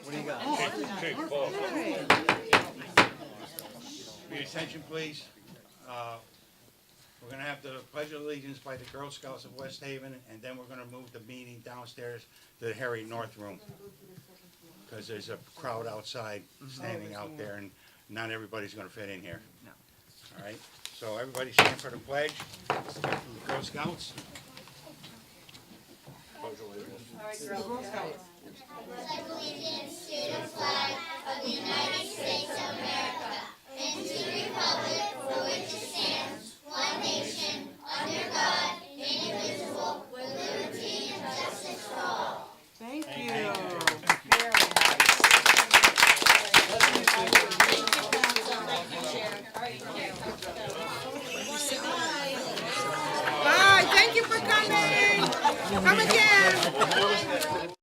What do you got? Pay attention, please. We're gonna have the Pledge of Allegiance by the Girl Scouts of West Haven, and then we're gonna move the meeting downstairs to the Harry North Room. Because there's a crowd outside standing out there, and not everybody's gonna fit in here. No. All right, so everybody stand for the pledge. Girl Scouts. Pledge allegiance to the flag of the United States of America and to the republic for which it stands, one nation, under God, indivisible, with liberty and justice for all. Thank you. Very nice. Bye. Thank you for coming. Come again.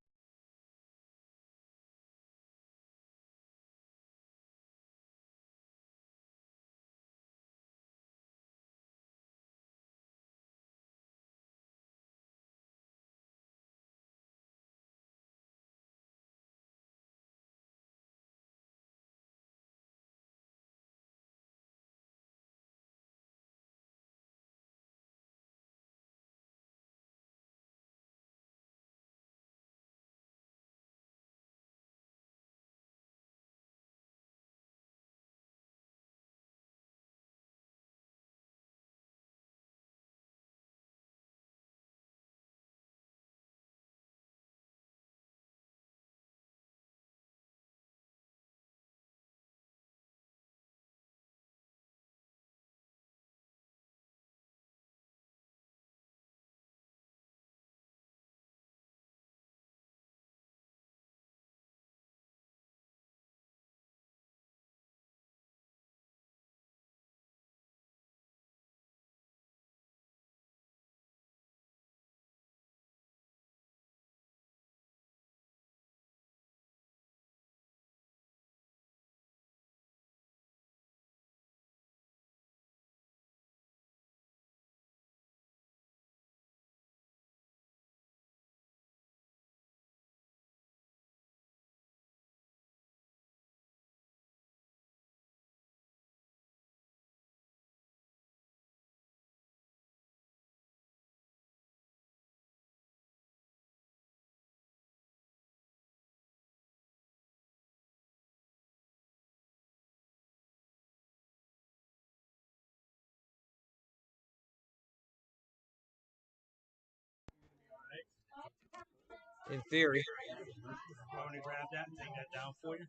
In theory. Want me to grab that and take that down for you?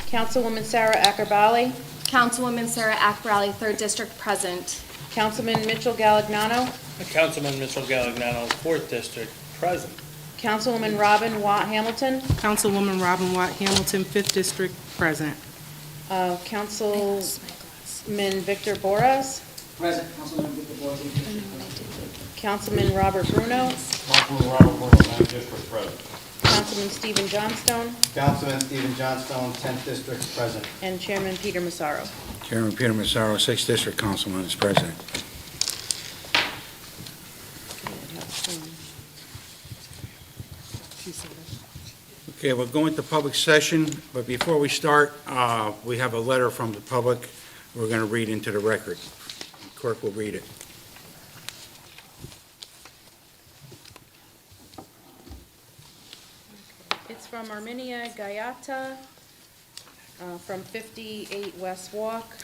Councilwoman Sarah Akerbali. Councilwoman Sarah Ackbrally, 3rd District, present. Councilman Mitchell Galignano. Councilman Mitchell Galignano, 4th District, present. Councilwoman Robin Watt Hamilton. Councilwoman Robin Watt Hamilton, 5th District, present. Councilman Victor Boras. Present, Councilman Victor Borges. Councilman Robert Bruno. Councilman Robert Bruno, 9th District, present. Councilman Stephen Johnstone. Councilman Stephen Johnstone, 10th District, present. And Chairman Peter Massaro. Chairman Peter Massaro, 6th District Councilman, is present. Okay, we'll go into public session, but before we start, we have a letter from the public we're going to read into the record. Clerk will read it. It's from Arminia Gayata, from 58 West Walk.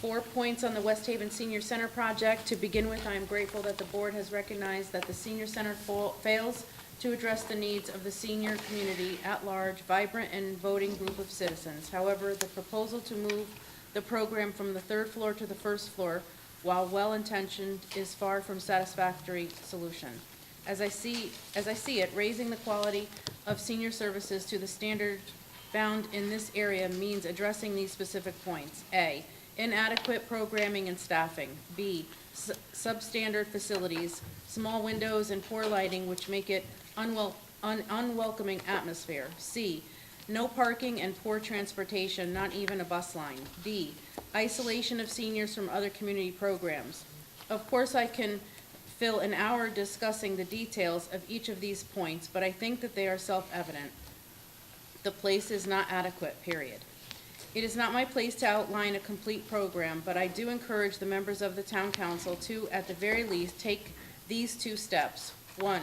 4 points on the West Haven Senior Center project. To begin with, I am grateful that the board has recognized that the Senior Center fails to address the needs of the senior community at large, vibrant and voting group of citizens. However, the proposal to move the program from the 3rd floor to the 1st floor, while well-intentioned, is far from satisfactory solution. As I see it, raising the quality of senior services to the standard found in this area means addressing these specific points. A, inadequate programming and staffing. B, substandard facilities, small windows and poor lighting which make it unwelcoming atmosphere. C, no parking and poor transportation, not even a bus line. D, isolation of seniors from other community programs. Of course, I can fill an hour discussing the details of each of these points, but I think that they are self-evident. The place is not adequate, period. It is not my place to outline a complete program, but I do encourage the members of the town council to, at the very least, take these 2 steps. 1,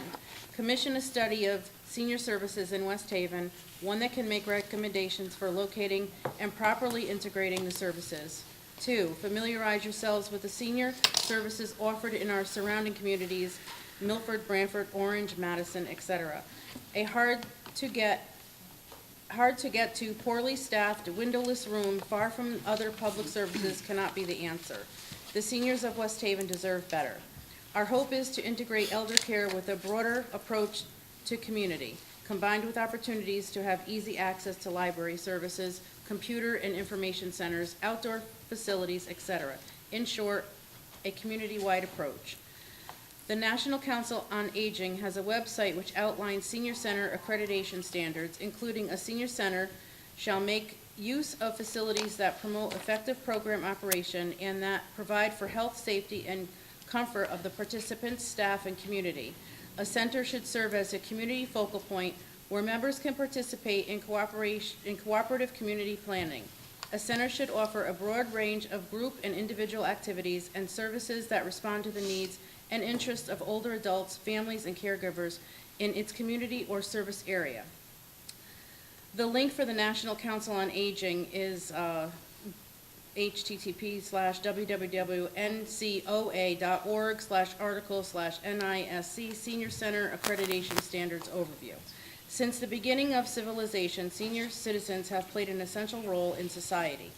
commission a study of senior services in West Haven, one that can make recommendations for locating and properly integrating the services. 2, familiarize yourselves with the senior services offered in our surrounding communities, Milford, Branford, Orange, Madison, etc. A hard to get to, poorly staffed, windowless room far from other public services cannot be the answer. The seniors of West Haven deserve better. Our hope is to integrate elder care with a broader approach to community, combined with opportunities to have easy access to library services, computer and information centers, outdoor facilities, etc. In short, a community-wide approach. The National Council on Aging has a website which outlines senior center accreditation standards, including a senior center shall make use of facilities that promote effective program operation and that provide for health, safety, and comfort of the participants, staff, and community. A center should serve as a community focal point where members can participate in cooperative community planning. A center should offer a broad range of group and individual activities and services that respond to the needs and interests of older adults, families, and caregivers in its community or service area. The link for the National Council on Aging is http:/www.ncoa.org/article/NISC Senior Center Accreditation Standards Overview. Since the beginning of civilization, senior citizens have played an essential role in society.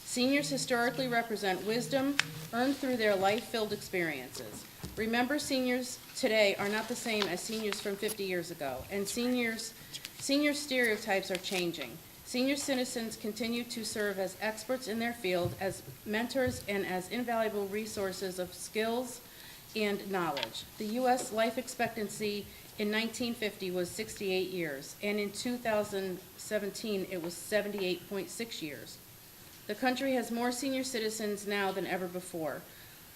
Seniors historically represent wisdom earned through their life-filled experiences. Remember, seniors today are not the same as seniors from 50 years ago, and senior stereotypes are changing. Senior citizens continue to serve as experts in their field, as mentors, and as invaluable resources of skills and knowledge. The U.S. life expectancy in 1950 was 68 years, and in 2017 it was 78.6 years. The country has more senior citizens now than ever before.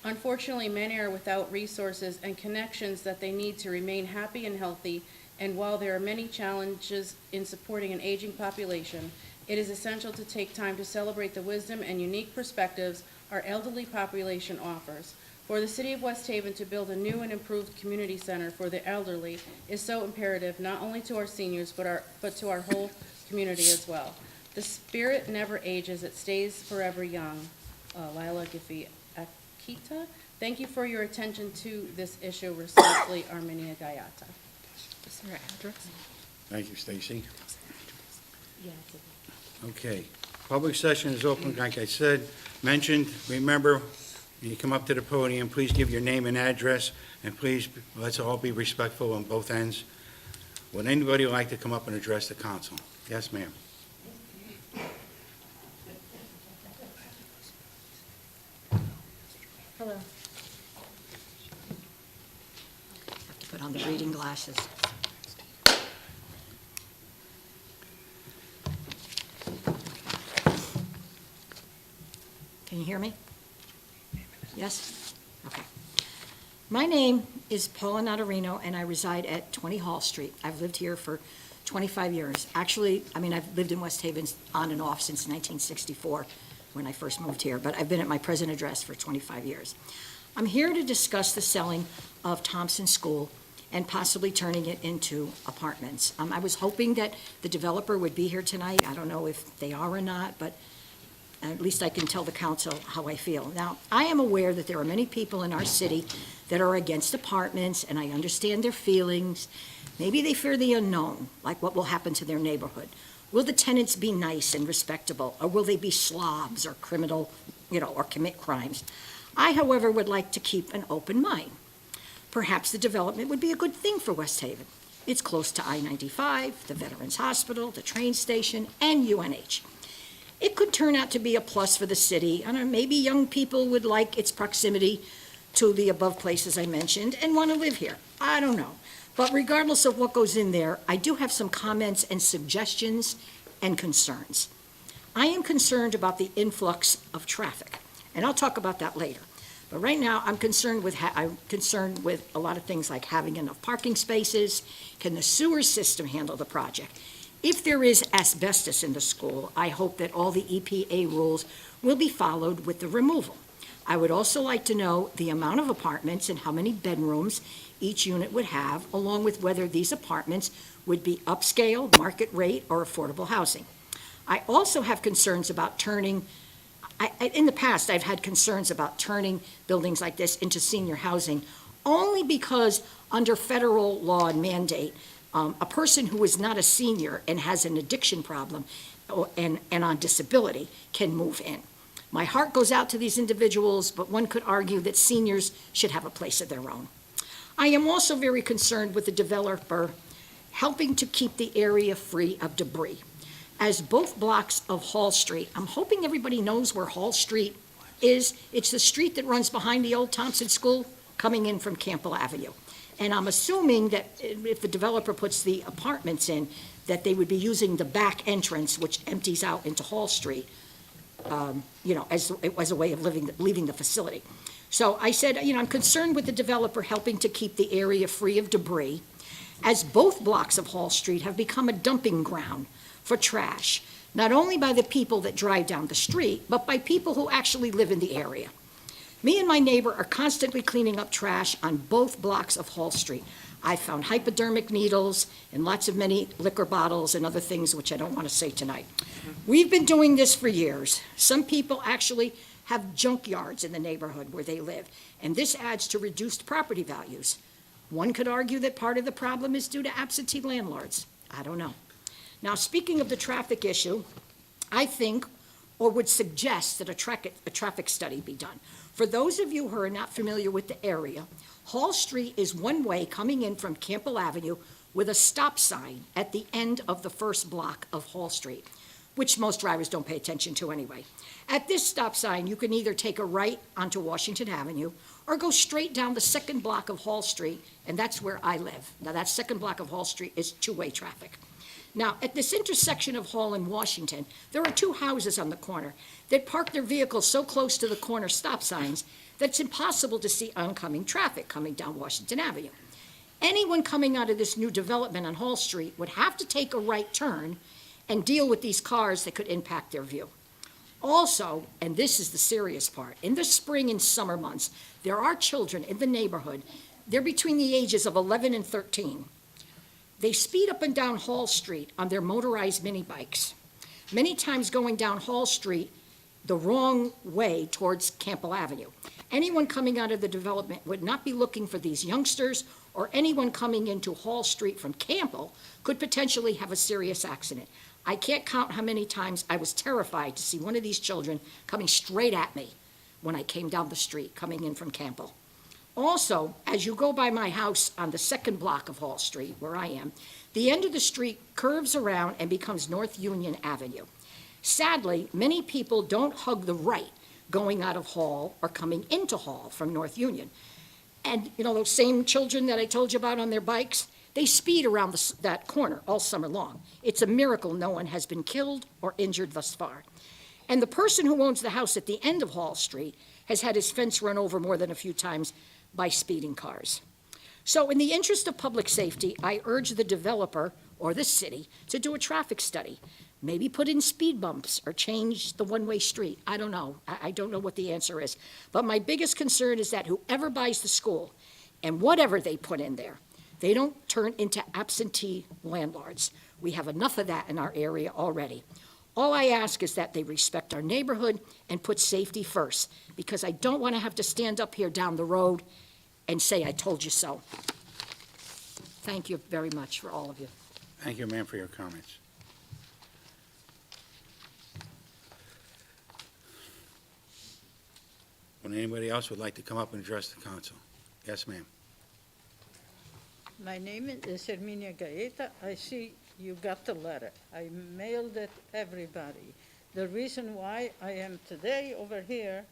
Unfortunately, many are without resources and connections that they need to remain happy and healthy, and while there are many challenges in supporting an aging population, it is essential to take time to celebrate the wisdom and unique perspectives our elderly population offers. For the City of West Haven to build a new and improved community center for the elderly is so imperative, not only to our seniors, but to our whole community as well. The spirit never ages, it stays forever young. Lila Giffey Akita. Thank you for your attention to this issue. Respectfully, Arminia Gayata. Thank you, Stacy. Okay. Public session is open, like I said, mentioned. Remember, when you come up to the podium, please give your name and address, and please, let's all be respectful on both ends. Would anybody like to come up and address the council? Yes, ma'am. Hello. Have to put on the reading glasses. Can you hear me? Yes? Okay. My name is Paula Natarino, and I reside at 20 Hall Street. I've lived here for 25 years. Actually, I've lived in West Haven on and off since 1964, when I first moved here, but I've been at my present address for 25 years. I'm here to discuss the selling of Thompson School and possibly turning it into apartments. I was hoping that the developer would be here tonight. I don't know if they are or not, but at least I can tell the council how I feel. Now, I am aware that there are many people in our city that are against apartments, and I understand their feelings. Maybe they fear the unknown, like what will happen to their neighborhood. Will the tenants be nice and respectable, or will they be slobs or criminal, or commit crimes? I, however, would like to keep an open mind. Perhaps the development would be a good thing for West Haven. It's close to I-95, the Veterans Hospital, the train station, and UNH. It could turn out to be a plus for the city. I don't know, maybe young people would like its proximity to the above places I mentioned and want to live here. I don't know. But regardless of what goes in there, I do have some comments and suggestions and concerns. I am concerned about the influx of traffic, and I'll talk about that later. But right now, I'm concerned with a lot of things like having enough parking spaces. Can the sewer system handle the project? If there is asbestos in the school, I hope that all the EPA rules will be followed with the removal. I would also like to know the amount of apartments and how many bedrooms each unit would have, along with whether these apartments would be upscale, market rate, or affordable housing. I also have concerns about in the past, I've had concerns about turning buildings like this into senior housing, only because under federal law and mandate, a person who is not a senior and has an addiction problem and on disability can move in. My heart goes out to these individuals, but one could argue that seniors should have a place of their own. I am also very concerned with the developer helping to keep the area free of debris. As both blocks of Hall Street, I'm hoping everybody knows where Hall Street is. It's the street that runs behind the old Thompson School coming in from Campbell Avenue. And I'm assuming that if the developer puts the apartments in, that they would be using the back entrance, which empties out into Hall Street, as a way of leaving the facility. So I said, I'm concerned with the developer helping to keep the area free of debris, as both blocks of Hall Street have become a dumping ground for trash, not only by the people that drive down the street, but by people who actually live in the area. Me and my neighbor are constantly cleaning up trash on both blocks of Hall Street. I found hypodermic needles and many liquor bottles and other things which I don't want to say tonight. We've been doing this for years. Some people actually have junkyards in the neighborhood where they live, and this adds to reduced property values. One could argue that part of the problem is due to absentee landlords. I don't know. Now, speaking of the traffic issue, I think or would suggest that a traffic study be done. For those of you who are not familiar with the area, Hall Street is one way coming in from Campbell Avenue with a stop sign at the end of the first block of Hall Street, which most drivers don't pay attention to anyway. At this stop sign, you can either take a right onto Washington Avenue or go straight down the second block of Hall Street, and that's where I live. Now, that second block of Hall Street is two-way traffic. Now, at this intersection of Hall and Washington, there are two houses on the corner that park their vehicles so close to the corner stop signs that it's impossible to see oncoming traffic coming down Washington Avenue. Anyone coming out of this new development on Hall Street would have to take a right turn and deal with these cars that could impact their view. Also, and this is the serious part, in the spring and summer months, there are children in the neighborhood, they're between the ages of 11 and 13. They speed up and down Hall Street on their motorized mini bikes, many times going down Hall Street the wrong way towards Campbell Avenue. Anyone coming out of the development would not be looking for these youngsters or anyone coming into Hall Street from Campbell could potentially have a serious accident. I can't count how many times I was terrified to see one of these children coming straight at me when I came down the street, coming in from Campbell. Also, as you go by my house on the second block of Hall Street, where I am, the end of the street curves around and becomes North Union Avenue. Sadly, many people don't hug the right going out of Hall or coming into Hall from North Union. And, you know, those same children that I told you about on their bikes, they speed around that corner all summer long. It's a miracle no one has been killed or injured thus far. And the person who owns the house at the end of Hall Street has had his fence run over more than a few times by speeding cars. So in the interest of public safety, I urge the developer or the city to do a traffic study. Maybe put in speed bumps or change the one-way street. I don't know. I don't know what the answer is. But my biggest concern is that whoever buys the school and whatever they put in there, they don't turn into absentee landlords. We have enough of that in our area already. All I ask is that they respect our neighborhood and put safety first, because I don't want to have to stand up here down the road and say, I told you so. Thank you very much for all of you. Thank you, ma'am, for your comments. Would anybody else would like to come up and address the council? Yes, ma'am. My name is Herminia Gaeta. I see you got the letter. I mailed it everybody. The reason why I am today over here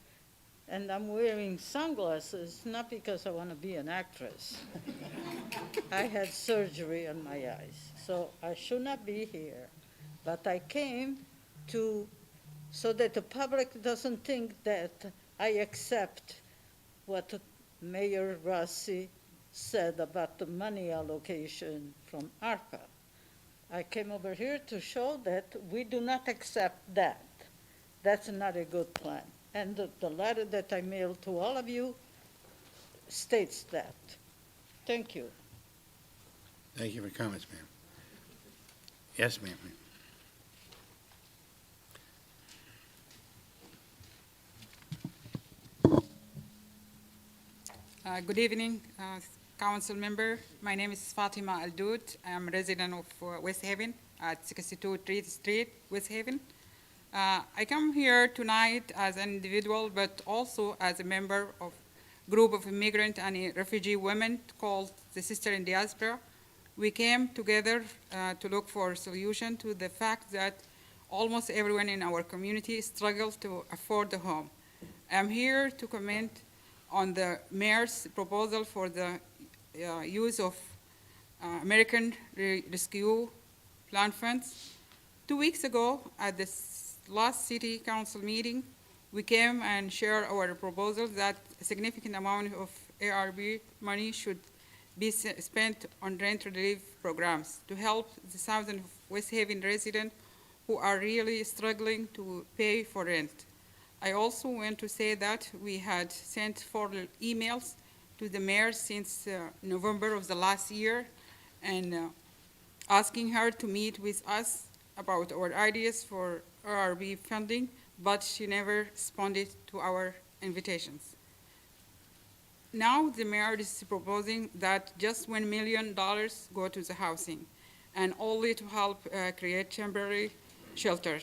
and I'm wearing sunglasses, not because I want to be an actress. I had surgery on my eyes, so I should not be here. But I came so that the public doesn't think that I accept what Mayor Rossi said about the money allocation from ARPA. I came over here to show that we do not accept that. That's not a good plan. And the letter that I mailed to all of you states that. Thank you. Thank you for your comments, ma'am. Yes, ma'am. Good evening, council member. My name is Fatima Aldoud. I am a resident of West Haven at 62 3rd Street, West Haven. I come here tonight as an individual, but also as a member of a group of immigrant and refugee women called the Sister in Diaspora. We came together to look for a solution to the fact that almost everyone in our community struggles to afford a home. I'm here to comment on the mayor's proposal for the use of American Rescue Plan funds. 2 weeks ago, at the last city council meeting, we came and shared our proposal that a significant amount of ARB money should be spent on rent relief programs to help the thousands of West Haven residents who are really struggling to pay for rent. I also want to say that we had sent 4 emails to the mayor since November of the last year and asking her to meet with us about our ideas for RRB funding, but she never responded to our invitations. Now the mayor is proposing that just $1 million go to the housing and only to help create temporary shelter.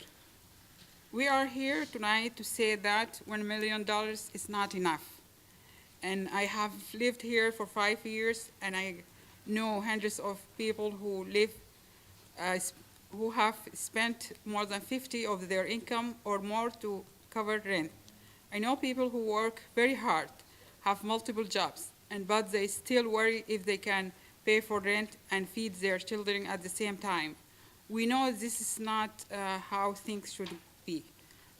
We are here tonight to say that $1 million is not enough. And I have lived here for 5 years, and I know hundreds of people who live, who have spent more than 50 of their income or more to cover rent. I know people who work very hard, have multiple jobs, but they still worry if they can pay for rent and feed their children at the same time. We know this is not how things should be.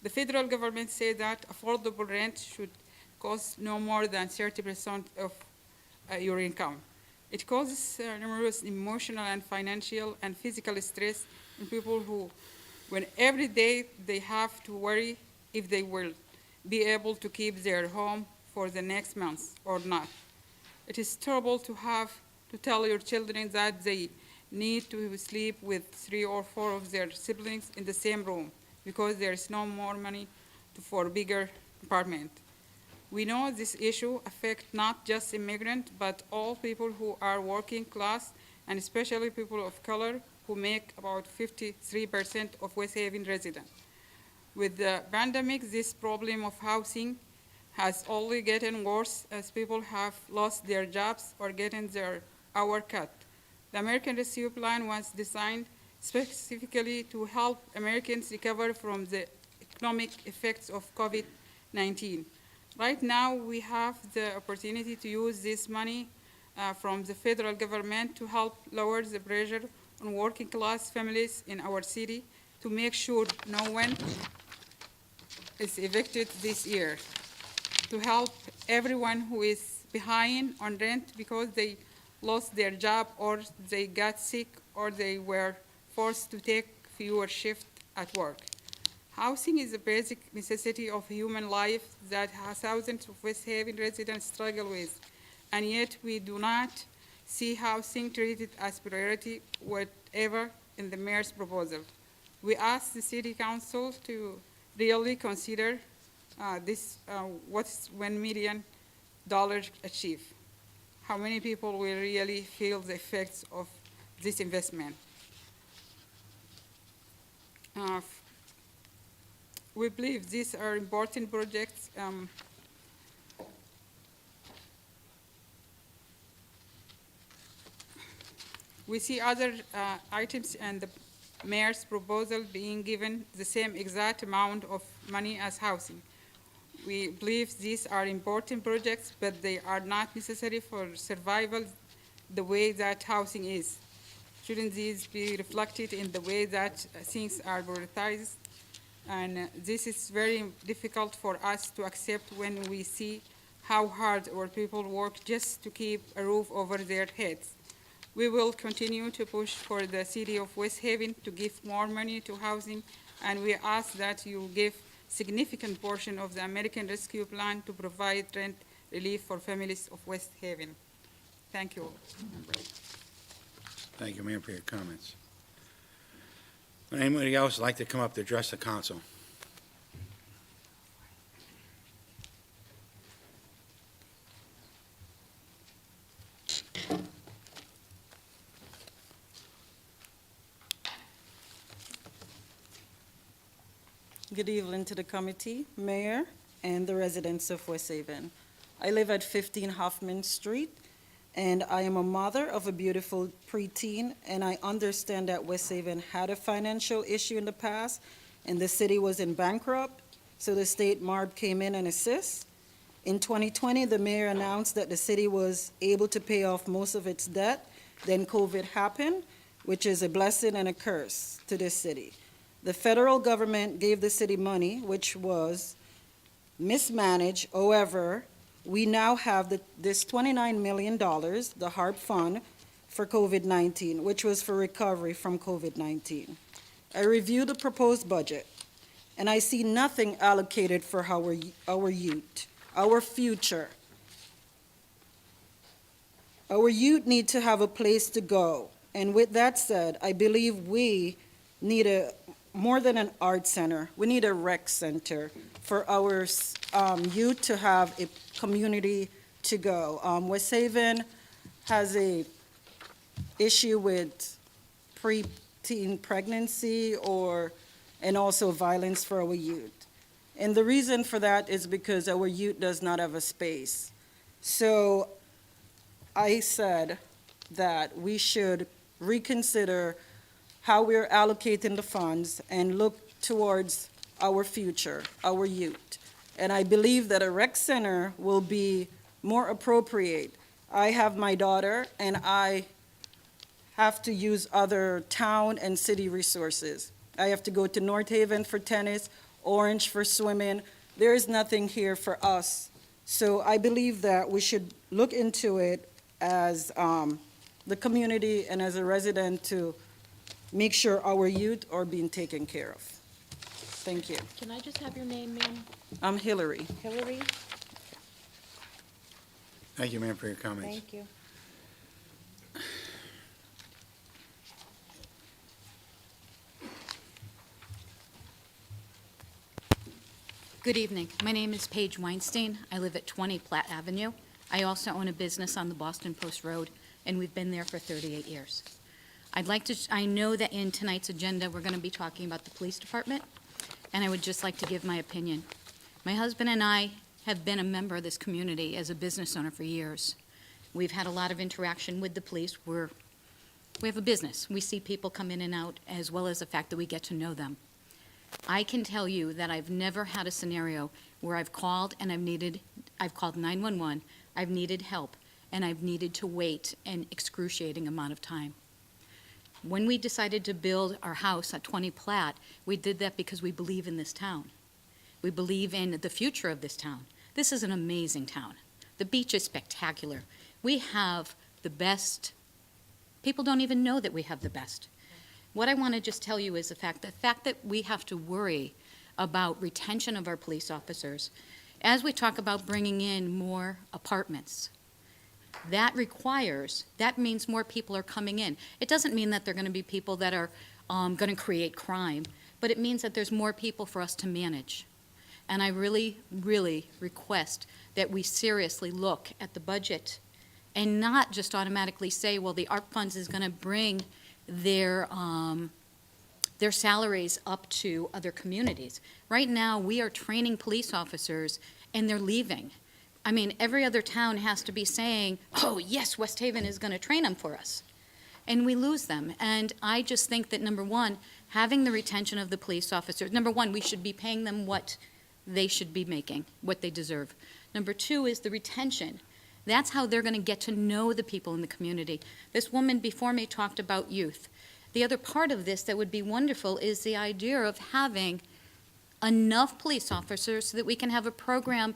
The federal government said that affordable rent should cost no more than 30% of your income. It causes numerous emotional and financial and physical stress in people who, when every day they have to worry if they will be able to keep their home for the next month or not. It is terrible to have to tell your children that they need to sleep with 3 or 4 of their siblings in the same room because there is no more money for a bigger apartment. We know this issue affects not just immigrants, but all people who are working class, and especially people of color, who make about 53% of West Haven residents. With the pandemic, this problem of housing has only gotten worse as people have lost their jobs or getting their hour cut. The American Rescue Plan was designed specifically to help Americans recover from the economic effects of COVID-19. Right now, we have the opportunity to use this money from the federal government to help lower the pressure on working class families in our city to make sure no one is evicted this year, to help everyone who is behind on rent because they lost their job or they got sick or they were forced to take fewer shifts at work. Housing is a basic necessity of human life that thousands of West Haven residents struggle with, and yet we do not see housing treated as priority whatever in the mayor's proposal. We ask the city council to really consider what's $1 million achieve. How many people will really feel the effects of this investment? We believe these are important projects. We see other items and the mayor's proposal being given the same exact amount of money as housing. We believe these are important projects, but they are not necessary for survival the way that housing is. Shouldn't these be reflected in the way that things are prioritized? And this is very difficult for us to accept when we see how hard our people work just to keep a roof over their heads. We will continue to push for the city of West Haven to give more money to housing, and we ask that you give significant portion of the American Rescue Plan to provide rent relief for families of West Haven. Thank you. Thank you, ma'am, for your comments. Would anybody else like to come up to address the council? Good evening to the committee, mayor, and the residents of West Haven. I live at 15 Hoffman Street, and I am a mother of a beautiful preteen, and I understand that West Haven had a financial issue in the past, and the city was in bankrupt, so the state MARB came in and assist. In 2020, the mayor announced that the city was able to pay off most of its debt. Then COVID happened, which is a blessing and a curse to this city. The federal government gave the city money, which was mismanaged. However, we now have this $29 million, the HARP fund, for COVID-19, which was for recovery from COVID-19. I reviewed the proposed budget, and I see nothing allocated for our youth, our future. Our youth need to have a place to go. And with that said, I believe we need more than an art center. We need a rec center for our youth to have a community to go. West Haven has a issue with preteen pregnancy and also violence for our youth. And the reason for that is because our youth does not have a space. So I said that we should reconsider how we're allocating the funds and look towards our future, our youth. And I believe that a rec center will be more appropriate. I have my daughter, and I have to use other town and city resources. I have to go to North Haven for tennis, Orange for swimming. There is nothing here for us. So I believe that we should look into it as the community and as a resident to make sure our youth are being taken care of. Thank you. Can I just have your name, ma'am? I'm Hillary. Hillary? Thank you, ma'am, for your comments. Thank you. Good evening. My name is Paige Weinstein. I live at 20 Platt Avenue. I also own a business on the Boston Post Road, and we've been there for 38 years. I know that in tonight's agenda, we're going to be talking about the police department, and I would just like to give my opinion. My husband and I have been a member of this community as a business owner for years. We've had a lot of interaction with the police. We have a business. We see people come in and out, as well as the fact that we get to know them. I can tell you that I've never had a scenario where I've called 911, I've needed help, and I've needed to wait an excruciating amount of time. When we decided to build our house at 20 Platt, we did that because we believe in this town. We believe in the future of this town. This is an amazing town. The beach is spectacular. We have the best. People don't even know that we have the best. What I want to just tell you is the fact that we have to worry about retention of our police officers, as we talk about bringing in more apartments, that means more people are coming in. It doesn't mean that they're going to be people that are going to create crime, but it means that there's more people for us to manage. And I really, really request that we seriously look at the budget and not just automatically say, well, the ARP funds is going to bring their salaries up to other communities. Right now, we are training police officers, and they're leaving. I mean, every other town has to be saying, oh, yes, West Haven is going to train them for us. And we lose them. And I just think that, number one, having the retention of the police officers, number one, we should be paying them what they should be making, what they deserve. Number two is the retention. That's how they're going to get to know the people in the community. This woman before me talked about youth. The other part of this that would be wonderful is the idea of having enough police officers so that we can have a program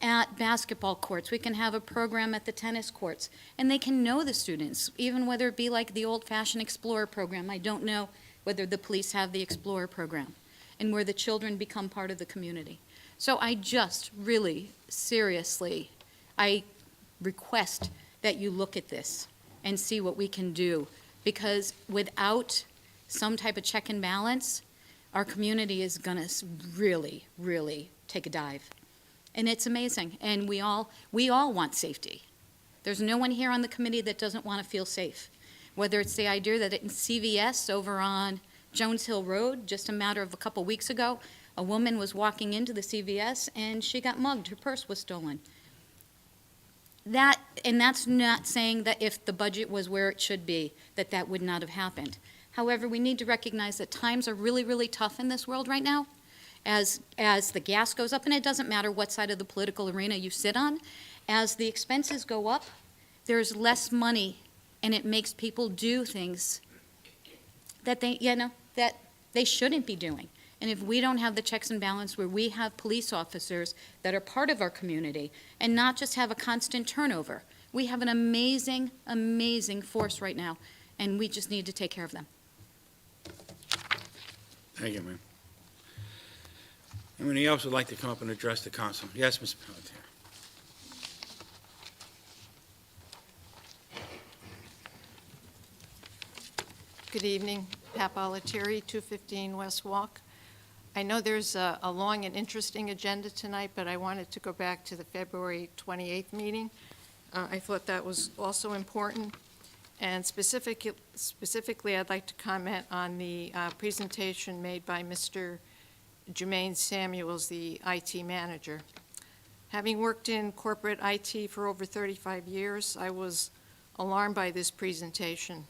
at basketball courts, we can have a program at the tennis courts, and they can know the students, even whether it be like the old-fashioned Explorer program. I don't know whether the police have the Explorer program, and where the children become part of the community. So I just really, seriously, I request that you look at this and see what we can do, because without some type of check and balance, our community is going to really, really take a dive. And it's amazing, and we all want safety. There's no one here on the committee that doesn't want to feel safe, whether it's the idea that in CVS over on Jones Hill Road, just a matter of a couple weeks ago, a woman was walking into the CVS and she got mugged, her purse was stolen. And that's not saying that if the budget was where it should be, that would not have happened. However, we need to recognize that times are really, really tough in this world right now. As the gas goes up, and it doesn't matter what side of the political arena you sit on, as the expenses go up, there's less money, and it makes people do things that they shouldn't be doing. And if we don't have the checks and balance where we have police officers that are part of our community and not just have a constant turnover, we have an amazing, amazing force right now, and we just need to take care of them. Thank you, ma'am. Anybody else would like to come up and address the council? Yes, Mr. Pelletier. Good evening, Pat Pelletier, 215 West Walk. I know there's a long and interesting agenda tonight, but I wanted to go back to the February 28th meeting. I thought that was also important. And specifically, I'd like to comment on the presentation made by Mr. Jermaine Samuels, the IT manager. Having worked in corporate IT for over 35 years, I was alarmed by this presentation.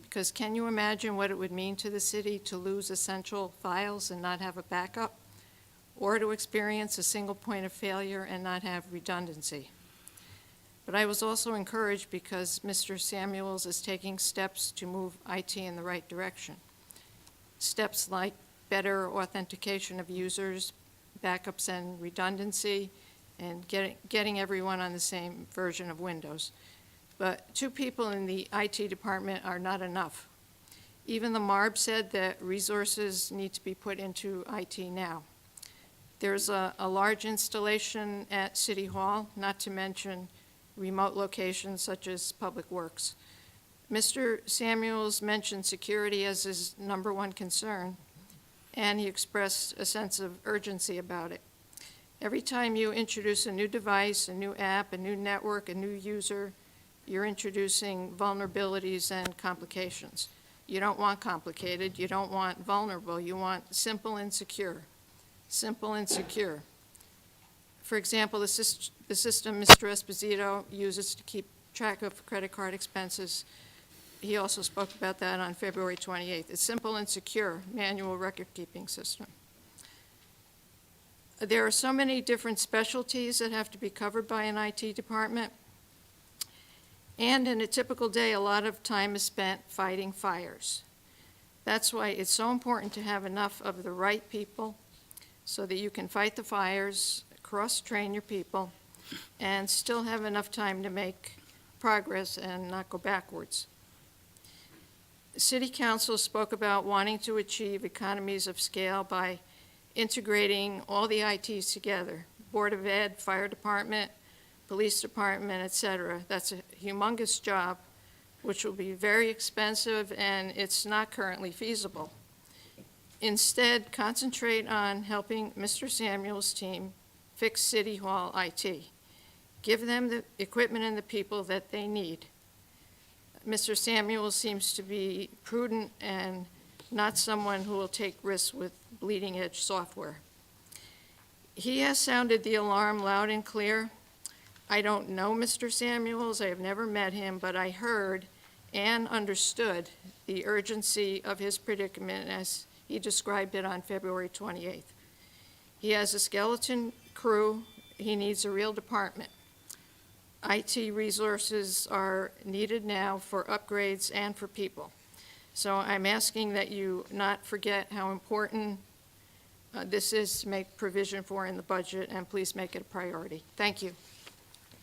Because can you imagine what it would mean to the city to lose essential files and not have a backup? Or to experience a single point of failure and not have redundancy? But I was also encouraged because Mr. Samuels is taking steps to move IT in the right direction. Steps like better authentication of users, backups and redundancy, and getting everyone on the same version of Windows. But 2 people in the IT department are not enough. Even the MARB said that resources need to be put into IT now. There's a large installation at City Hall, not to mention remote locations such as Public Works. Mr. Samuels mentioned security as his #1 concern, and he expressed a sense of urgency about it. Every time you introduce a new device, a new app, a new network, a new user, you're introducing vulnerabilities and complications. You don't want complicated, you don't want vulnerable, you want simple and secure. Simple and secure. For example, the system Mr. Esposito uses to keep track of credit card expenses, he also spoke about that on February 28th. It's simple and secure manual record-keeping system. There are so many different specialties that have to be covered by an IT department. And in a typical day, a lot of time is spent fighting fires. That's why it's so important to have enough of the right people so that you can fight the fires, cross-train your people, and still have enough time to make progress and not go backwards. City Council spoke about wanting to achieve economies of scale by integrating all the ITs together, Board of Ed, Fire Department, Police Department, et cetera. That's a humongous job, which will be very expensive, and it's not currently feasible. Instead, concentrate on helping Mr. Samuel's team fix City Hall IT. Give them the equipment and the people that they need. Mr. Samuel seems to be prudent and not someone who will take risks with bleeding-edge software. He has sounded the alarm loud and clear. I don't know Mr. Samuels, I have never met him, but I heard and understood the urgency of his predicament as he described it on February 28th. He has a skeleton crew, he needs a real department. IT resources are needed now for upgrades and for people. So I'm asking that you not forget how important this is to make provision for in the budget, and please make it a priority. Thank you.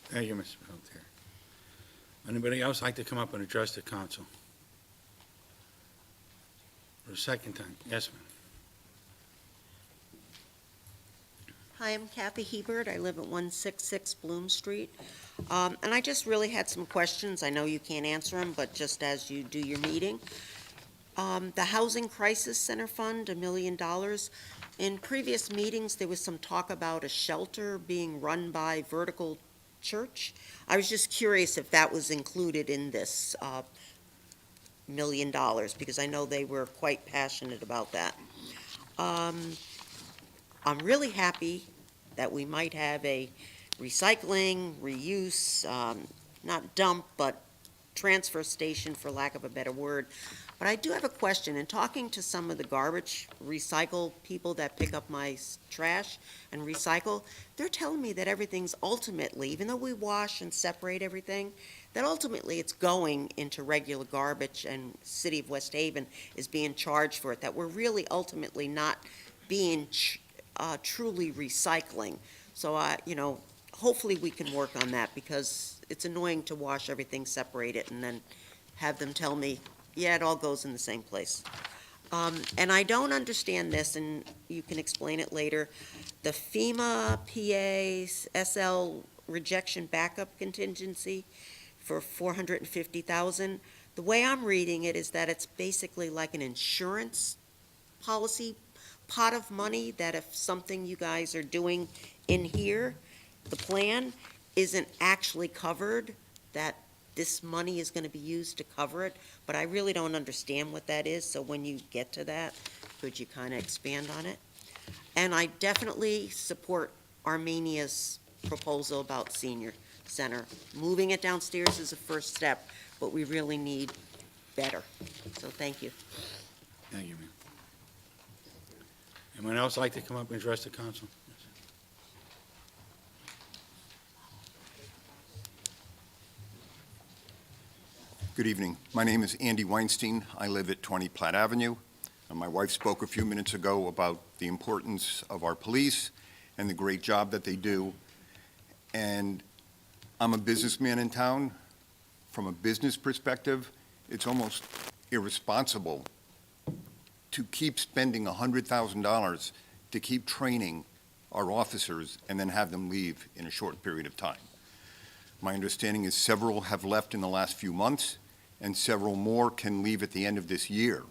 Thank you, Mr. Pelletier. Anybody else like to come up and address the council? For a second time. Yes, ma'am. Hi, I'm Kathy Hebert. I live at 166 Bloom Street. And I just really had some questions. I know you can't answer them, but just as you do your meeting. The Housing Crisis Center Fund, $1 million. In previous meetings, there was some talk about a shelter being run by Vertical Church. I was just curious if that was included in this $1 million, because I know they were quite passionate about that. I'm really happy that we might have a recycling, reuse, not dump, but transfer station, for lack of a better word. But I do have a question. In talking to some of the garbage recycle people that pick up my trash and recycle, they're telling me that everything's ultimately, even though we wash and separate everything, that ultimately it's going into regular garbage, and City of West Haven is being charged for it, that we're really ultimately not being truly recycling. So, hopefully we can work on that, because it's annoying to wash everything, separate it, and then have them tell me, yeah, it all goes in the same place. And I don't understand this, and you can explain it later. The FEMA PA SL rejection backup contingency for $450,000. The way I'm reading it is that it's basically like an insurance policy pot of money, that if something you guys are doing in here, the plan isn't actually covered, that this money is going to be used to cover it, but I really don't understand what that is, so when you get to that, could you kind of expand on it? And I definitely support Armenia's proposal about senior center. Moving it downstairs is a first step, but we really need better. So thank you. Thank you, ma'am. Anyone else like to come up and address the council? Good evening. My name is Andy Weinstein. I live at 20 Platt Avenue. My wife spoke a few minutes ago about the importance of our police and the great job that they do. And I'm a businessman in town. From a business perspective, it's almost irresponsible to keep spending $100,000 to keep training our officers and then have them leave in a short period of time. My understanding is several have left in the last few months, and several more can leave at the end of this year.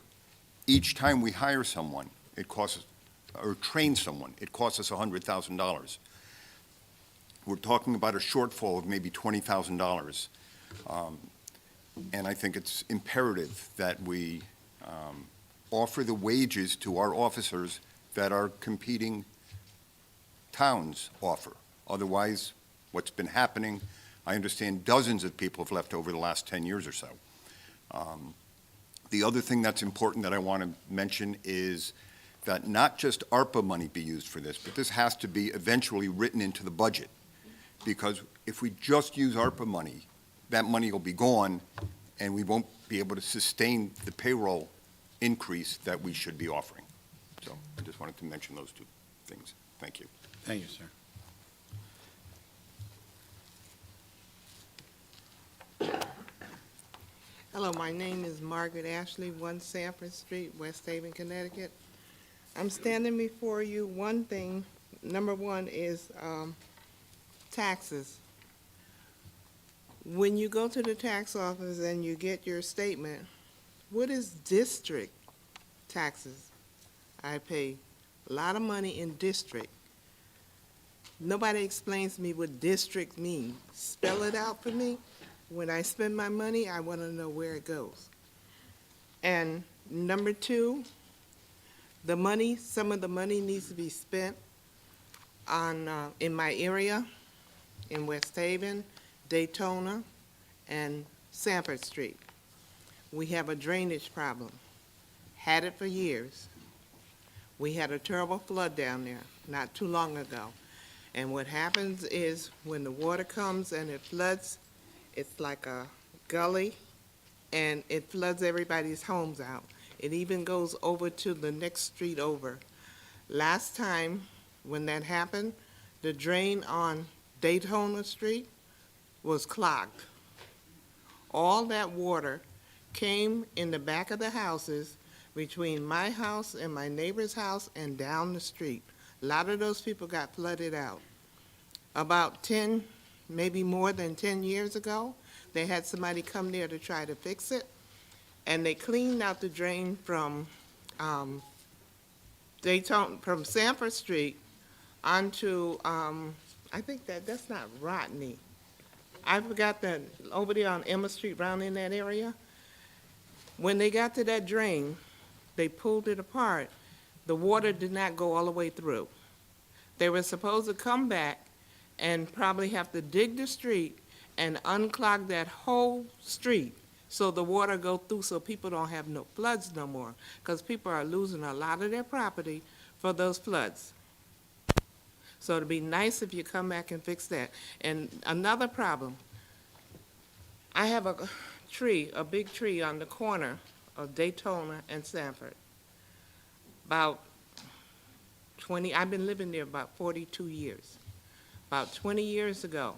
Each time we hire someone, it costs, or train someone, it costs us $100,000. we're talking about a shortfall of maybe $20,000. And I think it's imperative that we offer the wages to our officers that our competing towns offer. Otherwise, what's been happening, I understand dozens of people have left over the last 10 years or so. The other thing that's important that I want to mention is that not just ARPA money be used for this, but this has to be eventually written into the budget. Because if we just use ARPA money, that money will be gone, and we won't be able to sustain the payroll increase that we should be offering. So I just wanted to mention those two things. Thank you. Thank you, sir. Hello, my name is Margaret Ashley, 1 Sanford Street, West Haven, Connecticut. I'm standing before you. One thing, number one is taxes. When you go to the tax office and you get your statement, what is district taxes? I pay a lot of money in district. Nobody explains to me what district means. Spell it out for me. When I spend my money, I want to know where it goes. And number two, the money, some of the money needs to be spent on, in my area, in West Haven, Daytona, and Sanford Street. We have a drainage problem. Had it for years. We had a terrible flood down there not too long ago. And what happens is when the water comes and it floods, it's like a gully, and it floods everybody's homes out. It even goes over to the next street over. Last time when that happened, the drain on Daytona Street was clogged. All that water came in the back of the houses between my house and my neighbor's house and down the street. A lot of those people got flooded out. About 10, maybe more than 10 years ago, they had somebody come there to try to fix it, and they cleaned out the drain from from Sanford Street onto, I think that's not Rodney. I forgot that, over there on Emma Street, round in that area. When they got to that drain, they pulled it apart. The water did not go all the way through. They were supposed to come back and probably have to dig the street and unclog that whole street so the water go through so people don't have no floods no more, because people are losing a lot of their property for those floods. So it'd be nice if you come back and fix that. And another problem, I have a tree, a big tree on the corner of Daytona and Sanford. About 20, I've been living there about 42 years. About 20 years ago,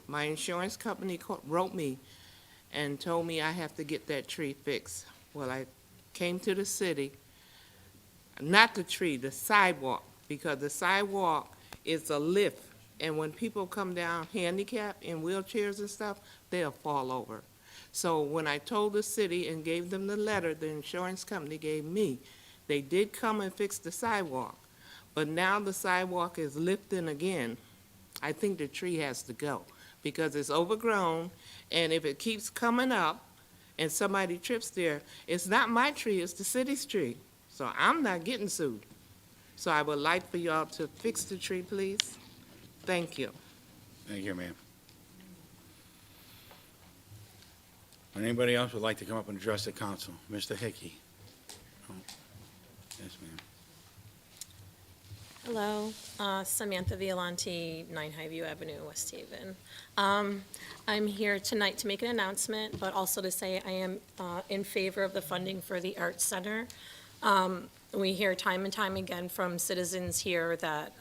my insurance company wrote me and told me I have to get that tree fixed. Well, I came to the city, not the tree, the sidewalk, because the sidewalk is a lift, and when people come down handicapped in wheelchairs and stuff, they'll fall over. So when I told the city and gave them the letter the insurance company gave me, they did come and fix the sidewalk. But now the sidewalk is lifting again. I think the tree has to go because it's overgrown, and if it keeps coming up and somebody trips there, it's not my tree, it's the city's tree. So I'm not getting sued. So I would like for y'all to fix the tree, please. Thank you. Thank you, ma'am. Anybody else would like to come up and address the council? Mr. Hickey. Oh. Yes, ma'am. Hello, Samantha Violante, 9 Highview Avenue, West Haven. I'm here tonight to make an announcement, but also to say I am in favor of the funding for the Arts Center. We hear time and time again from citizens here that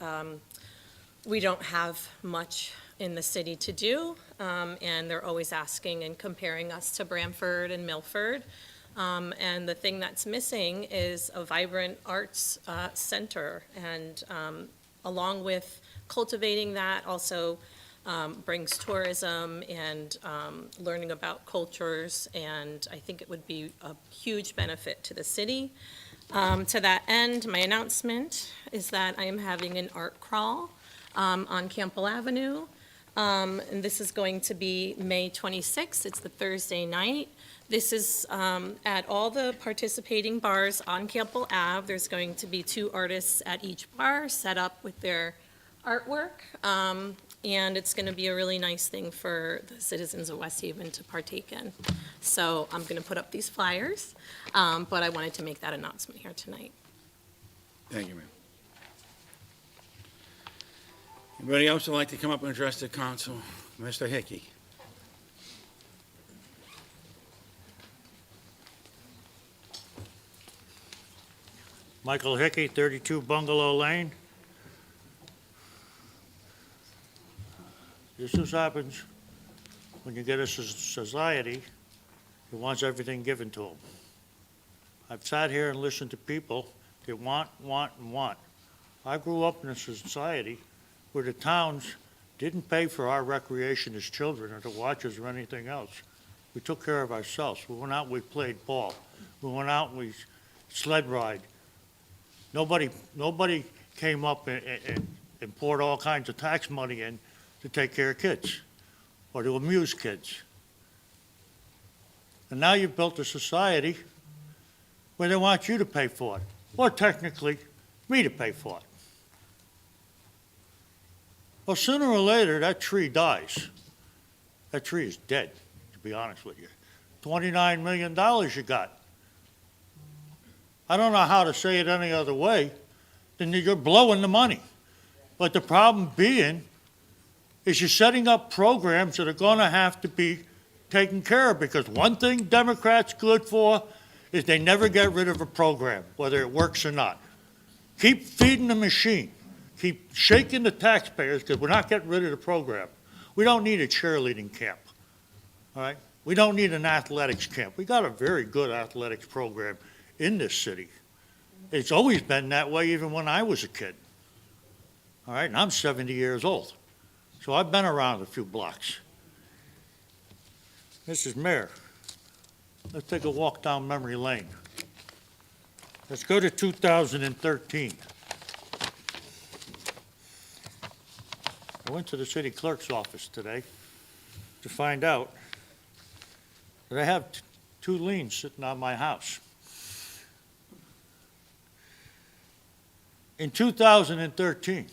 we don't have much in the city to do, and they're always asking and comparing us to Branford and Milford. And the thing that's missing is a vibrant arts center, and along with cultivating that also brings tourism and learning about cultures, and I think it would be a huge benefit to the city. To that end, my announcement is that I am having an art crawl on Campbell Avenue And this is going to be May 26th. It's the Thursday night. This is at all the participating bars on Campbell Ave. There's going to be 2 artists at each bar set up with their artwork. And it's going to be a really nice thing for the citizens of West Haven to partake in. So I'm going to put up these flyers, but I wanted to make that announcement here tonight. Thank you, ma'am. Anybody else would like to come up and address the council? Mr. Hickey. Michael Hickey, 32 Bungalow Lane. This is what happens when you get a society that wants everything given to them. I've sat here and listened to people that want, and want. I grew up in a society where the towns didn't pay for our recreation as children or to watch us or anything else. We took care of ourselves. We went out and we played ball. We went out and we sled ride. Nobody came up and poured all kinds of tax money in to take care of kids or to amuse kids. And now you've built a society where they want you to pay for it, or technically, me to pay for it. Well, sooner or later, that tree dies. That tree is dead, to be honest with you. $29 million you got. I don't know how to say it any other way than that you're blowing the money. But the problem being is you're setting up programs that are going to have to be taken care of, because one thing Democrats good for is they never get rid of a program, whether it works or not. Keep feeding the machine. Keep shaking the taxpayers, because we're not getting rid of the program. We don't need a cheerleading camp, all right? We don't need an athletics camp. We got a very good athletics program in this city. It's always been that way, even when I was a kid, all right? And I'm 70 years old, so I've been around a few blocks. Mrs. Mayor, let's take a walk down memory lane. Let's go to 2013. I went to the city clerk's office today to find out that I have 2 liens sitting on my house. In 2013,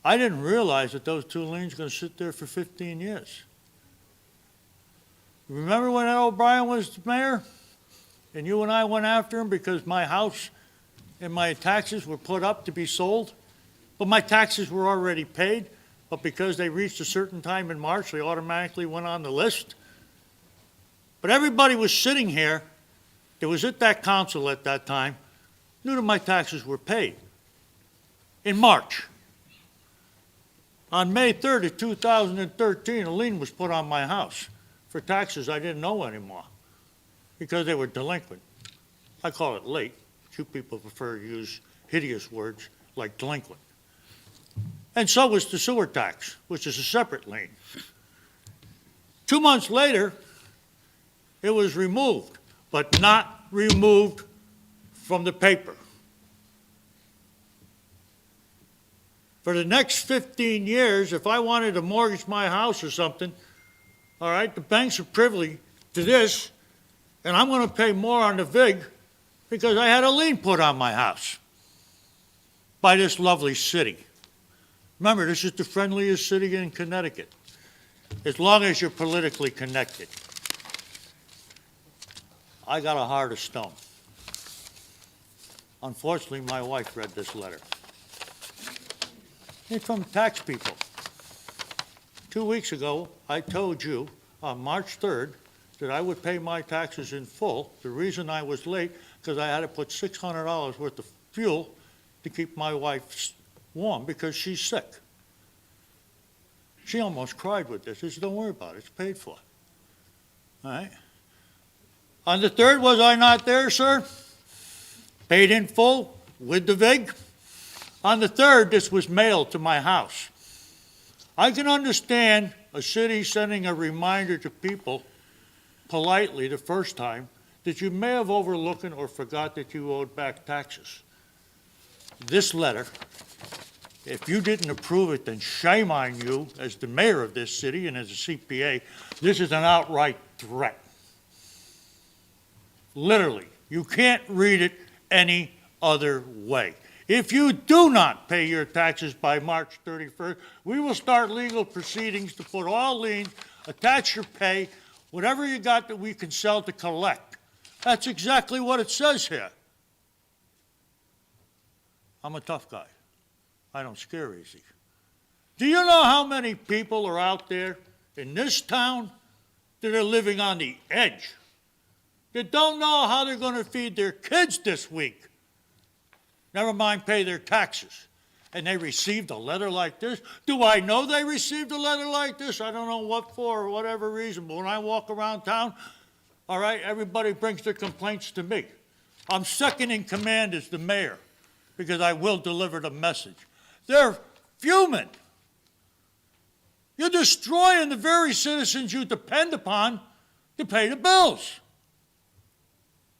I didn't realize that those 2 liens were going to sit there for 15 years. Remember when Ed O'Brien was the mayor? And you and I went after him because my house and my taxes were put up to be sold? But my taxes were already paid, but because they reached a certain time in March, they automatically went on the list. But everybody was sitting here that was at that council at that time knew that my taxes were paid in March. On May 3rd of 2013, a lien was put on my house for taxes I didn't owe anymore because they were delinquent. I call it late. You people prefer to use hideous words like delinquent. And so was the sewer tax, which is a separate lien. 2 months later, it was removed, but not removed from the paper. For the next 15 years, if I wanted to mortgage my house or something, all right, the banks are privy to this, and I'm going to pay more on the VIG because I had a lien put on my house by this lovely city. Remember, this is the friendliest city in Connecticut, as long as you're politically connected. I got a heart of stone. Unfortunately, my wife read this letter. It's from tax people. 2 weeks ago, I told you on March 3rd that I would pay my taxes in full. The reason I was late, because I had to put $600 worth of fuel to keep my wife warm because she's sick. She almost cried with this. She said, don't worry about it. It's paid for. All right? On the 3rd, was I not there, sir? Paid in full with the VIG. On the 3rd, this was mailed to my house. I can understand a city sending a reminder to people politely the first time that you may have overlooked or forgot that you owed back taxes. This letter If you didn't approve it, then shame on you as the mayor of this city and as a CPA. This is an outright threat. Literally, you can't read it any other way. If you do not pay your taxes by March 31st, we will start legal proceedings to put all liens, attach your pay, whatever you got that we can sell to collect. That's exactly what it says here. I'm a tough guy. I don't scare easy. Do you know how many people are out there in this town that are living on the edge, that don't know how they're going to feed their kids this week? Never mind pay their taxes. And they received a letter like this. Do I know they received a letter like this? I don't know what for or whatever reason, but when I walk around town, all right, everybody brings their complaints to me. I'm second in command as the mayor because I will deliver the message. They're fuming. You're destroying the very citizens you depend upon to pay the bills.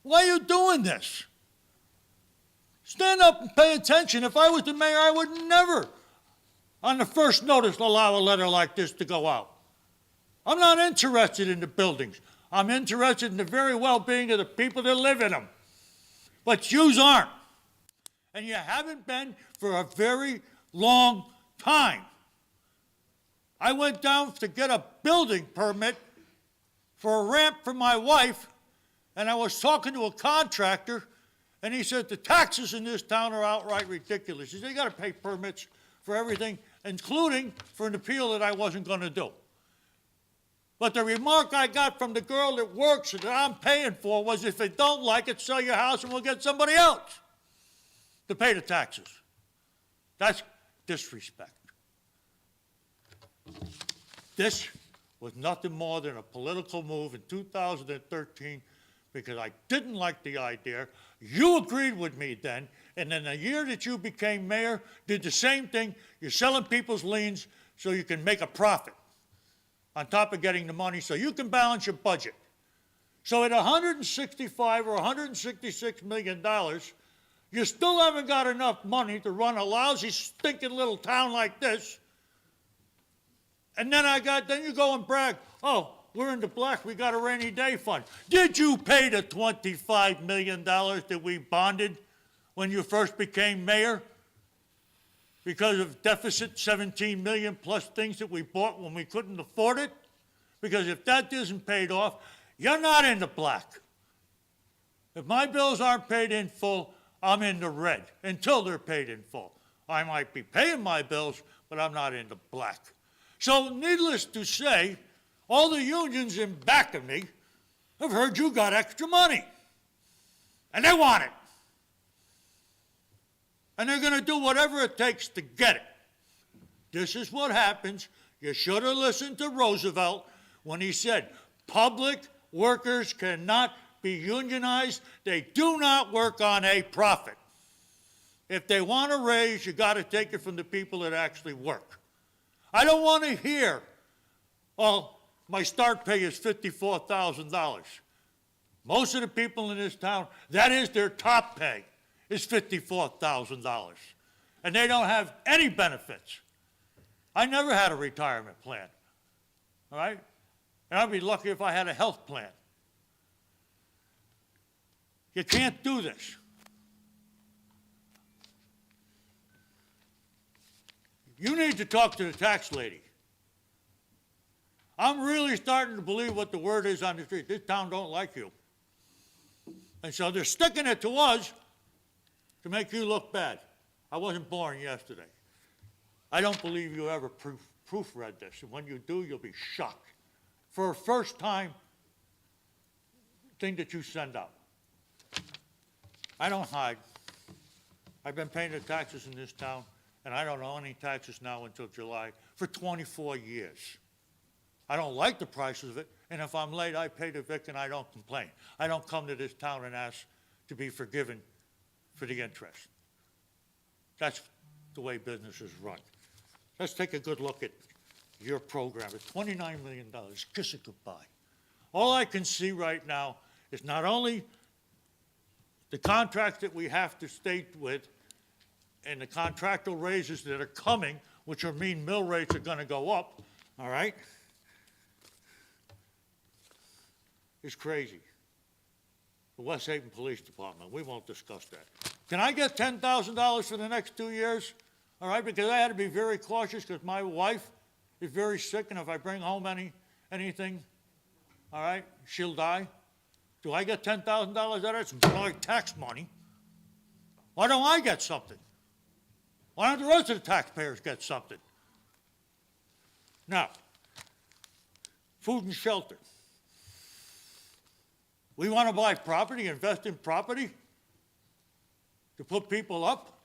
Why are you doing this? Stand up and pay attention. If I was the mayor, I would never, on the first notice, allow a letter like this to go out. I'm not interested in the buildings. I'm interested in the very well-being of the people that live in them. But yous aren't. And you haven't been for a very long time. I went down to get a building permit for a ramp for my wife, and I was talking to a contractor, and he said the taxes in this town are outright ridiculous. He said, you got to pay permits for everything, including for an appeal that I wasn't going to do. But the remark I got from the girl that works that I'm paying for was, if they don't like it, sell your house and we'll get somebody else to pay the taxes. That's disrespect. This was nothing more than a political move in 2013 because I didn't like the idea. You agreed with me then, and then the year that you became mayor, did the same thing. You're selling people's liens so you can make a profit on top of getting the money so you can balance your budget. So at $165 or $166 million, you still haven't got enough money to run a lousy, stinking little town like this. And then you go and brag, oh, we're in the black, we got a rainy day fund. Did you pay the $25 million that we bonded when you first became mayor? Because of deficit 17 million plus things that we bought when we couldn't afford it? Because if that isn't paid off, you're not in the black. If my bills aren't paid in full, I'm in the red until they're paid in full. I might be paying my bills, but I'm not in the black. So needless to say, all the unions in back of me have heard you got extra money. And they want it. And they're going to do whatever it takes to get it. This is what happens. You should have listened to Roosevelt when he said, public workers cannot be unionized. They do not work on a profit. If they want a raise, you got to take it from the people that actually work. I don't want to hear, well, my start pay is $54,000. Most of the people in this town, that is their top pay, is $54,000. And they don't have any benefits. I never had a retirement plan, all right? And I'd be lucky if I had a health plan. You can't do this. You need to talk to the tax lady. I'm really starting to believe what the word is on the street. This town don't like you. And so they're sticking it to us to make you look bad. I wasn't born yesterday. I don't believe you ever proofread this. And when you do, you'll be shocked. For a first time thing that you send out. I don't hide. I've been paying the taxes in this town, and I don't owe any taxes now until July, for 24 years. I don't like the price of it, and if I'm late, I pay the Vic and I don't complain. I don't come to this town and ask to be forgiven for the interest. That's the way business is run. Let's take a good look at your program. It's $29 million. Kiss it goodbye. All I can see right now is not only the contracts that we have to stay with and the contractual raises that are coming, which are mean mill rates are gonna go up, all right? Is crazy. The West Haven Police Department, we won't discuss that. Can I get $10,000 for the next 2 years? All right, because I had to be very cautious because my wife is very sick, and if I bring home anything, all right, she'll die. Do I get $10,000 out of it? It's my tax money. Why don't I get something? Why don't the rest of the taxpayers get something? Now, food and shelter. We want to buy property, invest in property to put people up,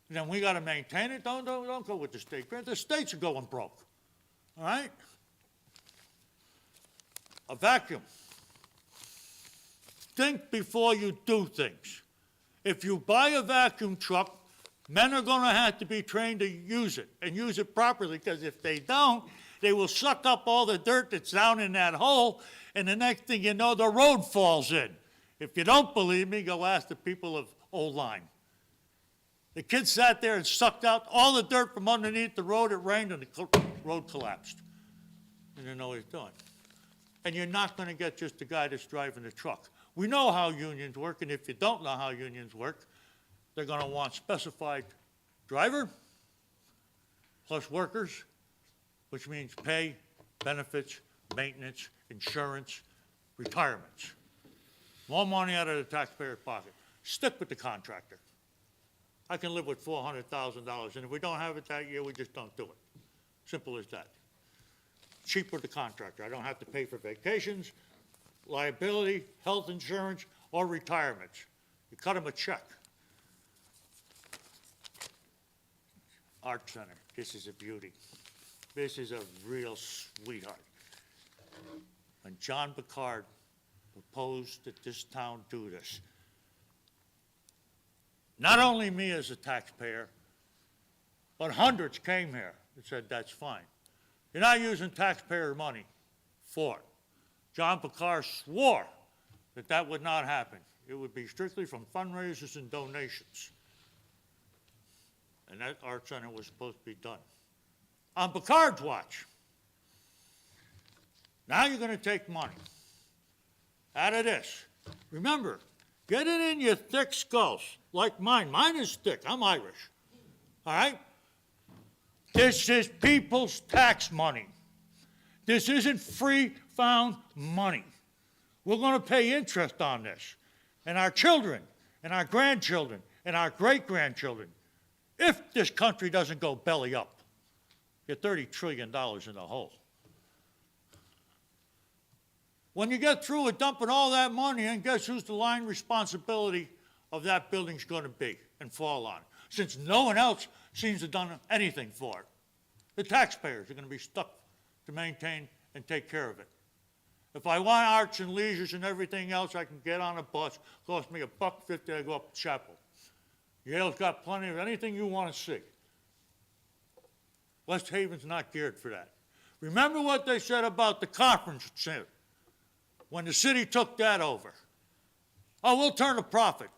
and then we got to maintain it. Don't go with the state grant. The states are going broke, all right? A vacuum. Think before you do things. If you buy a vacuum truck, men are going to have to be trained to use it and use it properly, because if they don't, they will suck up all the dirt that's down in that hole, and the next thing you know, the road falls in. If you don't believe me, go ask the people of Old Line. The kids sat there and sucked out all the dirt from underneath the road. It rained and the road collapsed. And you know what he's doing. And you're not going to get just the guy that's driving the truck. We know how unions work, and if you don't know how unions work, they're going to want specified driver plus workers, which means pay, benefits, maintenance, insurance, retirements. More money out of the taxpayer's pocket. Stick with the contractor. I can live with $400,000, and if we don't have it that year, we just don't do it. Simple as that. Cheap with the contractor. I don't have to pay for vacations, liability, health insurance, or retirements. You cut them a check. Art Center, this is a beauty. This is a real sweetheart. When John Picard proposed that this town do this, not only me as a taxpayer, but hundreds came here and said, that's fine. You're not using taxpayer money for it. John Picard swore that that would not happen. It would be strictly from fundraisers and donations. And that art center was supposed to be done. On Picard's watch. Now you're going to take money out of this. Remember, get it in your thick skulls, like mine. Mine is thick. I'm Irish. All right? This is people's tax money. This isn't free found money. We're going to pay interest on this. And our children, and our grandchildren, and our great-grandchildren, if this country doesn't go belly up, get $30 trillion in the hole. When you get through with dumping all that money in, guess who's the line responsibility of that building's going to be and fall on? Since no one else seems to have done anything for it. The taxpayers are going to be stuck to maintain and take care of it. If I want arts and leisures and everything else, I can get on a bus. Cost me $1.50 to go up to Chapel. Yale's got plenty of anything you want to see. West Haven's not geared for that. Remember what they said about the conference center when the city took that over. Oh, we'll turn a profit.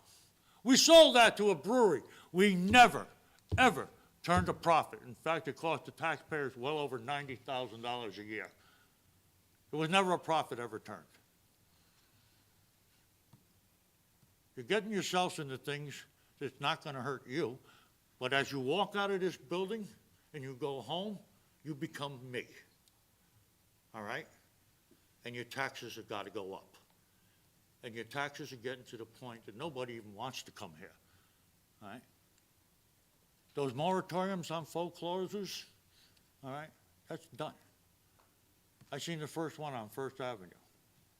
We sold that to a brewery. We never, ever turned a profit. In fact, it cost the taxpayers well over $90,000 a year. There was never a profit ever turned. You're getting yourselves into things that's not going to hurt you, but as you walk out of this building and you go home, you become me. All right? And your taxes have got to go up. And your taxes are getting to the point that nobody even wants to come here. All right? Those moratoriums on foreclosures, all right, that's done. I seen the first one on First Avenue,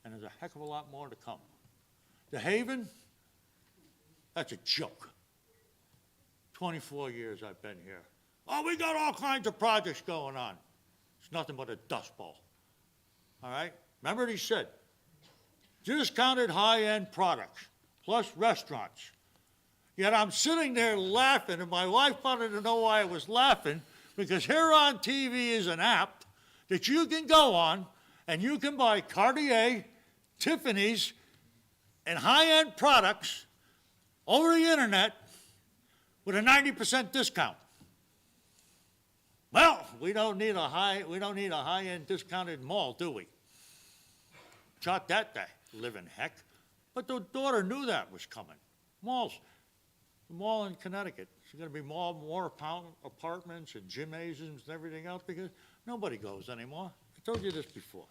and there's a heck of a lot more to come. The Haven, that's a joke. 24 years I've been here. Oh, we got all kinds of projects going on. It's nothing but a dust bowl. All right? Remember what he said? Discounted high-end products, plus restaurants. Yet I'm sitting there laughing, and my wife wanted to know why I was laughing, because here on TV is an app that you can go on, and you can buy Cartier, Tiffany's, and high-end products over the internet with a 90% discount. Well, we don't need a high-end discounted mall, do we? Not that living heck. But the daughter knew that was coming. Malls. The mall in Connecticut. There's going to be more apartments and gymnasiums and everything else because nobody goes anymore. I told you this before.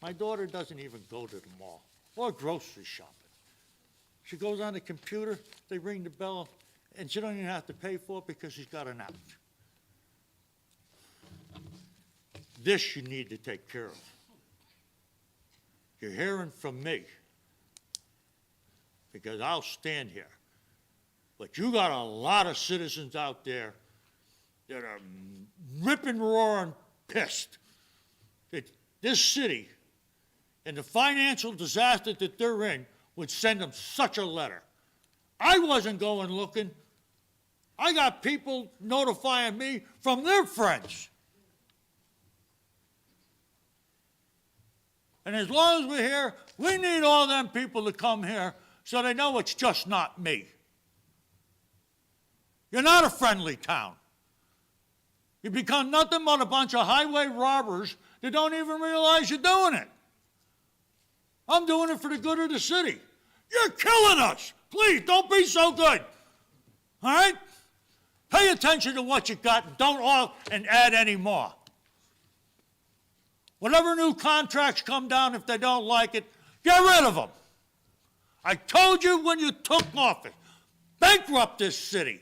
My daughter doesn't even go to the mall or grocery shopping. She goes on the computer, they ring the bell, and she don't even have to pay for it because she's got an app. This you need to take care of. You're hearing from me because I'll stand here. But you got a lot of citizens out there that are ripping, roaring, pissed that this city and the financial disaster that they're in would send them such a letter. I wasn't going looking. I got people notifying me from their friends. And as long as we're here, we need all them people to come here so they know it's just not me. You're not a friendly town. You become nothing but a bunch of highway robbers that don't even realize you're doing it. I'm doing it for the good of the city. You're killing us. Please, don't be so good. All right? Pay attention to what you got and don't add any more. Whatever new contracts come down, if they don't like it, get rid of them. I told you when you took office, bankrupt this city.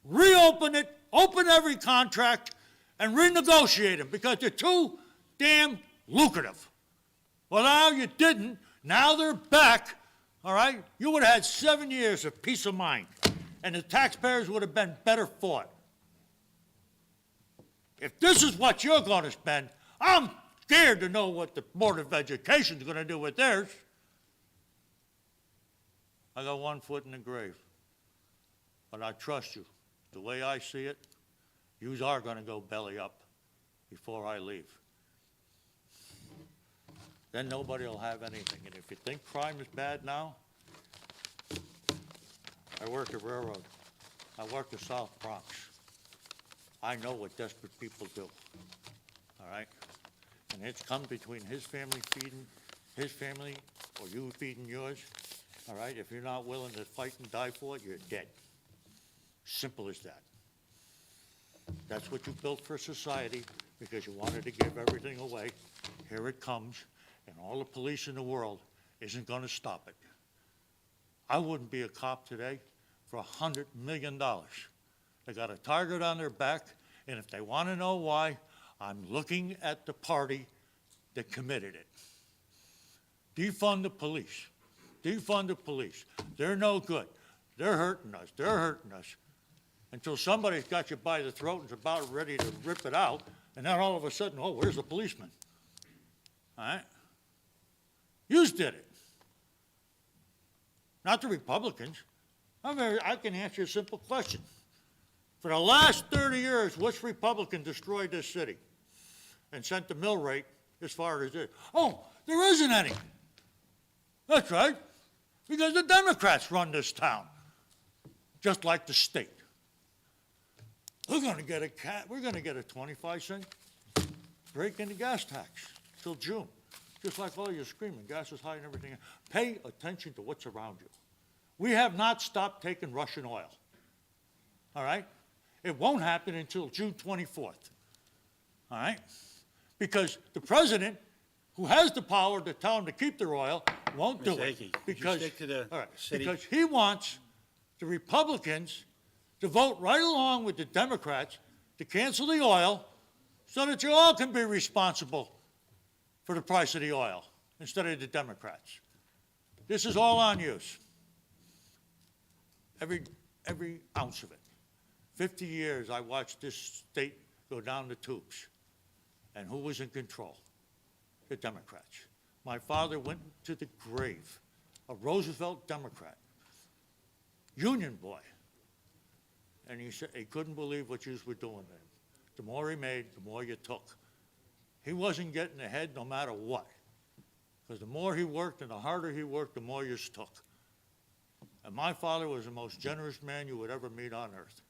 Reopen it, open every contract, and renegotiate them because they're too damn lucrative. Well, now you didn't. Now they're back, all right? You would have had 7 years of peace of mind, and the taxpayers would have been better for it. If this is what you're going to spend, I'm scared to know what the Board of Education is going to do with theirs. I got one foot in the grave, but I trust you. The way I see it, yous are going to go belly up before I leave. Then nobody will have anything. And if you think crime is bad now, I work at railroad. I work the South Bronx. I know what desperate people do, all right? And it's come between his family feeding his family or you feeding yours, all right? If you're not willing to fight and die for it, you're dead. Simple as that. That's what you built for society because you wanted to give everything away. Here it comes, and all the police in the world isn't going to stop it. I wouldn't be a cop today for $100 million. They got a target on their back, and if they want to know why, I'm looking at the party that committed it. Defund the police. Defund the police. They're no good. They're hurting us. They're hurting us. Until somebody's got you by the throat and is about ready to rip it out, and then all of a sudden, oh, where's the policeman? All right? Yous did it. Not the Republicans. I can answer a simple question. For the last 30 years, which Republican destroyed this city and sent the mill rate as far as it? Oh, there isn't any. That's right. Because the Democrats run this town, just like the state. We're going to get a 25-cent break in the gas tax till June. Just like all you're screaming, gas is high and everything. Pay attention to what's around you. We have not stopped taking Russian oil. All right? It won't happen until June 24th. All right? Because the president, who has the power to tell them to keep their oil, won't do it. Because he wants the Republicans to vote right along with the Democrats to cancel the oil so that you all can be responsible for the price of the oil instead of the Democrats. This is all on you. Every ounce of it. 50 years I watched this state go down the tubes. And who was in control? The Democrats. My father went to the grave, a Roosevelt Democrat, Union boy. And he said he couldn't believe what you were doing to him. The more he made, the more you took. He wasn't getting ahead no matter what. Because the more he worked and the harder he worked, the more you took. And my father was the most generous man you would ever meet on earth.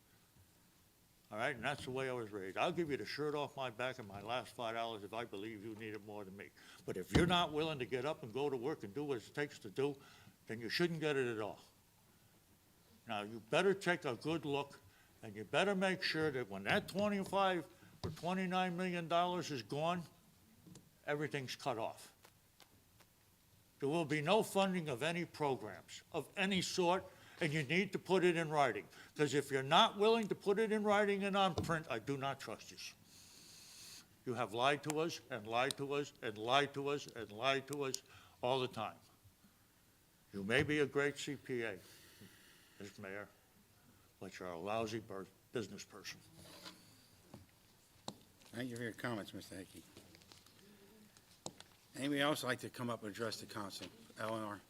All right, and that's the way I was raised. I'll give you the shirt off my back and my last $5 if I believe you need it more than me. But if you're not willing to get up and go to work and do what it takes to do, then you shouldn't get it at all. Now, you better take a good look, and you better make sure that when that 25 or $29 million is gone, everything's cut off. There will be no funding of any programs of any sort, and you need to put it in writing. Because if you're not willing to put it in writing and on print, I do not trust you. You have lied to us and lied to us and lied to us and lied to us all the time. You may be a great CPA, Mr. Mayor, but you're a lousy business person. Thank you for your comments, Mr. Hickey. Anybody else like to come up and address the council? Eleanor?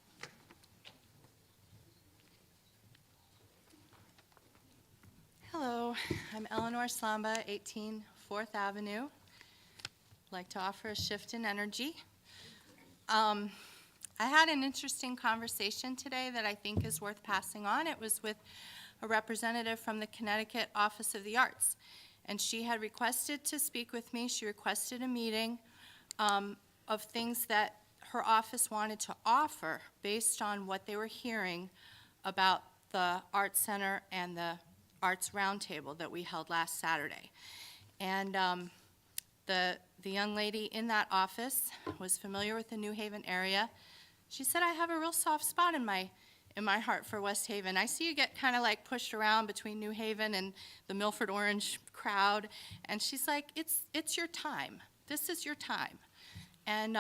Hello, I'm Eleanor Slamba, 18 4th Avenue. I'd like to offer a shift in energy. I had an interesting conversation today that I think is worth passing on. It was with a representative from the Connecticut Office of the Arts, and she had requested to speak with me. She requested a meeting of things that her office wanted to offer based on what they were hearing about the Arts Center and the Arts Roundtable that we held last Saturday. And the young lady in that office was familiar with the New Haven area. She said, I have a real soft spot in my heart for West Haven. I see you get kind of like pushed around between New Haven and the Milford Orange crowd. And she's like, it's your time. This is your time. And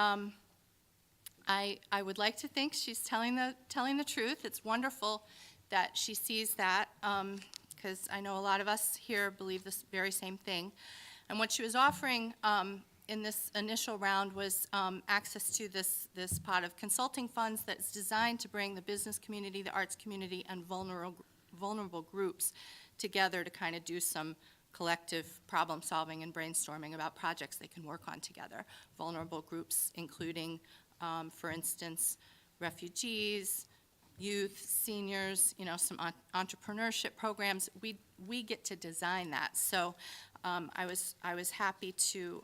I would like to think she's telling the truth. It's wonderful that she sees that, because I know a lot of us here believe this very same thing. And what she was offering in this initial round was access to this pot of consulting funds that's designed to bring the business community, the arts community, and vulnerable groups together to kind of do some collective problem solving and brainstorming about projects they can work on together. Vulnerable groups including, for instance, refugees, youth, seniors, some entrepreneurship programs. We get to design that. So I was happy to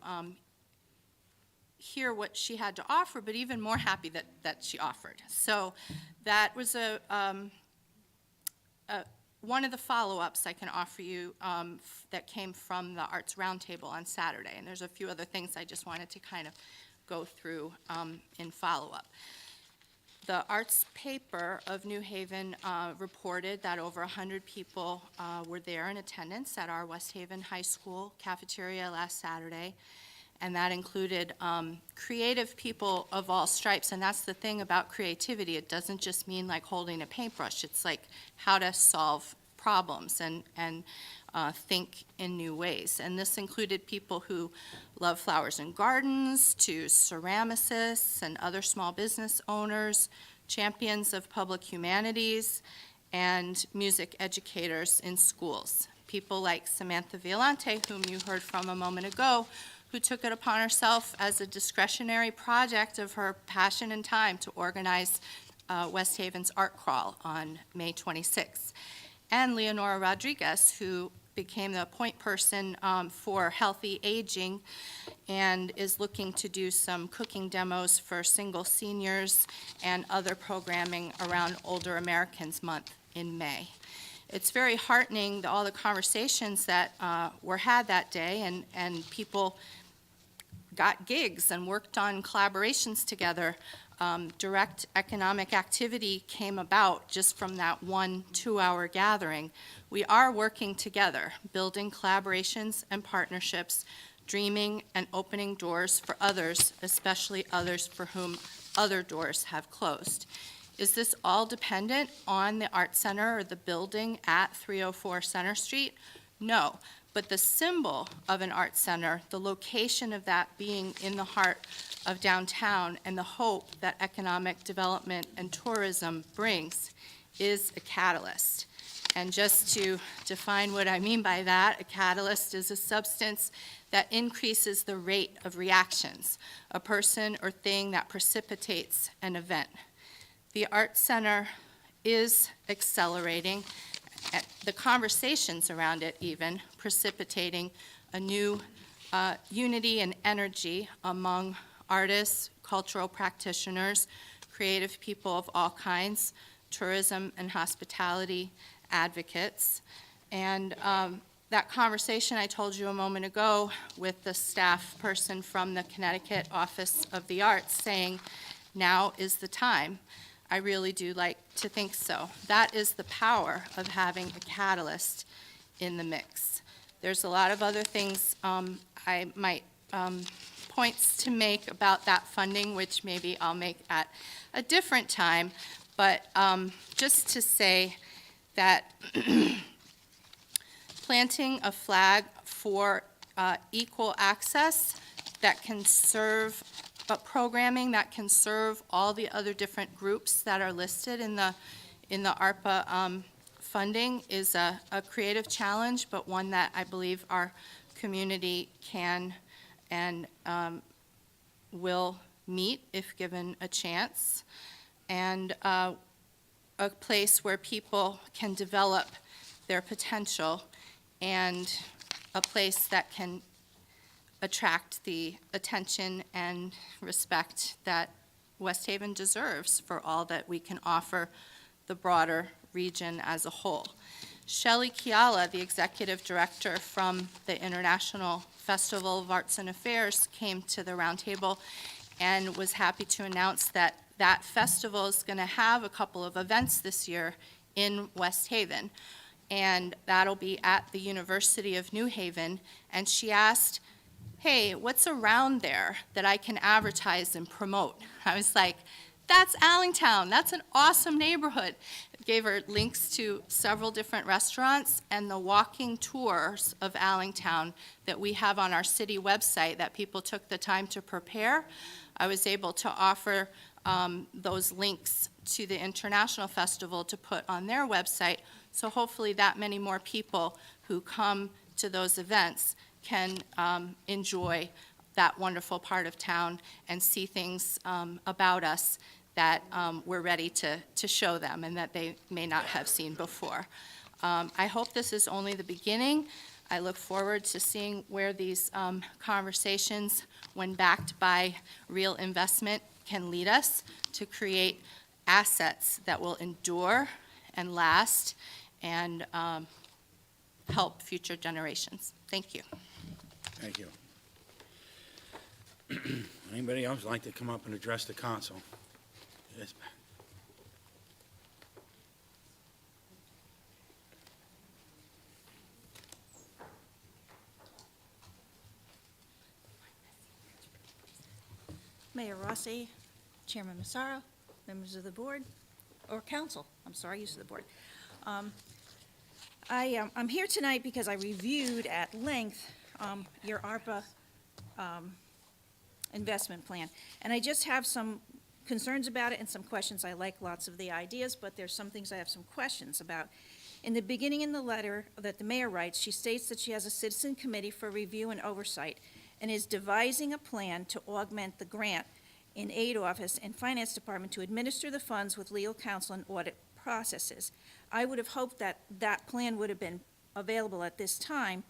hear what she had to offer, but even more happy that she offered. So that was one of the follow-ups I can offer you that came from the Arts Roundtable on Saturday. And there's a few other things I just wanted to kind of go through in follow-up. The arts paper of New Haven reported that over 100 people were there in attendance at our West Haven High School cafeteria last Saturday, and that included creative people of all stripes. And that's the thing about creativity. It doesn't just mean like holding a paintbrush. It's like how to solve problems and think in new ways. And this included people who love flowers and gardens, to ceramicists and other small business owners, champions of public humanities, and music educators in schools. People like Samantha Violante, whom you heard from a moment ago, who took it upon herself as a discretionary project of her passion and time to organize West Haven's Art Crawl on May 26th. And Leonora Rodriguez, who became the point person for healthy aging and is looking to do some cooking demos for single seniors and other programming around Older Americans Month in May. It's very heartening, all the conversations that were had that day, and people got gigs and worked on collaborations together. Direct economic activity came about just from that 1-2-hour gathering. We are working together, building collaborations and partnerships, dreaming and opening doors for others, especially others for whom other doors have closed. Is this all dependent on the Art Center or the building at 304 Center Street? No. But the symbol of an art center, the location of that being in the heart of downtown, and the hope that economic development and tourism brings, is a catalyst. And just to define what I mean by that, a catalyst is a substance that increases the rate of reactions, a person or thing that precipitates an event. The Art Center is accelerating, the conversations around it even precipitating a new unity and energy among artists, cultural practitioners, creative people of all kinds, tourism and hospitality advocates. And that conversation I told you a moment ago with the staff person from the Connecticut Office of the Arts saying, now is the time. I really do like to think so. That is the power of having a catalyst in the mix. There's a lot of other things I might points to make about that funding, which maybe I'll make at a different time, but just to say that planting a flag for equal access that can serve programming that can serve all the other different groups that are listed in the ARPA funding is a creative challenge, but one that I believe our community can and will meet if given a chance, and a place where people can develop their potential, and a place that can attract the attention and respect that West Haven deserves for all that we can offer the broader region as a whole. Shelley Kiala, the executive director from the International Festival of Arts and Affairs, came to the roundtable and was happy to announce that that festival is going to have a couple of events this year in West Haven, and that'll be at the University of New Haven. And she asked, hey, what's around there that I can advertise and promote? I was like, that's Allentown. That's an awesome neighborhood. Gave her links to several different restaurants and the walking tours of Allentown that we have on our city website that people took the time to prepare. I was able to offer those links to the International Festival to put on their website, so hopefully that many more people who come to those events can enjoy that wonderful part of town and see things about us that we're ready to show them and that they may not have seen before. I hope this is only the beginning. I look forward to seeing where these conversations, when backed by real investment, can lead us to create assets that will endure and last and help future generations. Thank you. Thank you. Anybody else like to come up and address the council? Yes, ma'am. Mayor Rossi, Chairman Massaro, members of the board, or council, I'm sorry, use of the board. I'm here tonight because I reviewed at length your ARPA investment plan, and I just have some concerns about it and some questions. I like lots of the ideas, but there's some things I have some questions about. In the beginning in the letter that the mayor writes, she states that she has a citizen committee for review and oversight and is devising a plan to augment the grant in aid office and finance department to administer the funds with legal counsel and audit processes. I would have hoped that that plan would have been available at this time,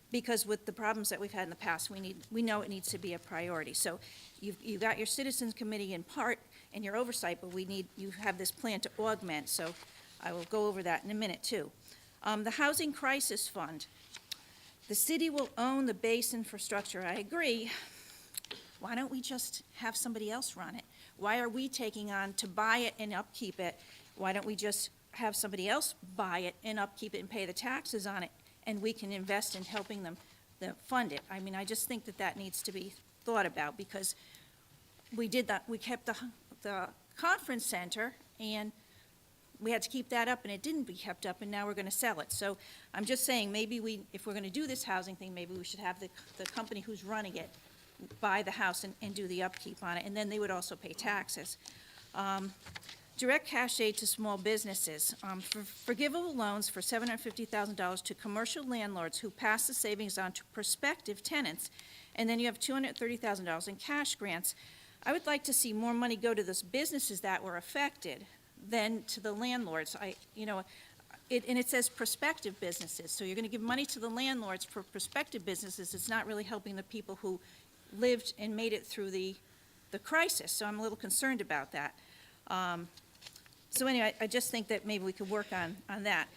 because with the problems that we've had in the past, we know it needs to be a priority. So you've got your citizens committee in part and your oversight, but you have this plan to augment. So I will go over that in a minute too. The Housing Crisis Fund. The city will own the base infrastructure. I agree. Why don't we just have somebody else run it? Why are we taking on to buy it and upkeep it? Why don't we just have somebody else buy it and upkeep it and pay the taxes on it, and we can invest in helping them fund it? I mean, I just think that needs to be thought about, because we did that. We kept the conference center, and we had to keep that up, and it didn't be kept up, and now we're going to sell it. So I'm just saying, maybe if we're going to do this housing thing, maybe we should have the company who's running it buy the house and do the upkeep on it, and then they would also pay taxes. Direct cash aid to small businesses. Forgivable loans for $750,000 to commercial landlords who pass the savings on to prospective tenants, and then you have $230,000 in cash grants. I would like to see more money go to those businesses that were affected, then to the landlords. And it says prospective businesses, so you're gonna give money to the landlords for prospective businesses. It's not really helping the people who lived and made it through the crisis, so I'm a little concerned about that. So anyway, I just think that maybe we could work on that.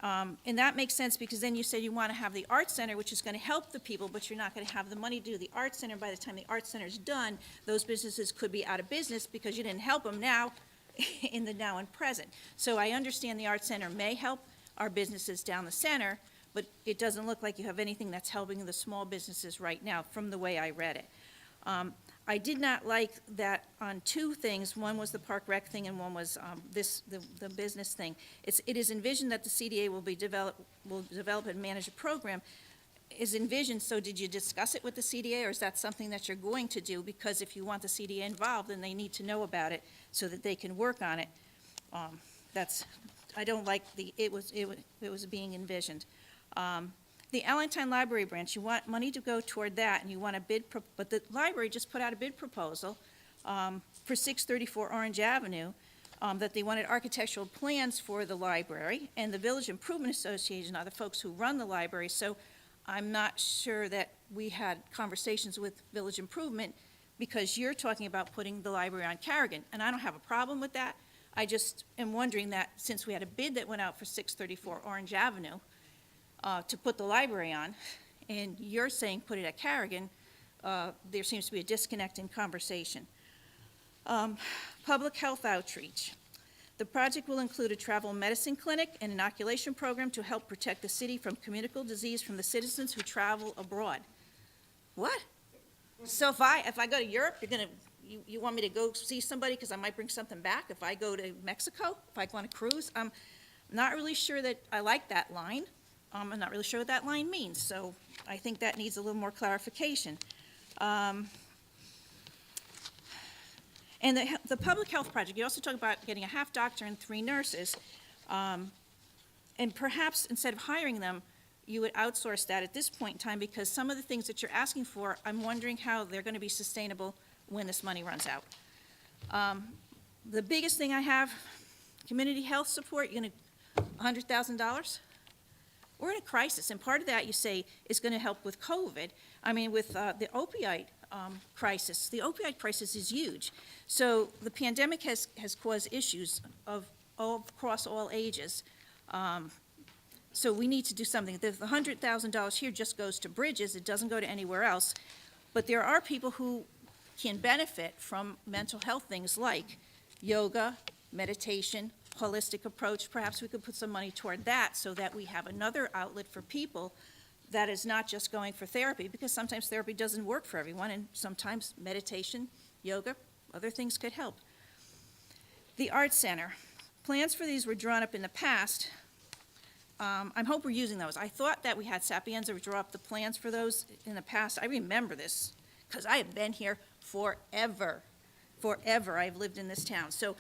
And that makes sense, because then you said you want to have the art center, which is going to help the people, but you're not going to have the money to do the art center. By the time the art center's done, those businesses could be out of business because you didn't help them now in the now and present. So I understand the art center may help our businesses down the center, but it doesn't look like you have anything that's helping the small businesses right now from the way I read it. I did not like that on two things. One was the park rec thing, and one was the business thing. It is envisioned that the CDA will develop and manage a program. Is envisioned, so did you discuss it with the CDA, or is that something that you're going to do? Because if you want the CDA involved, then they need to know about it so that they can work on it. I don't like it was being envisioned. The Allentown Library branch, you want money to go toward that, and you want a bid, but the library just put out a bid proposal for 634 Orange Avenue, that they wanted architectural plans for the library, and the Village Improvement Association are the folks who run the library, so I'm not sure that we had conversations with Village Improvement, because you're talking about putting the library on Carrigan, and I don't have a problem with that. I just am wondering that since we had a bid that went out for 634 Orange Avenue, to put the library on, and you're saying put it at Carrigan, there seems to be a disconnect in conversation. Public health outreach. The project will include a travel medicine clinic and inoculation program to help protect the city from communicable disease from the citizens who travel abroad. What? So if I go to Europe, you want me to go see somebody because I might bring something back? If I go to Mexico, if I go on a cruise, I'm not really sure that I like that line. I'm not really sure what that line means, so I think that needs a little more clarification. And the public health project, you also talk about getting a half doctor and 3 nurses, and perhaps instead of hiring them, you would outsource that at this point in time, because some of the things that you're asking for, I'm wondering how they're going to be sustainable when this money runs out. The biggest thing I have, community health support, you're going to $100,000? We're in a crisis, and part of that, you say, is going to help with COVID. I mean, with the opioid crisis. The opioid crisis is huge. So the pandemic has caused issues across all ages. So we need to do something. The $100,000 here just goes to bridges. It doesn't go to anywhere else. But there are people who can benefit from mental health things like yoga, meditation, holistic approach. Perhaps we could put some money toward that so that we have another outlet for people that is not just going for therapy, because sometimes therapy doesn't work for everyone, and sometimes meditation, yoga, other things could help. The Art Center. Plans for these were drawn up in the past. I hope we're using those. I thought that we had Sapienza draw up the plans for those in the past. I remember this, because I have been here forever. Forever I've lived in this town. So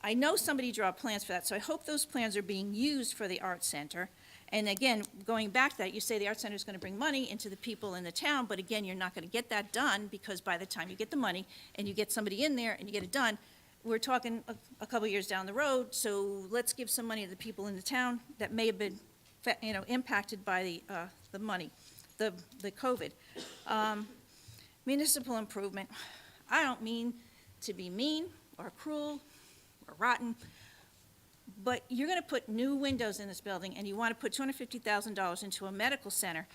I know somebody drew up plans for that, so I hope those plans are being used for the Art Center. And again, going back to that, you say the Art Center is going to bring money into the people in the town, but again, you're not going to get that done, because by the time you get the money and you get somebody in there and you get it done, we're talking a couple years down the road, so let's give some money to the people in the town that may have been, impacted by the money, the COVID. Municipal improvement. I don't mean to be mean or cruel or rotten, but you're going to put new windows in this building, and you want to put $250,000 into a medical center.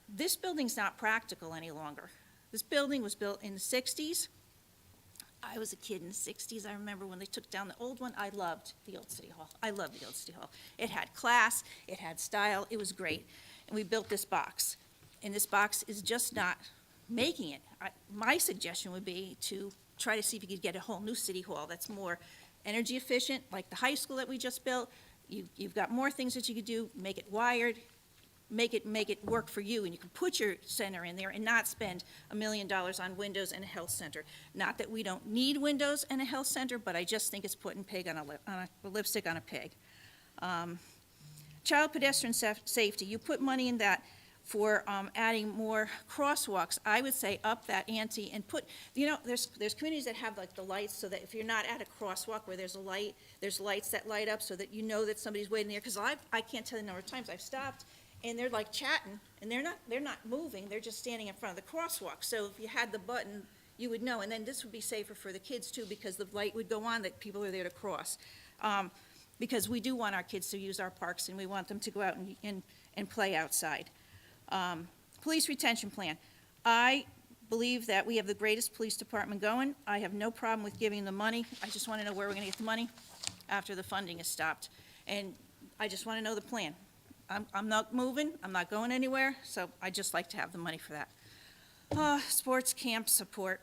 This building's not practical any longer. This building was built in the 60s. I was a kid in the 60s. I remember when they took down the old one. I loved the old City Hall. I loved the old City Hall. It had class. It had style. It was great. And we built this box. And this box is just not making it. My suggestion would be to try to see if you could get a whole new City Hall that's more energy efficient, like the high school that we just built. You've got more things that you could do, make it wired, make it work for you, and you can put your center in there and not spend $1 million on windows and a health center. Not that we don't need windows and a health center, but I just think it's putting a lipstick on a pig. Child pedestrian safety, you put money in that. for adding more crosswalks. I would say up that ante and put, there's communities that have like the lights so that if you're not at a crosswalk where there's a light, there's lights that light up so that you know that somebody's waiting there. Because I can't tell you the number of times I've stopped and they're like chatting and they're not moving, they're just standing in front of the crosswalk. So if you had the button, you would know. And then this would be safer for the kids too, because the light would go on that people are there to cross. Because we do want our kids to use our parks and we want them to go out and play outside. Police retention plan. I believe that we have the greatest police department going. I have no problem with giving the money. I just want to know where we're going to get the money after the funding is stopped. And I just want to know the plan. I'm not moving, I'm not going anywhere, so I'd just like to have the money for that. Sports camp support.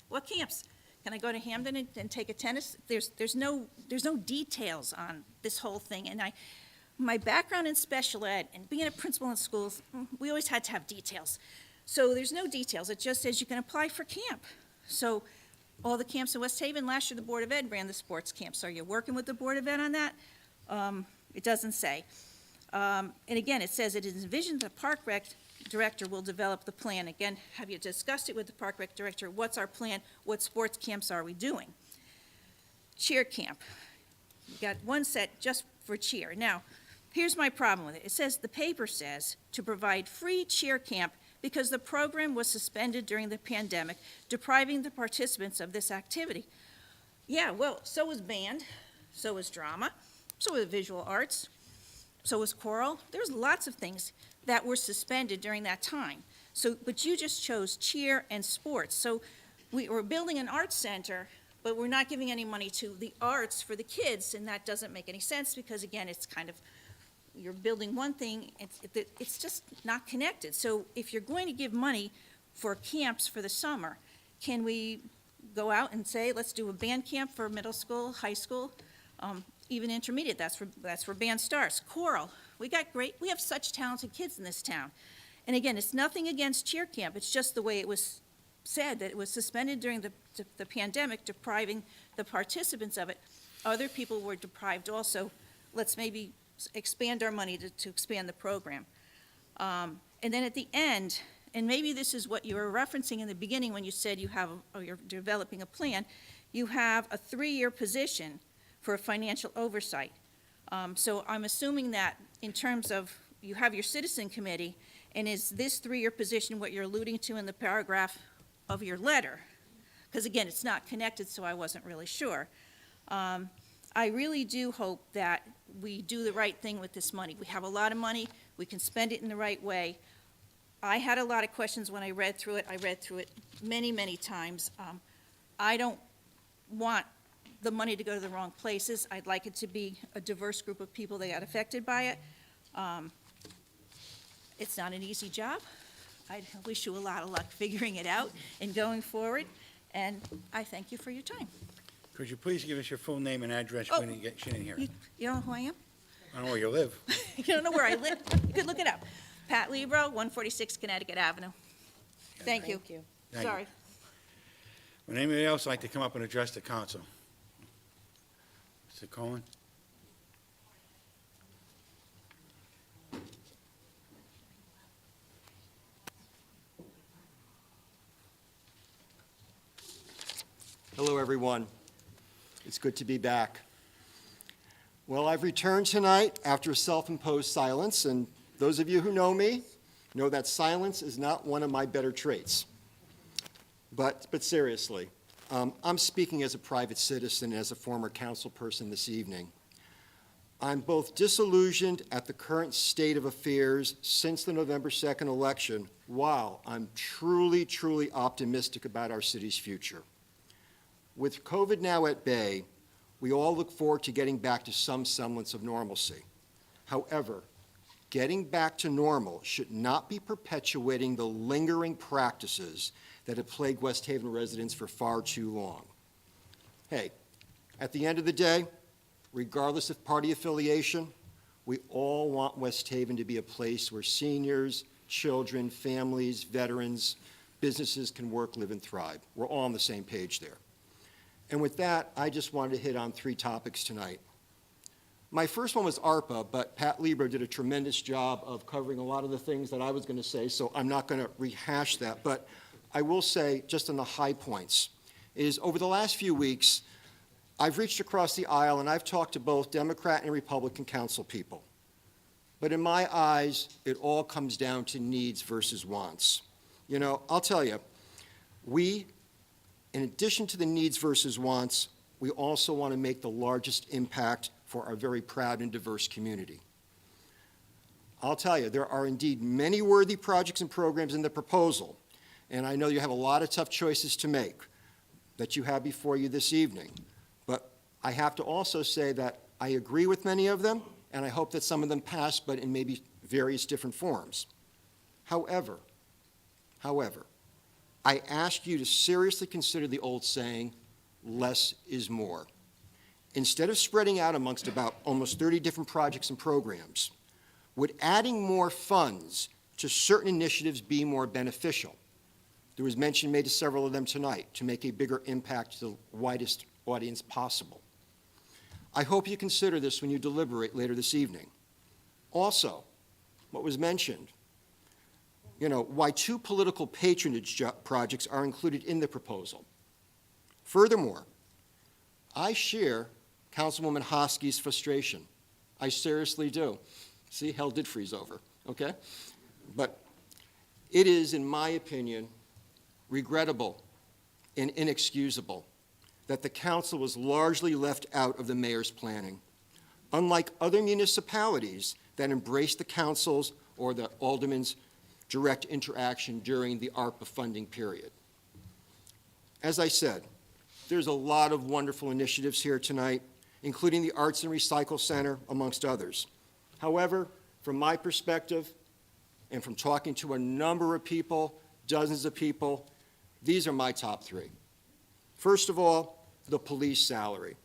What camps? Can I go to Hamden and take a tennis? There's no details on this whole thing, and my background in special ed and being a principal in schools, we always had to have details. So there's no details. It just says you can apply for camp. So all the camps in West Haven, last year the Board of Ed ran the sports camps. Are you working with the Board of Ed on that? It doesn't say. And again, it says it is envisioned the park rec director will develop the plan. Again, have you discussed it with the park rec director? What's our plan? What sports camps are we doing? Cheer camp. We got one set just for cheer. Now, here's my problem with it. It says, the paper says, to provide free cheer camp because the program was suspended during the pandemic, depriving the participants of this activity. Yeah, well, so was band, so was drama, so was visual arts, so was choral. There's lots of things that were suspended during that time. So, but you just chose cheer and sports. So we're building an arts center, but we're not giving any money to the arts for the kids, and that doesn't make any sense because, again, it's kind of, you're building one thing, it's just not connected. So if you're going to give money for camps for the summer, can we go out and say, let's do a band camp for middle school, high school, even intermediate? That's where band starts. Choral, we have such talented kids in this town. And again, it's nothing against cheer camp, it's just the way it was said, that it was suspended during the pandemic, depriving the participants of it. Other people were deprived also. Let's maybe expand our money to expand the program. And then at the end, and maybe this is what you were referencing in the beginning when you said you're developing a plan, you have a 3-year position for financial oversight. So I'm assuming that in terms of, you have your citizen committee, and is this 3-year position what you're alluding to in the paragraph of your letter? Because again, it's not connected, so I wasn't really sure. I really do hope that we do the right thing with this money. We have a lot of money, we can spend it in the right way. I had a lot of questions when I read through it. I read through it many, many times. I don't want the money to go to the wrong places. I'd like it to be a diverse group of people that got affected by it. It's not an easy job. I wish you a lot of luck figuring it out and going forward, and I thank you for your time. Could you please give us your full name and address? Oh, She didn't hear it. You don't know who I am? I don't know where you live. You don't know where I live? You could look it up. Pat Libro, 146 Connecticut Avenue. Thank you. Thank you. Sorry. Would anybody else like to come up and address the council? Mr. Cohen? Hello, everyone. It's good to be back. Well, I've returned tonight after a self-imposed silence, and those of you who know me know that silence is not one of my better traits. But seriously, I'm speaking as a private citizen and as a former council person this evening. I'm both disillusioned at the current state of affairs since the November 2nd election, while I'm truly, truly optimistic about our city's future. With COVID now at bay, we all look forward to getting back to some semblance of normalcy. However, getting back to normal should not be perpetuating the lingering practices that have plagued West Haven residents for far too long. Hey, at the end of the day, regardless of party affiliation, we all want West Haven to be a place where seniors, children, families, veterans, businesses can work, live, and thrive. We're all on the same page there. And with that, I just wanted to hit on 3 topics tonight. My first one was ARPA, but Pat Lieber did a tremendous job of covering a lot of the things that I was going to say, so I'm not going to rehash that. But I will say, just on the high points, is over the last few weeks, I've reached across the aisle and I've talked to both Democrat and Republican council people. But in my eyes, it all comes down to needs versus wants. You know, I'll tell you, we, in addition to the needs versus wants, we also want to make the largest impact for our very proud and diverse community. I'll tell you, there are indeed many worthy projects and programs in the proposal, and I know you have a lot of tough choices to make that you have before you this evening. But I have to also say that I agree with many of them, and I hope that some of them pass, but in maybe various different forms. However, I ask you to seriously consider the old saying, less is more. Instead of spreading out amongst about almost 30 different projects and programs, would adding more funds to certain initiatives be more beneficial? There was mention made to several of them tonight to make a bigger impact to the widest audience possible. I hope you consider this when you deliberate later this evening. Also, what was mentioned, you know, why 2 political patronage projects are included in the proposal. Furthermore, I share Councilwoman Hosky's frustration. I seriously do. See, hell did freeze over, okay? But it is, in my opinion, regrettable and inexcusable that the council was largely left out of the mayor's planning. Unlike other municipalities that embraced the council's or the alderman's direct interaction during the ARPA funding period. As I said, there's a lot of wonderful initiatives here tonight, including the Arts and Recycle Center, amongst others. However, from my perspective, and from talking to a number of people, dozens of people, these are my top 3. First of all, the police salary.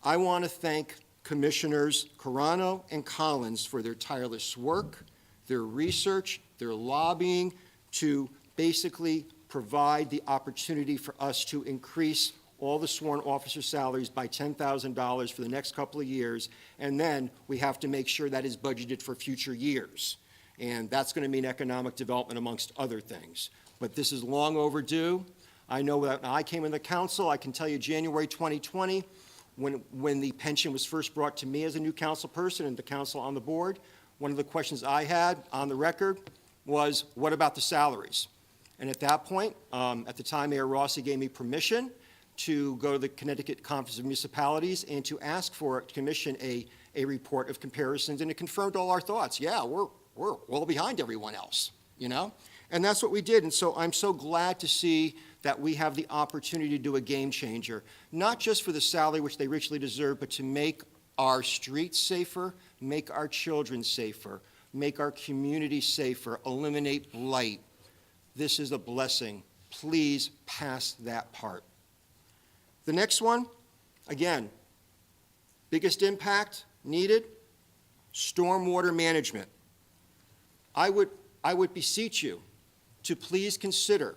I want to thank Commissioners Carano and Collins for their tireless work, their research, their lobbying to basically provide the opportunity for us to increase all the sworn officer salaries by $10,000 for the next couple of years, and then we have to make sure that is budgeted for future years. And that's going to mean economic development amongst other things. But this is long overdue. I know that when I came in the council, I can tell you January 2020, when the pension was first brought to me as a new council person and the council on the board, one of the questions I had on the record was, what about the salaries? And at that point, at the time, Mayor Rossi gave me permission to go to the Connecticut Conference of Municipalities and to ask for, to commission a report of comparisons, and it confirmed all our thoughts. Yeah, we're well behind everyone else, you know? And that's what we did, and so I'm so glad to see that we have the opportunity to do a game changer, not just for the salary which they richly deserve, but to make our streets safer, make our children safer, make our community safer, eliminate blight. This is a blessing. Please pass that part. The next one, again, biggest impact needed, stormwater management. I would beseech you to please consider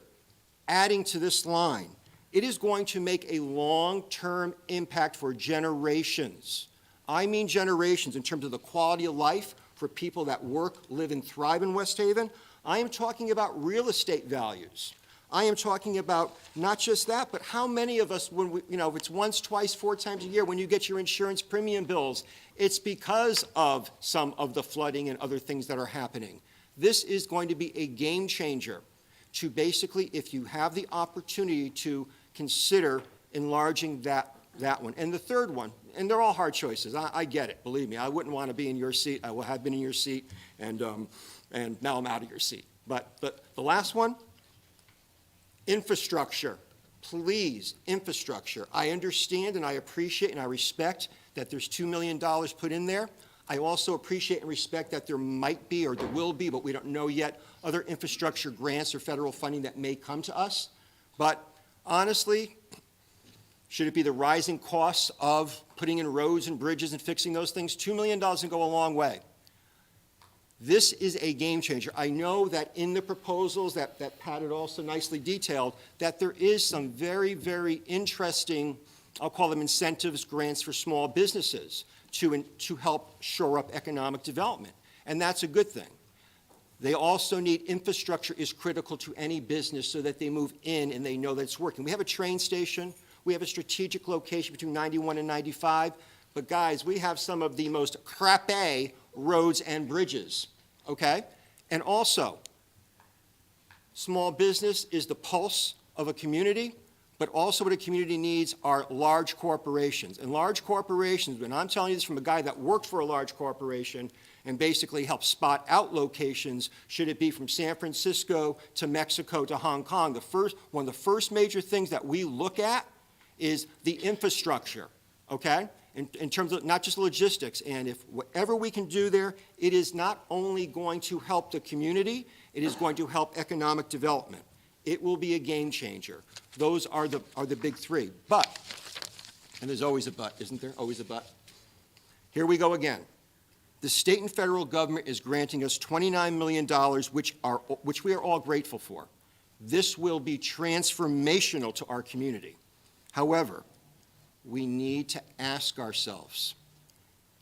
adding to this line. It is going to make a long-term impact for generations. I mean generations in terms of the quality of life for people that work, live, and thrive in West Haven. I am talking about real estate values. I am talking about not just that, but how many of us, when we, you know, if it's once, twice, 4 times a year, when you get your insurance premium bills, it's because of some of the flooding and other things that are happening. This is going to be a game changer to basically, if you have the opportunity to consider enlarging that one. And the third one, and they're all hard choices. I get it, believe me. I wouldn't want to be in your seat. I will have been in your seat, and now I'm out of your seat. But the last one, infrastructure. Please, infrastructure. I understand and I appreciate and I respect that there's $2 million put in there. I also appreciate and respect that there might be, or there will be, but we don't know yet, other infrastructure grants or federal funding that may come to us. But honestly, should it be the rising costs of putting in roads and bridges and fixing those things? $2 million can go a long way. This is a game changer. I know that in the proposals that Pat had also nicely detailed, that there is some very, very interesting I'll call them incentives, grants for small businesses to help shore up economic development. And that's a good thing. They also need infrastructure is critical to any business so that they move in and they know that it's working. We have a train station. We have a strategic location between 91 and 95. But guys, we have some of the most crappy roads and bridges, okay? And also, small business is the pulse of a community, but also what a community needs are large corporations. And large corporations, and I'm telling you this from a guy that worked for a large corporation and basically helped spot out locations, should it be from San Francisco to Mexico to Hong Kong. One of the first major things that we look at is the infrastructure, okay? In terms of not just logistics, and if whatever we can do there, it is not only going to help the community, it is going to help economic development. It will be a game changer. Those are the big three. But, and there's always a but, isn't there? Always a but. Here we go again. The state and federal government is granting us $29 million, which we are all grateful for. This will be transformational to our community. However, we need to ask ourselves,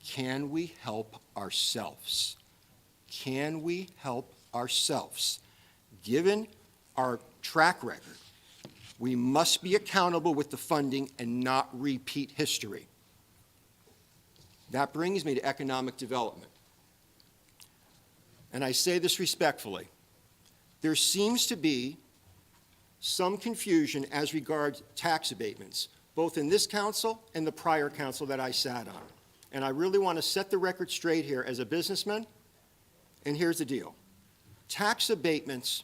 can we help ourselves? Can we help ourselves? Given our track record, we must be accountable with the funding and not repeat history. That brings me to economic development. And I say this respectfully. There seems to be some confusion as regards tax abatements, both in this council and the prior council that I sat on. And I really want to set the record straight here as a businessman, and here's the deal. Tax abatements,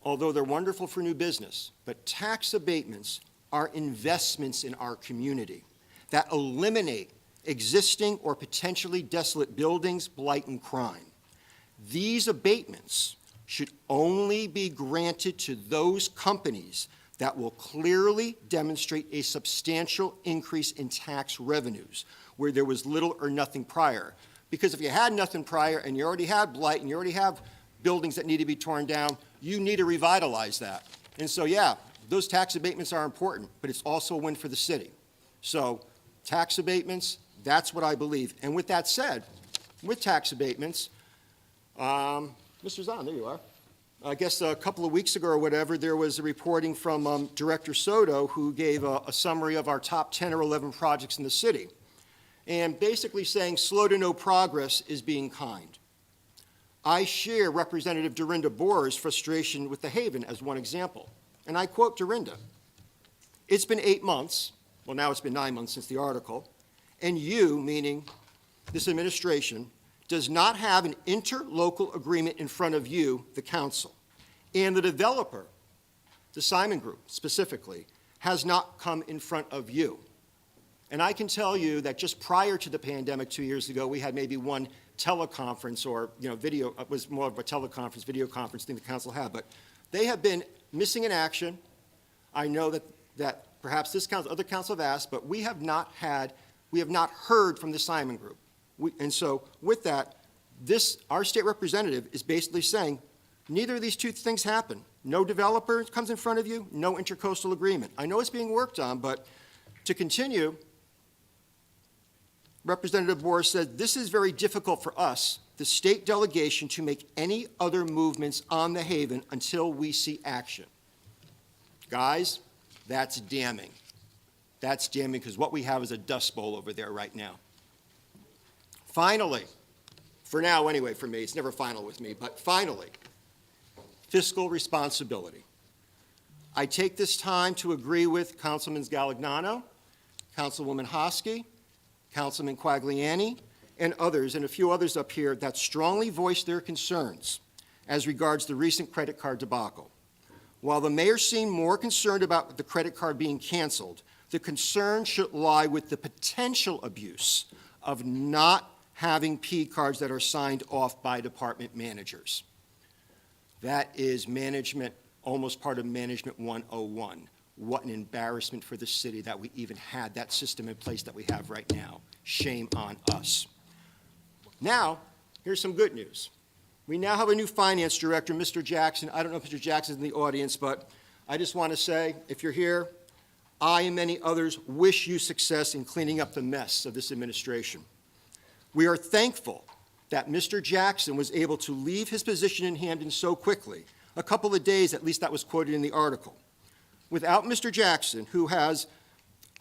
although they're wonderful for new business, but tax abatements are investments in our community that eliminate existing or potentially desolate buildings, blight, and crime. These abatements should only be granted to those companies that will clearly demonstrate a substantial increase in tax revenues, where there was little or nothing prior. Because if you had nothing prior and you already had blight and you already have buildings that need to be torn down, you need to revitalize that. And so, yeah, those tax abatements are important, but it's also a win for the city. So tax abatements, that's what I believe. And with that said, with tax abatements, Mr. Zahn, there you are. I guess a couple of weeks ago or whatever, there was a reporting from Director Soto, who gave a summary of our top 10 or 11 projects in the city, and basically saying slow to no progress is being kind. I share Representative Dorinda Boer's frustration with the Haven as one example. And I quote Dorinda, "It's been 8 months, well now it's been 9 months since the article, and you," meaning this administration, "does not have an interlocal agreement in front of you, the council. And the developer, the Simon Group specifically, has not come in front of you." And I can tell you that just prior to the pandemic 2 years ago, we had maybe one teleconference or, video, it was more of a teleconference, video conference thing the council had, but they have been missing in action. I know that perhaps this council, other council have asked, but we have not heard from the Simon Group. And so with that, our state representative is basically saying, neither of these two things happen. No developer comes in front of you, no intercoastal agreement. I know it's being worked on, but to continue, Representative Boer said, "This is very difficult for us, the state delegation, to make any other movements on the Haven until we see action." Guys, that's damning. That's damning because what we have is a dust bowl over there right now. Finally, for now anyway for me, it's never final with me, but finally, fiscal responsibility. I take this time to agree with Councilman Galagnano, Councilwoman Hosky, Councilman Quagliani, and others, and a few others up here that strongly voiced their concerns as regards the recent credit card debacle. While the mayor seemed more concerned about the credit card being canceled, the concern should lie with the potential abuse of not having P cards that are signed off by department managers. That is management, almost part of Management 101. What an embarrassment for the city that we even had that system in place that we have right now. Shame on us. Now, here's some good news. We now have a new finance director, Mr. Jackson. I don't know if Mr. Jackson's in the audience, but I just want to say, if you're here, I and many others wish you success in cleaning up the mess of this administration. We are thankful that Mr. Jackson was able to leave his position in Hamden so quickly, a couple of days, at least that was quoted in the article. Without Mr. Jackson, who has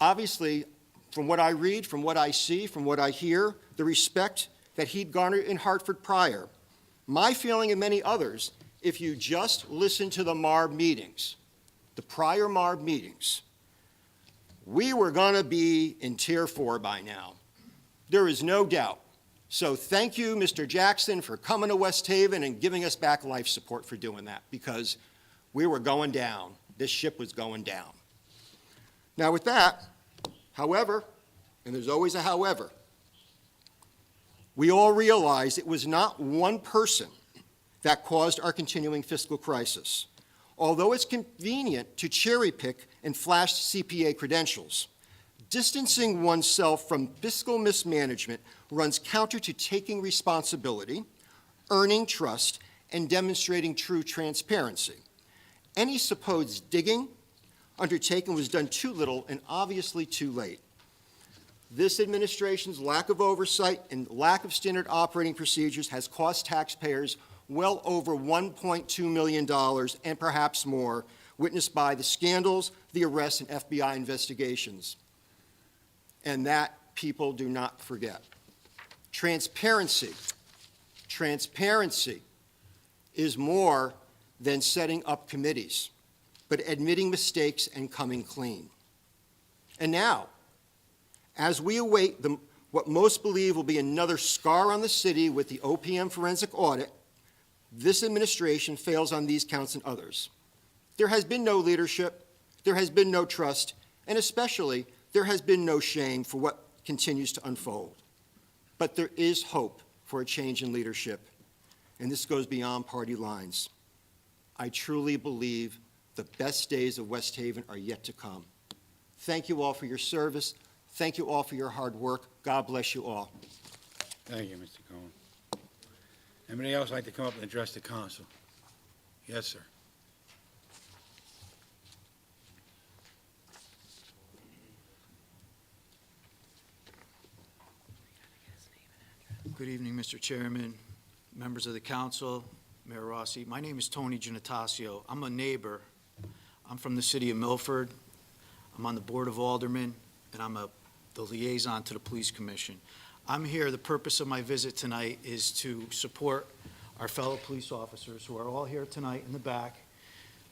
obviously, from what I read, from what I see, from what I hear, the respect that he'd garnered in Hartford prior, my feeling and many others, if you just listen to the MARB meetings, the prior MARB meetings, we were going to be in Tier 4 by now. There is no doubt. So thank you, Mr. Jackson, for coming to West Haven and giving us back life support for doing that, because we were going down. This ship was going down. Now with that, however, and there's always a however, we all realize it was not one person that caused our continuing fiscal crisis. Although it's convenient to cherry pick and flash CPA credentials, distancing oneself from fiscal mismanagement runs counter to taking responsibility, earning trust, and demonstrating true transparency. Any supposed digging undertaken was done too little and obviously too late. This administration's lack of oversight and lack of standard operating procedures has cost taxpayers well over $1.2 million and perhaps more, witnessed by the scandals, the arrests, and FBI investigations. And that people do not forget. Transparency is more than setting up committees, but admitting mistakes and coming clean. And now, as we await what most believe will be another scar on the city with the OPM forensic audit, this administration fails on these counts and others. There has been no leadership, there has been no trust, and especially there has been no shame for what continues to unfold. But there is hope for a change in leadership, and this goes beyond party lines. I truly believe the best days of West Haven are yet to come. Thank you all for your service. Thank you all for your hard work. God bless you all. Thank you, Mr. Cohen. Anybody else like to come up and address the council? Yes, sir. Good evening, Mr. Chairman, members of the council, Mayor Rossi. My name is Tony Giannatasio. I'm a neighbor. I'm from the city of Milford. I'm on the Board of Aldermen, and I'm the liaison to the Police Commission. I'm here, the purpose of my visit tonight is to support our fellow police officers who are all here tonight in the back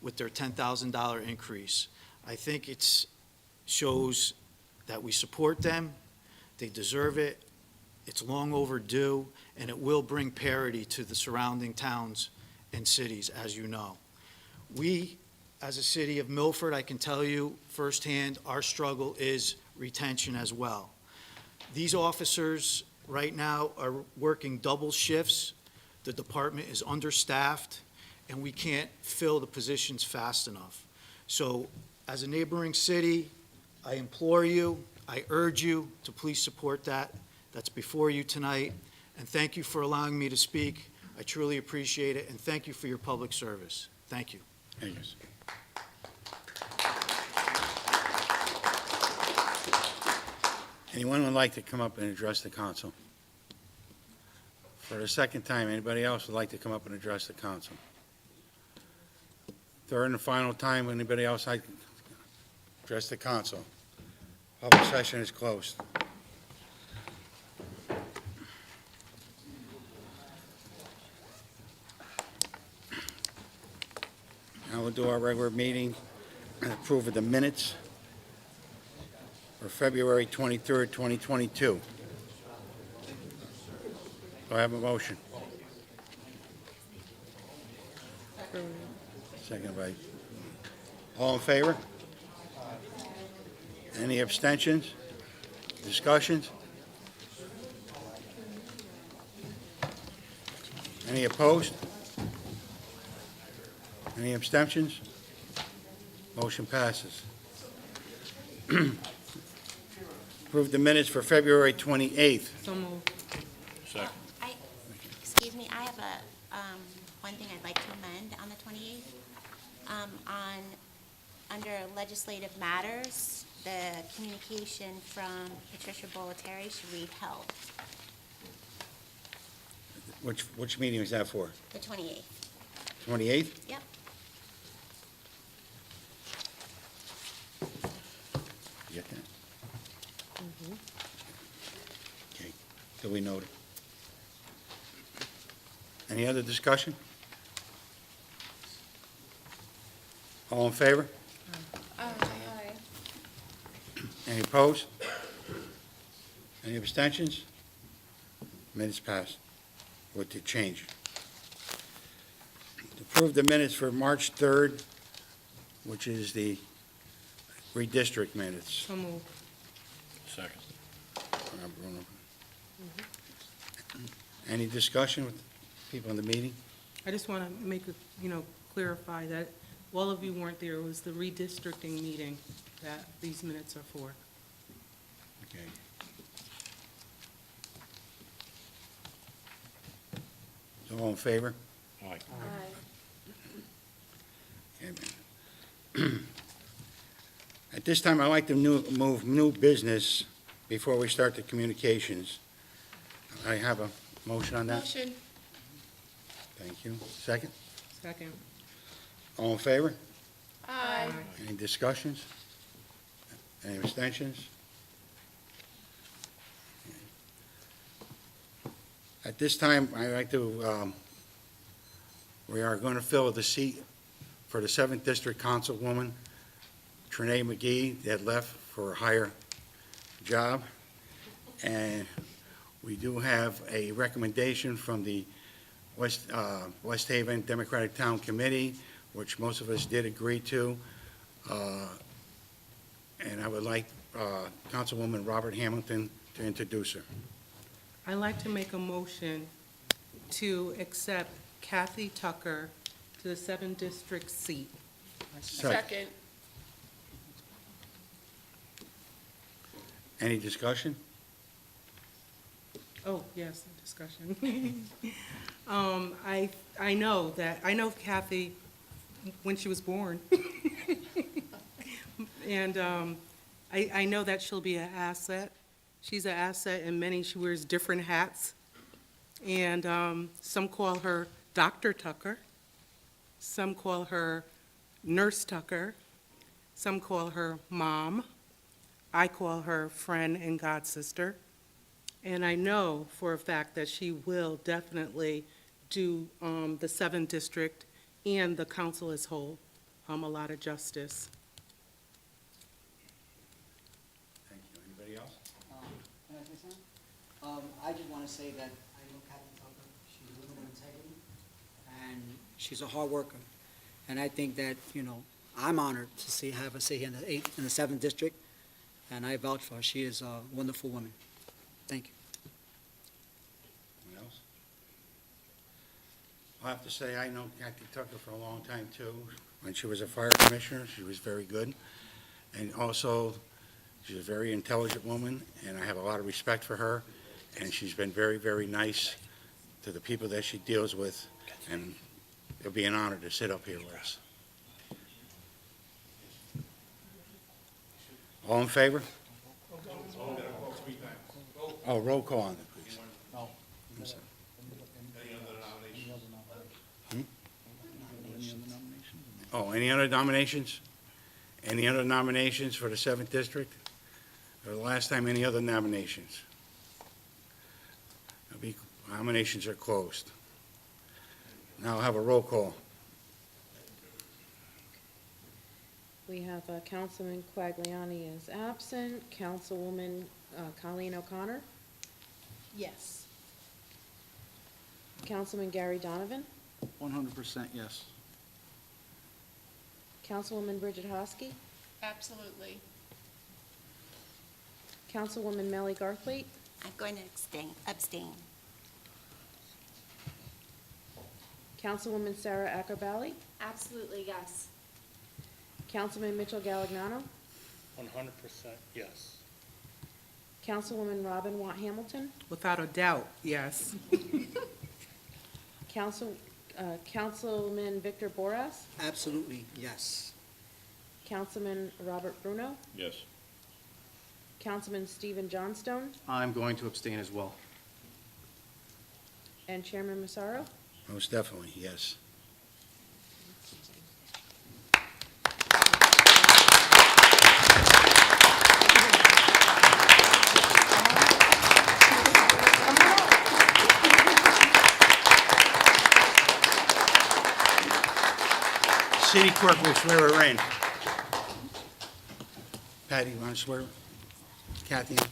with their $10,000 increase. I think it shows that we support them, they deserve it, it's long overdue, and it will bring parity to the surrounding towns and cities, as you know. We, as a city of Milford, I can tell you firsthand, our struggle is retention as well. These officers right now are working double shifts. The department is understaffed, and we can't fill the positions fast enough. So as a neighboring city, I implore you, I urge you to please support that. That's before you tonight. And thank you for allowing me to speak. I truly appreciate it, and thank you for your public service. Thank you. Thank you. Anyone would like to come up and address the council? For the second time, anybody else would like to come up and address the council? Third and final time, anybody else like to address the council? Public session is closed. Now we'll do our regular meeting and approve of the minutes for February 23rd, 2022. Do I have a motion? Second by, all in favor? Any abstentions? Discussions? Any opposed? Any abstentions? Motion passes. Approve the minutes for February 28th. So moved. Second. Excuse me, I have one thing I'd like to amend on the 28th. On Under legislative matters, the communication from Patricia Bolletary should read held, Which meeting is that for? the 28th. 28th? Yep. You get that? Okay, do we note it? Any other discussion? All in favor? Any opposed? Any abstentions? Minutes passed with the change. Approve the minutes for March 3rd, which is the redistrict minutes. So moved. Second. Any discussion with people in the meeting? I just want to make, clarify that all of you weren't there. It was the redistricting meeting that these minutes are for. Okay. So all in favor? Aye. At this time, I'd like to move new business before we start the communications. I have a motion on that. Motion. Thank you. Second? Second. All in favor? Aye. Any discussions? Any abstentions? At this time, I'd like to, we are going to fill the seat for the 7th District Councilwoman, Trinae McGee, that left for a higher job. And we do have a recommendation from the West Haven Democratic Town Committee, which most of us did agree to. And I would like Councilwoman Robert Hamilton to introduce her. I'd like to make a motion to accept Kathy Tucker to the 7th District seat. Second. Any discussion? Oh, yes, discussion. I know Kathy when she was born. And I know that she'll be an asset. She's an asset in many, she wears different hats. And some call her Dr. Tucker. Some call her Nurse Tucker. Some call her Mom. I call her friend and god sister. And I know for a fact that she will definitely do the 7th District and the council as whole a lot of justice. Thank you. Anybody else? Can I say something? I just want to say that I know Kathy Tucker. She's a woman of integrity, and she's a hard worker. And I think that, I'm honored to have her sit here in the 7th District, and I vouch for her. She is a wonderful woman. Thank you. Anyone else? I'll have to say, I know Kathy Tucker for a long time, too. When she was a fire commissioner, she was very good. And also, she's a very intelligent woman, and I have a lot of respect for her. And she's been very, very nice to the people that she deals with, and it'll be an honor to sit up here with us. All in favor? Oh, roll call on it, please. I'm sorry. Oh, any other nominations? Any other nominations for the 7th District? Or the last time, any other nominations? Nominations are closed. Now I'll have a roll call. We have Councilman Quagliani is absent. Councilwoman Colleen O'Connor. Yes. Councilman Gary Donovan. 100% yes. Councilwoman Bridget Hosky. Absolutely. Councilwoman Melly Garthwaite. I'm going to abstain. Councilwoman Sarah Ackerbally. Absolutely, yes. Councilman Mitchell Galagnano. 100% yes. Councilwoman Robin Watt Hamilton. Without a doubt, yes. Councilman Victor Boras. Absolutely yes. Councilman Robert Bruno, Yes. Councilman Stephen Johnstone, I'm going to abstain as well. and Chairman Massaro. Most definitely, yes. City clerk will swear her in. Patty, you want to swear Kathy in?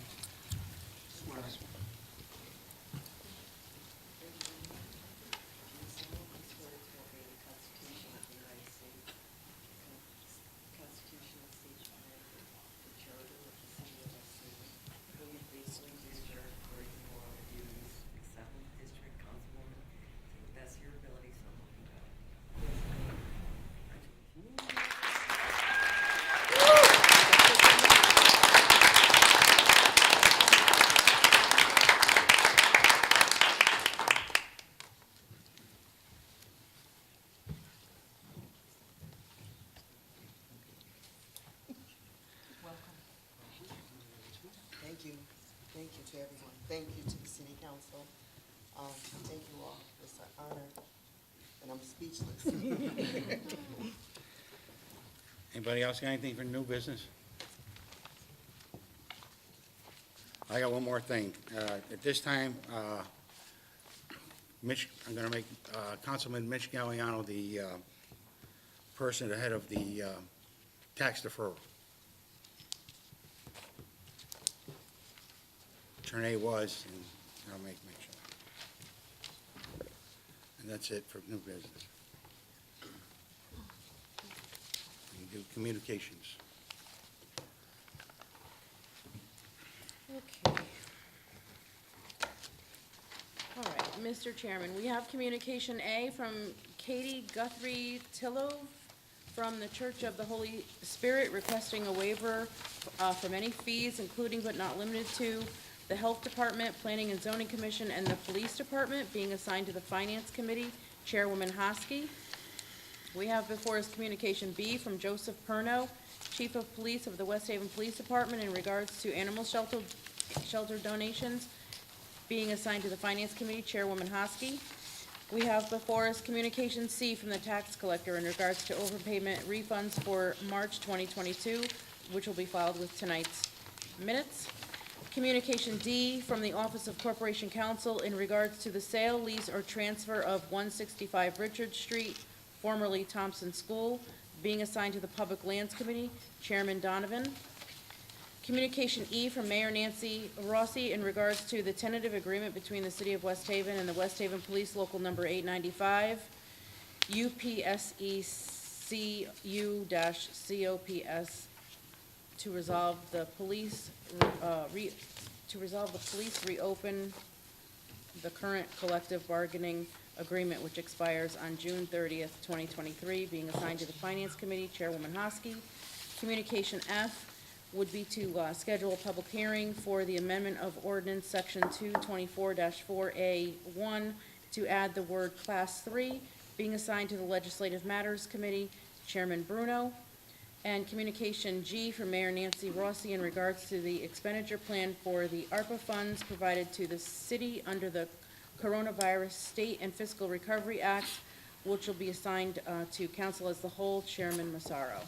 Thank you. Thank you to everyone. Thank you to the city council. Thank you all. It's an honor, and I'm speechless. Anybody else got anything for new business? I got one more thing. At this time, I'm going to make Councilman Mitch Galliano the person, the head of the tax deferral. Attorney was, and I'll make Mitch. And that's it for new business. We can do communications. Okay. All right, Mr. Chairman, we have communication A from Katie Guthrie Tillove from the Church of the Holy Spirit requesting a waiver from any fees, including but not limited to the Health Department, Planning and Zoning Commission, and the Police Department being assigned to the Finance Committee, Chairwoman Hosky. We have before us communication B from Joseph Perno, Chief of Police of the West Haven Police Department in regards to animal shelter donations being assigned to the Finance Committee, Chairwoman Hosky. We have before us communication C from the tax collector in regards to overpayment refunds for March 2022, which will be filed with tonight's minutes. Communication D from the Office of Corporation Counsel in regards to the sale, lease, or transfer of 165 Richard Street, formerly Thompson School, being assigned to the Public Lands Committee, Chairman Donovan. Communication E from Mayor Nancy Rossi in regards to the tentative agreement between the City of West Haven and the West Haven Police Local Number 895, UPSECU-COPS, to resolve the police reopen the current collective bargaining agreement which expires on June 30th, 2023, being assigned to the Finance Committee, Chairwoman Hosky. Communication F would be to schedule a public hearing for the amendment of ordinance section 224-4A1 to add the word Class 3, being assigned to the Legislative Matters Committee, Chairman Bruno. And communication G from Mayor Nancy Rossi in regards to the expenditure plan for the ARPA funds provided to the city under the Coronavirus State and Fiscal Recovery Act, which will be assigned to council as the whole, Chairman Massaro.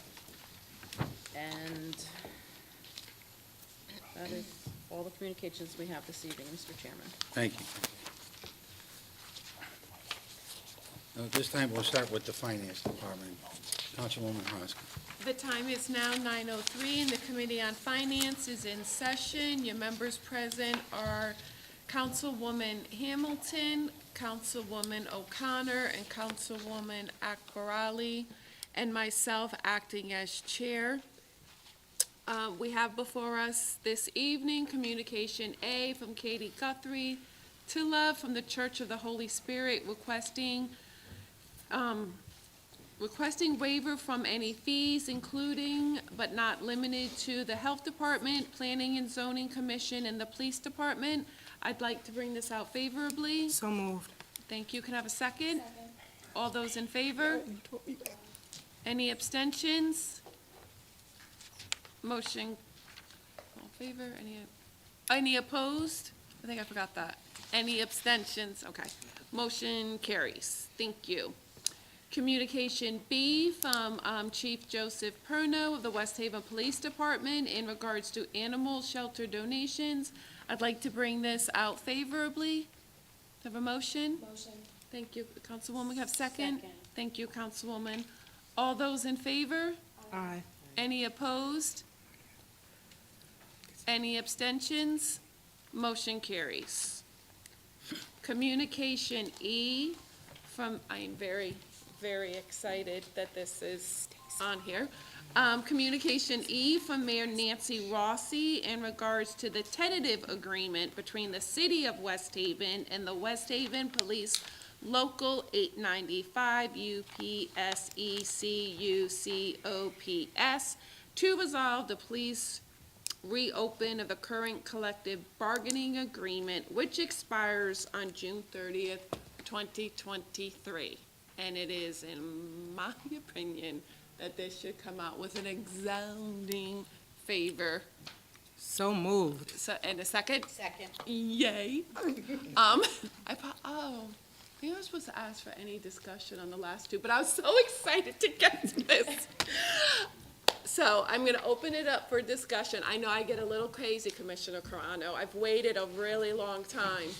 And that is all the communications we have this evening, Mr. Chairman. Thank you. Now, this time we'll start with the Finance Department. Councilwoman Hosky. The time is now 9:03, and the Committee on Finance is in session. Your members present are Councilwoman Hamilton, Councilwoman O'Connor, and Councilwoman Akbarali, and myself acting as chair. We have before us this evening communication A from Katie Guthrie Tillove from the Church of the Holy Spirit requesting waiver from any fees, including but not limited to the Health Department, Planning and Zoning Commission, and the Police Department. I'd like to bring this out favorably. So moved. Thank you. Can I have a second? All those in favor? Any abstentions? Motion, all in favor, any opposed? I think I forgot that. Any abstentions? Okay. Motion carries. Thank you. Communication B from Chief Joseph Perno of the West Haven Police Department in regards to animal shelter donations. I'd like to bring this out favorably. Have a motion? Motion. Thank you, Councilwoman. Have a second? Thank you, Councilwoman. All those in favor? Aye. Any opposed? Any abstentions? Motion carries. Communication E from, I am very, very excited that this is on here. Communication E from Mayor Nancy Rossi in regards to the tentative agreement between the City of West Haven and the West Haven Police Local 895 UPSECUCOPS to resolve the police reopen of the current collective bargaining agreement, which expires on June 30th, 2023. And it is, in my opinion, that this should come out with an resounding favor. So moved. So, and a second? Second. Yay. I think I was supposed to ask for any discussion on the last two, but I was so excited to get to this. So I'm going to open it up for discussion. I know I get a little crazy, Commissioner Carano. I've waited a really long time.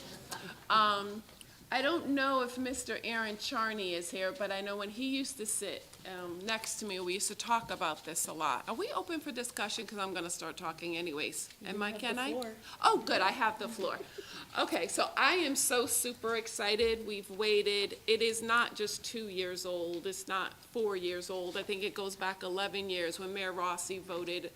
I don't know if Mr. Aaron Charney is here, but I know when he used to sit next to me, we used to talk about this a lot. Are we open for discussion? Because I'm going to start talking anyways. Can I? Oh, good, I have the floor. Okay, so I am so super excited. We've waited. It is not just 2 years old. It's not 4 years old. I think it goes back 11 years when Mayor Rossi voted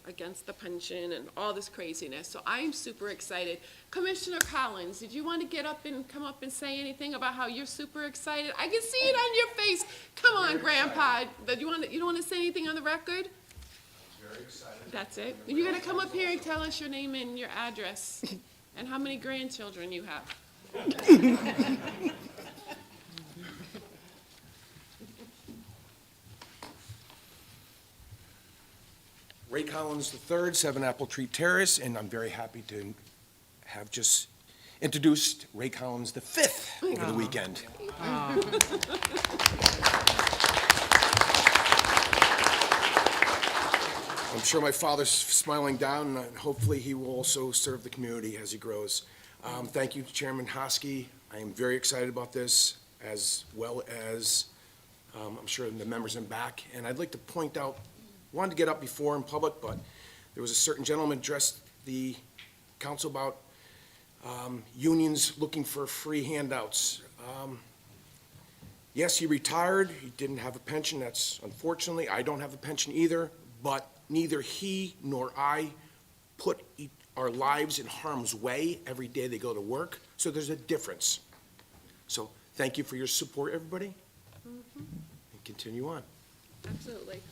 against the pension and all this craziness. So I am super excited. Commissioner Collins, did you want to get up and come up and say anything about how you're super excited? I can see it on your face. Come on, Grandpa. You don't want to say anything on the record? I'm very excited. That's it. You're going to come up here and tell us your name and your address and how many grandchildren you have. Ray Collins III, 7 Apple Tree Terrace, and I'm very happy to have just introduced Ray Collins V over the weekend. I'm sure my father's smiling down, and hopefully he will also serve the community as he grows. Thank you, Chairman Hosky. I am very excited about this, as well as I'm sure the members in back. And I'd like to point out, wanted to get up before in public, but there was a certain gentleman addressed the council about unions looking for free handouts. Yes, he retired. He didn't have a pension. That's unfortunately. I don't have a pension either, but neither he nor I put our lives in harm's way every day they go to work. So there's a difference. So thank you for your support, everybody, and continue on. Absolutely.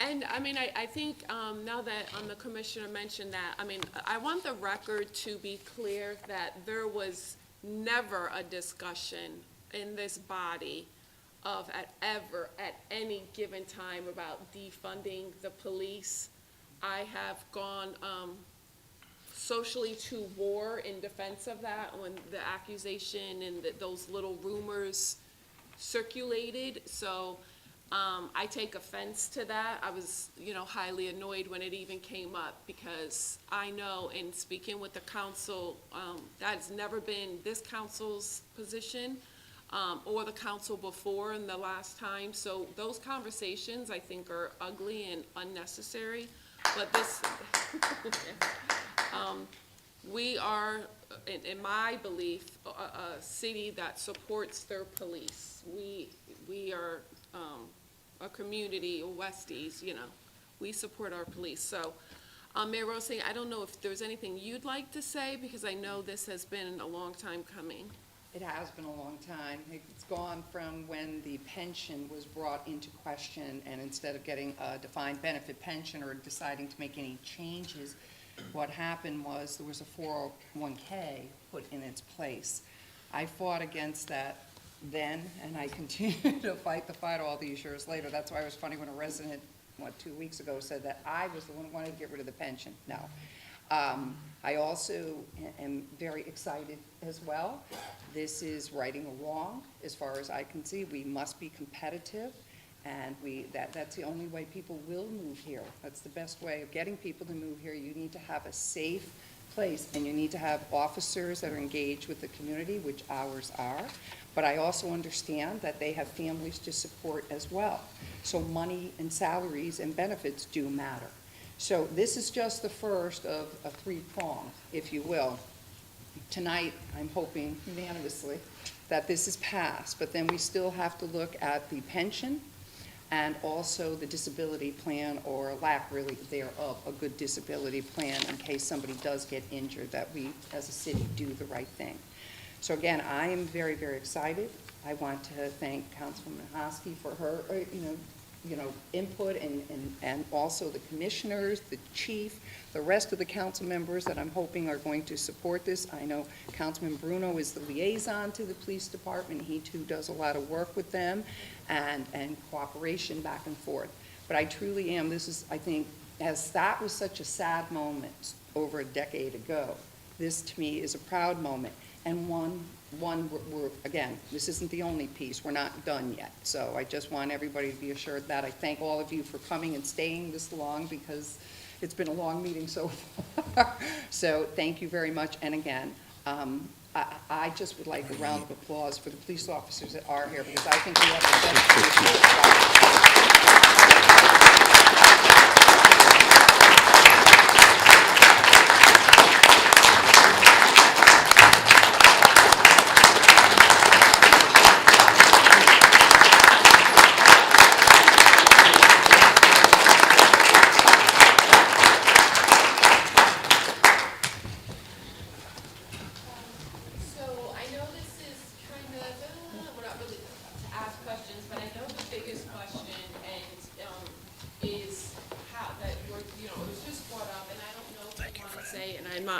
And, I think now that the commissioner mentioned that, I want the record to be clear that there was never a discussion in this body of at any given time about defunding the police. I have gone socially to war in defense of that when the accusation and those little rumors circulated. So I take offense to that. I was, highly annoyed when it even came up, because I know, in speaking with the council, that has never been this council's position, or the council before in the last time. So those conversations, I think, are ugly and unnecessary. But this, we are, in my belief, a city that supports their police. We are a community, Westies, we support our police. So, Mayor Rossi, I don't know if there's anything you'd like to say, because I know this has been a long time coming. It has been a long time. It's gone from when the pension was brought into question, and instead of getting a defined benefit pension or deciding to make any changes, what happened was there was a 401k put in its place. I fought against that then, and I continue to fight the fight all these years later. That's why it was funny when a resident 2 weeks ago, said that I was the one who wanted to get rid of the pension. No. I also am very excited as well. This is righting a wrong, as far as I can see. We must be competitive, and that's the only way people will move here. That's the best way of getting people to move here. You need to have a safe place, and you need to have officers that are engaged with the community, which ours are. But I also understand that they have families to support as well. So money and salaries and benefits do matter. So this is just the first of a three-prong, if you will. Tonight, I'm hoping unanimously that this is passed, but then we still have to look at the pension and also the disability plan, or lack really thereof, a good disability plan in case somebody does get injured, that we as a city do the right thing. So again, I am very, very excited. I want to thank Councilwoman Hosky for her, input, and also the commissioners, the chief, the rest of the council members that I'm hoping are going to support this. I know Councilman Bruno is the liaison to the police department. He too does a lot of work with them and cooperation back and forth. But I truly am, I think, as that was such a sad moment over a decade ago, this to me is a proud moment. And again, this isn't the only piece. We're not done yet. So I just want everybody to be assured that. I thank all of you for coming and staying this long, because it's been a long meeting so far. So thank you very much. And again, I just would like a round of applause for the police officers that are here, because I think we have the best.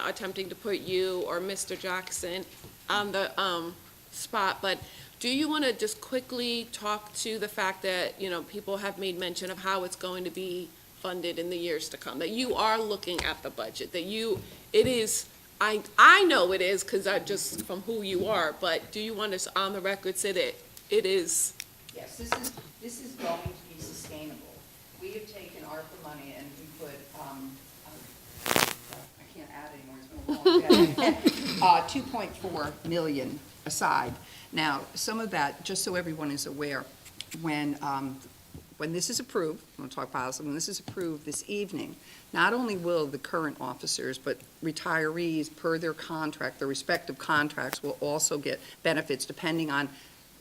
Attempting to put you or Mr. Jackson on the spot, but do you want to just quickly talk to the fact that, people have made mention of how it's going to be funded in the years to come, that you are looking at the budget, that it is, I know it is, because I just, from who you are, but do you want to, on the record, say that it is? Yes, this is going to be sustainable. We have taken ARPA money and we put, I can't add anymore, it's been a long day, 2.4 million aside. Now, some of that, just so everyone is aware, when this is approved, I'm going to talk positive, when this is approved this evening, not only will the current officers, but retirees, per their contract, their respective contracts, will also get benefits depending on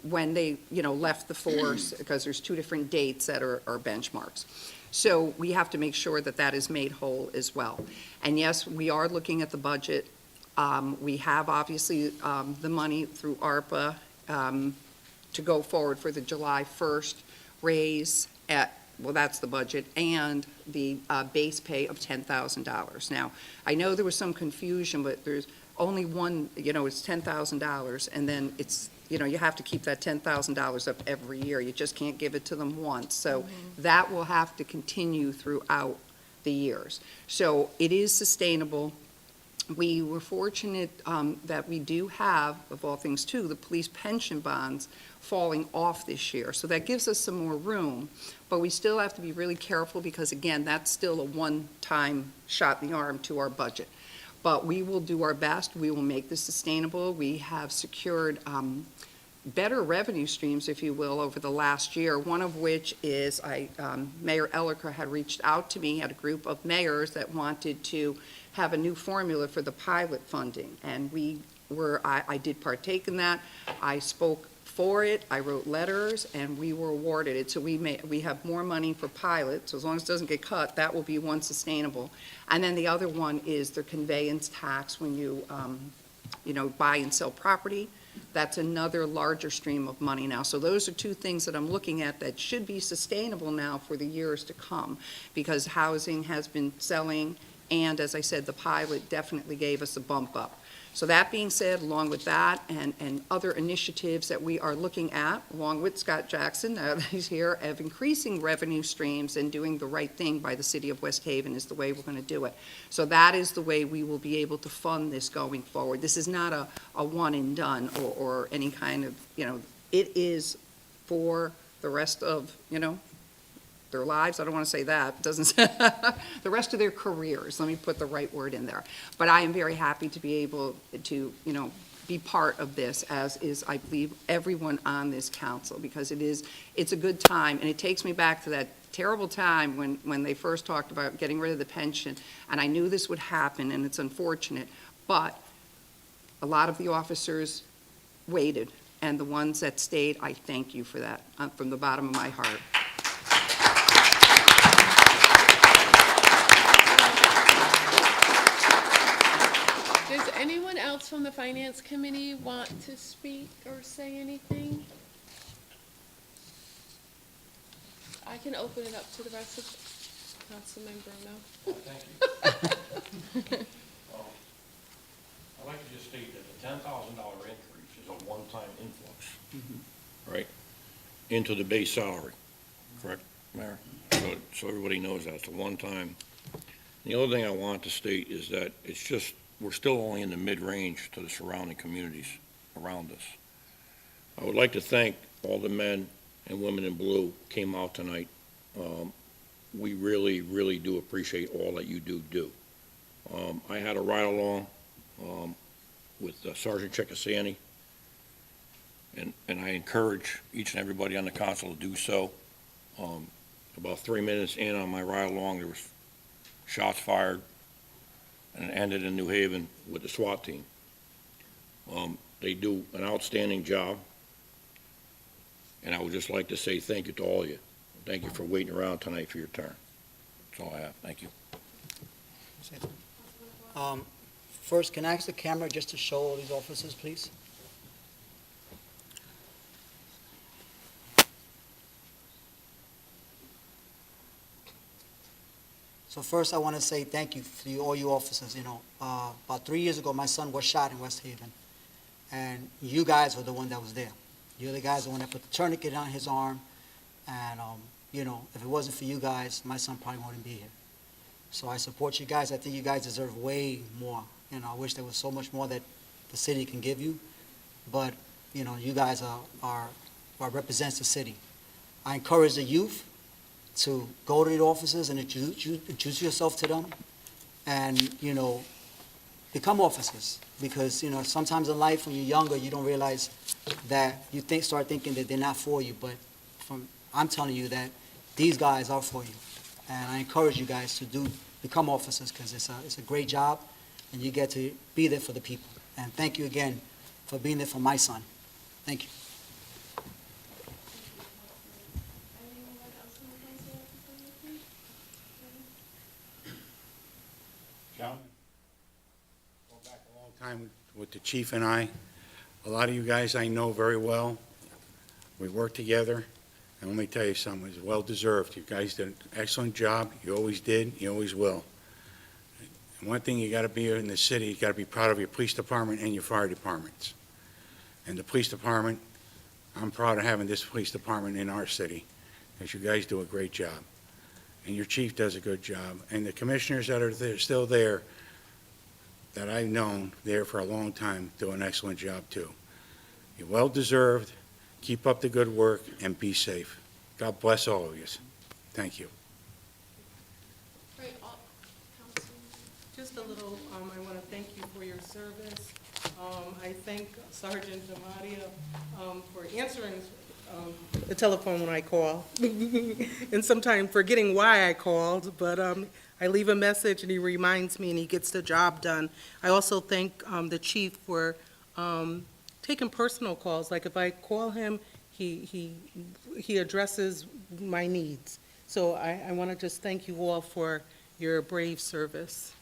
when they, left the force, because there's two different dates that are benchmarks. So we have to make sure that that is made whole as well. And yes, we are looking at the budget. We have obviously the money through ARPA to go forward for the July 1st raise that's the budget, and the base pay of $10,000. Now, I know there was some confusion, but there's only one, it's $10,000, and then it's, you have to keep that $10,000 up every year. You just can't give it to them once. So that will have to continue throughout the years. So it is sustainable. We were fortunate that we do have, of all things too, the police pension bonds falling off this year. So that gives us some more room, but we still have to be really careful, because again, that's still a one-time shot in the arm to our budget. But we will do our best. We will make this sustainable. We have secured better revenue streams, if you will, over the last year, one of which is Mayor Elliker had reached out to me, had a group of mayors that wanted to have a new formula for the pilot funding, and I did partake in that. I spoke for it, I wrote letters, and we were awarded it. So we have more money for pilots. So as long as it doesn't get cut, that will be one sustainable. And then the other one is the conveyance tax when you buy and sell property. That's another larger stream of money now. So those are two things that I'm looking at that should be sustainable now for the years to come, because housing has been selling, and as I said, the pilot definitely gave us a bump up. So that being said, along with that and other initiatives that we are looking at, along with Scott Jackson, now that he's here, of increasing revenue streams and doing the right thing by the city of West Haven is the way we're going to do it. So that is the way we will be able to fund this going forward. This is not a one and done or any kind of, it is for the rest of, their lives. I don't want to say that. It doesn't, the rest of their careers. Let me put the right word in there. But I am very happy to be able to, be part of this, as is, I believe, everyone on this council, because it's a good time. And it takes me back to that terrible time when they first talked about getting rid of the pension. And I knew this would happen, and it's unfortunate. But a lot of the officers waited, and the ones that stayed, I thank you for that from the bottom of my heart. Does anyone else from the Finance Committee want to speak or say anything? I can open it up to the rest of Councilman Bruno. Thank you. I'd like to just state that the $10,000 increase is a one-time influx, right, into the base salary, correct, Mayor? So everybody knows that, it's a one-time. The other thing I want to state is that it's just, we're still only in the mid-range to the surrounding communities around us. I would like to thank all the men and women in blue came out tonight. We really, really do appreciate all that you do. I had a ride-along with Sergeant Chickasani, and I encourage each and everybody on the council to do so. About 3 minutes in on my ride-along, there was shots fired, and it ended in New Haven with the SWAT team. They do an outstanding job, and I would just like to say thank you to all of you. Thank you for waiting around tonight for your turn. That's all I have. Thank you. First, can I ask the camera just to show all these officers, please? So first, I want to say thank you to all you officers. About 3 years ago, my son was shot in West Haven, and you guys were the one that was there. You're the guys the one that put the tourniquet on his arm, and if it wasn't for you guys, my son probably wouldn't be here. So I support you guys. I think you guys deserve way more. I wish there was so much more that the city can give you, but you guys are represents the city. I encourage the youth to go to the officers and introduce yourself to them, and become officers, because sometimes in life when you're younger you don't realize that you start thinking that they're not for you, but I'm telling you that these guys are for you, and I encourage you guys to become officers, because it's a great job, and you get to be there for the people. And thank you again for being there for my son. Thank you. Gentlemen, go back a long time with the chief and I. A lot of you guys I know very well. We work together, and let me tell you something, it's well-deserved. You guys did an excellent job. You always did, you always will. And one thing you gotta be in the city, you gotta be proud of your police department and your fire departments. And the police department, I'm proud of having this police department in our city, because you guys do a great job. And your chief does a good job. And the commissioners that are there, still there, that I've known there for a long time, do an excellent job too. You're well-deserved. Keep up the good work and be safe. God bless all of you. Thank you. Right, Just a little, I want to thank you for your service. I thank Sergeant Damadia for answering the telephone when I call, and sometimes forgetting why I called, but I leave a message and he reminds me and he gets the job done. I also thank the chief for taking personal calls. Like if I call him, he addresses my needs. So I want to just thank you all for your brave service.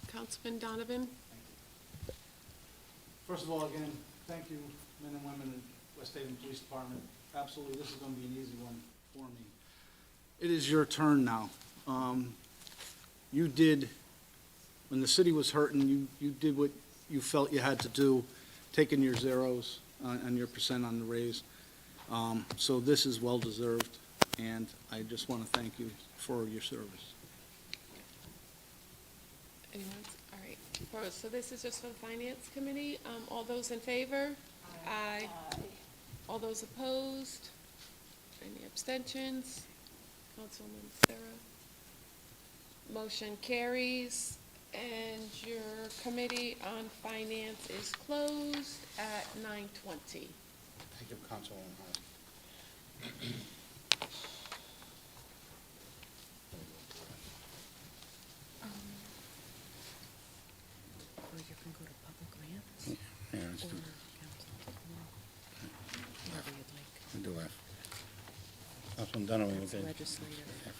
Councilman Donovan? First of all, again, thank you, men and women in West Haven Police Department. Absolutely, this is going to be an easy one for me. It is your turn now. You did, when the city was hurting, you did what you felt you had to do, taking your zeros and your percent on the raise. So this is well-deserved, and I just want to thank you for your service. Anyone? All right. So this is just for the Finance Committee. All those in favor? Aye. All those opposed? Any abstentions? Councilwoman Sarah? Motion carries, and your Committee on Finance is closed at 9:20. Thank you, Councilwoman Hart. Or you can go to public grants. Yeah, let's do, Whatever you'd like. we'll do F. Councilman Donovan, we'll do. Legislative. F.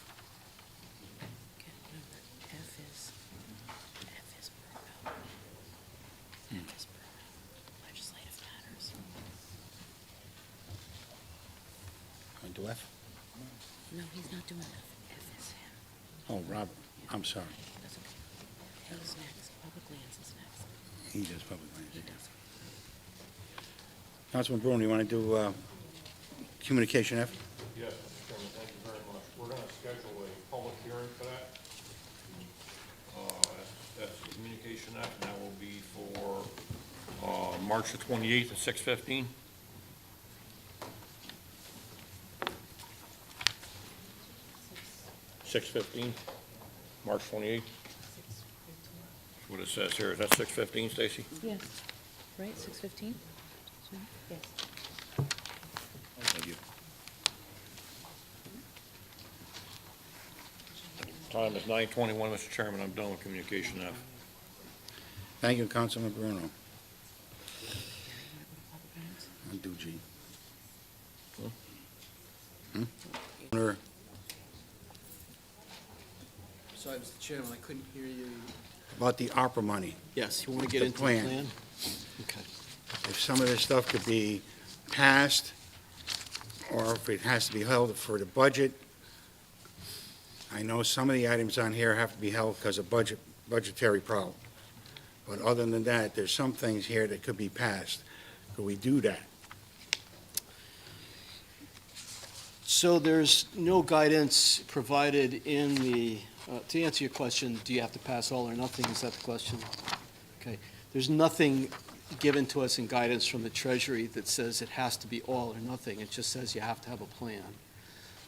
Okay, no, F is borough. F is borough. Legislative matters. Want to do F? No, he's not doing F. F is him. Oh, Robert, I'm sorry. That's okay. He's next. Public lands is next. He does public lands. He does. Councilman Bruno, you want to do communication F? Yes, Mr. Chairman, thank you very much. We're going to schedule a public hearing for that. That's the communication F, and that will be for March the 28th at 6:15. March 28th. That's what it says here. Is that 6:15, Stacy? Yes. Right, 6:15? Yes. Thank you. Time is 9:21, Mr. Chairman. I'm done with communication F. Thank you, Councilman Bruno. I'll do G. Owner, Sorry, Mr. Chairman, I couldn't hear you. about the ARPA money. Yes, you want to get The into the plan. plan? Okay. If some of this stuff could be passed, or if it has to be held for the budget. I know some of the items on here have to be held because of budgetary problem. But other than that, there's some things here that could be passed. Could we do that? So there's no guidance provided in the, to answer your question, do you have to pass all or nothing? Is that the question? Okay. There's nothing given to us in guidance from the Treasury that says it has to be all or nothing. It just says you have to have a plan.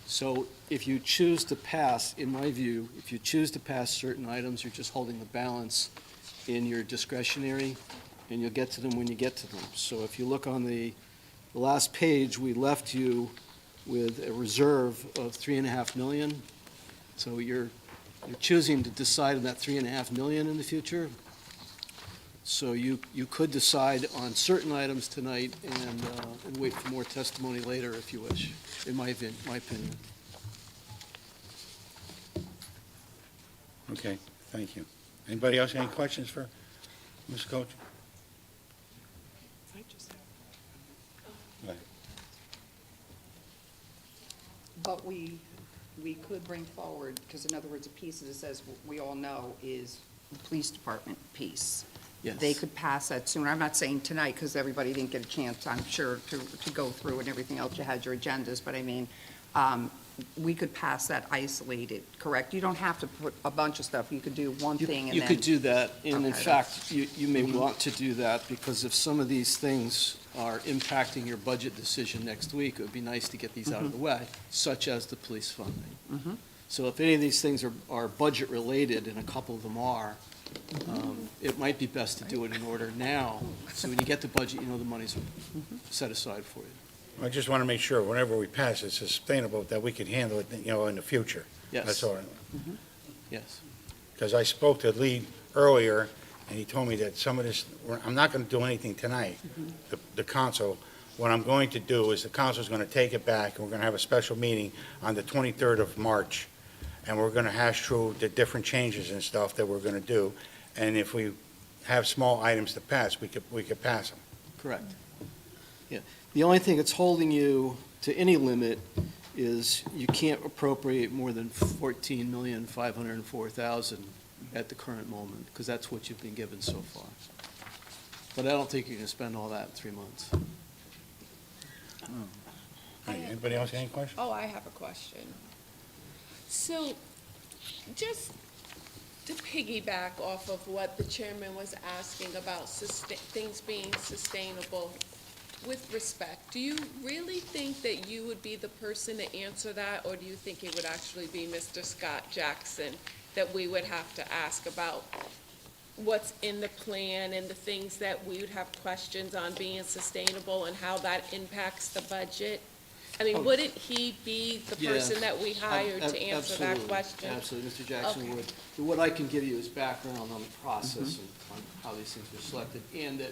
So if you choose to pass, in my view, if you choose to pass certain items, you're just holding the balance in your discretionary, and you'll get to them when you get to them. So if you look on the last page, we left you with a reserve of $3.5 million. So you're choosing to decide on that $3.5 million in the future. So you could decide on certain items tonight and wait for more testimony later if you wish, in my opinion. Okay, thank you. Anybody else, any questions for Ms. Coach? Go ahead. But we could bring forward, because in other words, a piece that it says, we all know, is the police department piece. Yes. They could pass that sooner. I'm not saying tonight, because everybody didn't get a chance, I'm sure, to go through and everything else. You had your agendas, but I mean, we could pass that isolated, correct? You don't have to put a bunch of stuff. You could do one thing and You then. could do that, and in Okay, fact, you may want to do that, because if some of these things are impacting your budget decision next week, it would be nice to get these out of the way, such as the police funding. Mhm. So if any of these things are budget-related, and a couple of them are, it might be best to do it in order now, so when you get the budget, you know the money's set aside for you. I just want to make sure whenever we pass, it's sustainable, that we can handle it, in the future. Yes. That's all. Yes. Because I spoke to Lee earlier, and he told me that some of this, I'm not going to do anything tonight, the council. What I'm going to do is the council's going to take it back, and we're going to have a special meeting on the 23rd of March, and we're going to hash through the different changes and stuff that we're going to do. And if we have small items to pass, we could pass them. Correct. Yeah. The only thing that's holding you to any limit is you can't appropriate more than $14,504,000 at the current moment, because that's what you've been given so far. But I don't think you can spend all that in 3 months. Hey, anybody else got any questions? Oh, I have a question. So, just to piggyback off of what the chairman was asking about things being sustainable, with respect, do you really think that you would be the person to answer that, or do you think it would actually be Mr. Scott Jackson that we would have to ask about what's in the plan and the things that we would have questions on being sustainable and how that impacts the budget? I mean, wouldn't he be the Yeah. person that we hired to answer that Absolutely. question? Absolutely, Mr. Jackson Okay. would. What I can give you is background on the process and on how these things were selected, and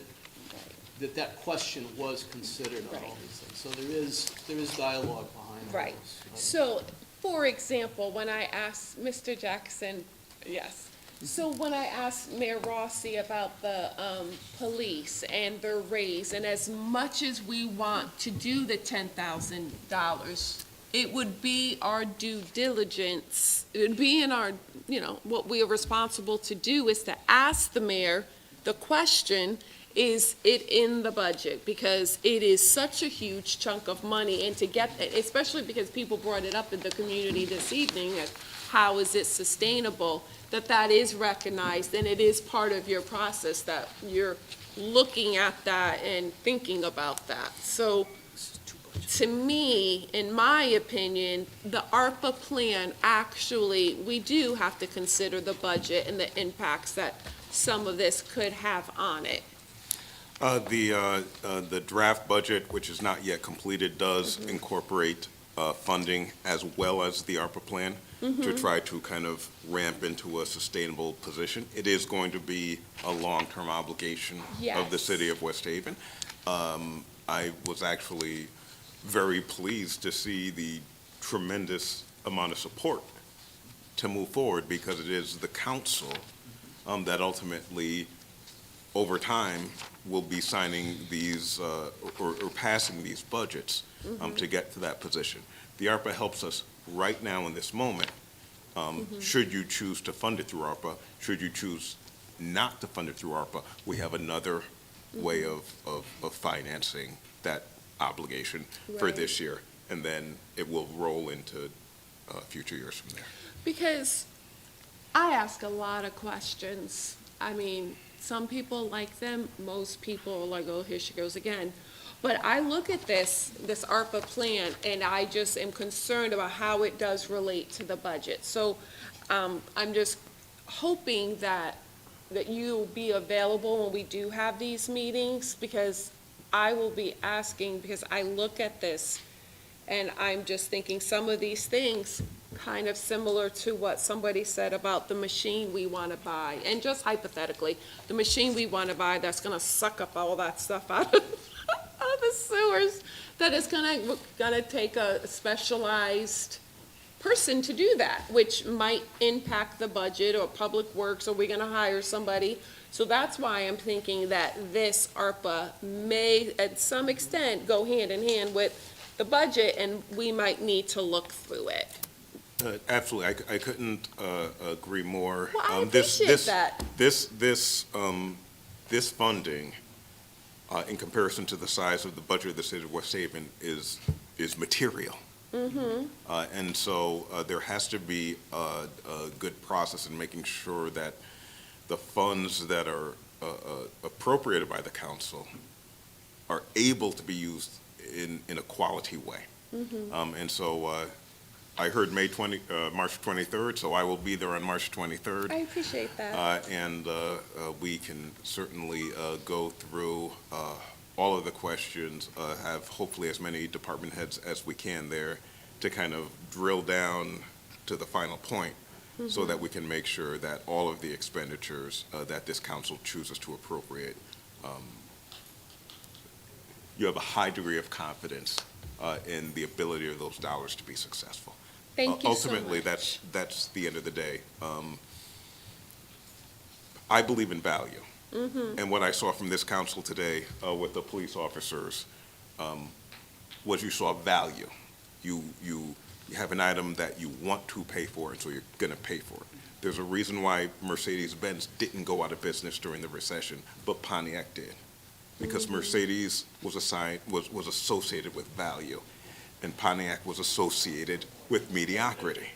that question was considered on all these things. So there is dialogue behind all Right. this. So, for example, when I asked Mr. Jackson, yes, so when I asked Mayor Rossi about the police and their raise, and as much as we want to do the $10,000, it would be our due diligence, it would be in our, what we are responsible to do is to ask the mayor the question, is it in the budget? Because it is such a huge chunk of money, and to get, especially because people brought it up in the community this evening, as how is it sustainable, that is recognized, and it is part of your process that you're looking at that and thinking about that. So, to me, in my opinion, the ARPA plan, actually, we do have to consider the budget and the impacts that some of this could have on it. The draft budget, which is not yet completed, does incorporate funding as well as the ARPA plan to try to kind of ramp into a sustainable position. It is going to be a long-term obligation of the city of West Haven. I was actually very pleased to see the tremendous amount of support to move forward, because it is the council that ultimately, over time, will be signing these or passing these budgets to get to that position. The ARPA helps us right now in this moment. Should you choose to fund it through ARPA, should you choose not to fund it through ARPA, we have another way of financing that obligation for this year, and then it will roll into future years from there. Because I ask a lot of questions. I mean, some people like them, most people are like, oh, here she goes again. But I look at this ARPA plan, and I just am concerned about how it does relate to the budget. So I'm just hoping that you'll be available when we do have these meetings, because I will be asking, because I look at this, and I'm just thinking some of these things kind of similar to what somebody said about the machine we want to buy. And just hypothetically, the machine we want to buy that's going to suck up all that stuff out of the sewers, that is going to take a specialized person to do that, which might impact the budget, or public works, or we're going to hire somebody. So that's why I'm thinking that this ARPA may, at some extent, go hand in hand with the budget, and we might need to look through it. Absolutely, I couldn't agree more. Well, I appreciate that. This funding, in comparison to the size of the budget of the city of West Haven, is material. And so there has to be a good process in making sure that the funds that are appropriated by the council are able to be used in a quality way. And so I heard March 23rd, so I will be there on March 23rd. I appreciate that. And we can certainly go through all of the questions, have hopefully as many department heads as we can there to kind of drill down to the final point, so that we can make sure that all of the expenditures that this council chooses to appropriate, you have a high degree of confidence in the ability of those dollars to be successful. Thank you so Ultimately, much. that's the end of the day. I believe in value. And what I saw from this council today with the police officers was you saw value. You You have an item that you want to pay for, and so you're gonna pay for it. There's a reason why Mercedes-Benz didn't go out of business during the recession, but Pontiac did. Because Mercedes was associated with value, and Pontiac was associated with mediocrity.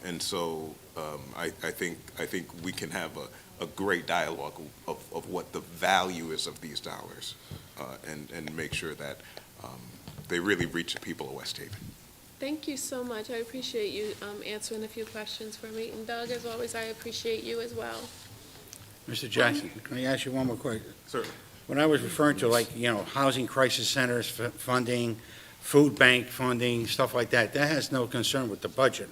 And so I think we can have a great dialogue of what the value is of these dollars, and make sure that they really reach the people of West Haven. Thank you so much. I appreciate you answering a few questions for me. And Doug, as always, I appreciate you as well. Mr. Jackson, can I ask you one more question? Sir. When I was referring to, like, housing crisis centers funding, food bank funding, stuff like that, that has no concern with the budget.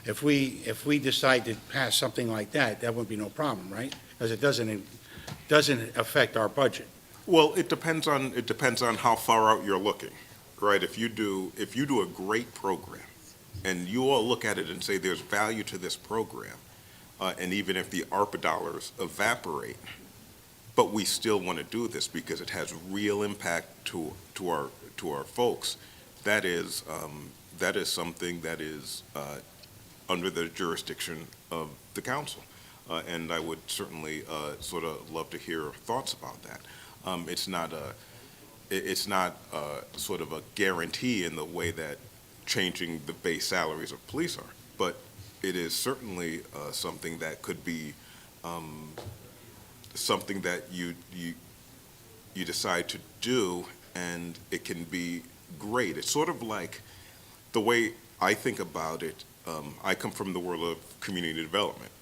If we decide to pass something like that, that would be no problem, right? Because it doesn't affect our budget. Well, it depends on how far out you're looking, right? If you do a great program, and you all look at it and say there's value to this program, and even if the ARPA dollars evaporate, but we still want to do this because it has real impact to our folks, that is something that is under the jurisdiction of the council. And I would certainly sort of love to hear thoughts about that. It's not sort of a guarantee in the way that changing the base salaries of police are, but it is certainly something that could be something that you decide to do, and it can be great. It's sort of like the way I think about it. I come from the world of community development.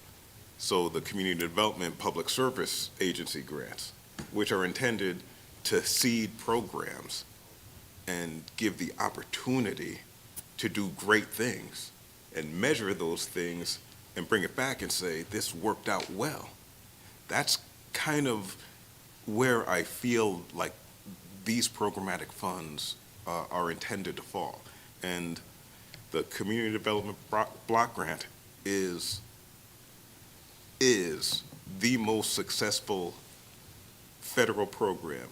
So the Community Development Public Service Agency grants, which are intended to seed programs and give the opportunity to do great things and measure those things and bring it back and say, this worked out well. That's kind of where I feel like these programmatic funds are intended to fall. And the Community Development Block Grant is the most successful federal program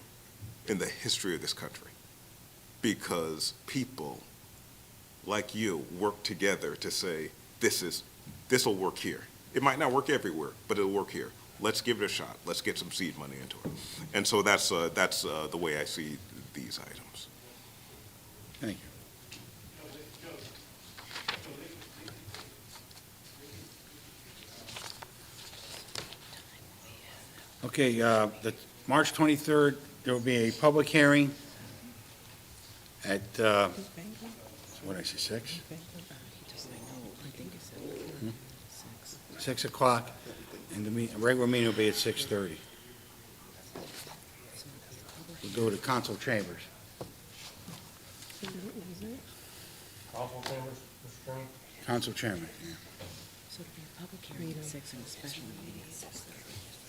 in the history of this country, because people like you work together to say, this will work here. It might not work everywhere, but it'll work here. Let's give it a shot. Let's get some seed money into it. And so that's the way I see these items. Thank you. Okay, the March 23rd, there will be a public hearing at, what did I say, 6? 6 o'clock, and the regular meeting will be at 6:30. We'll go to council chambers. Council chambers, Mr. Chairman? Council chairman, yeah. So it'll be a public hearing at 6 and a special meeting at 6:30.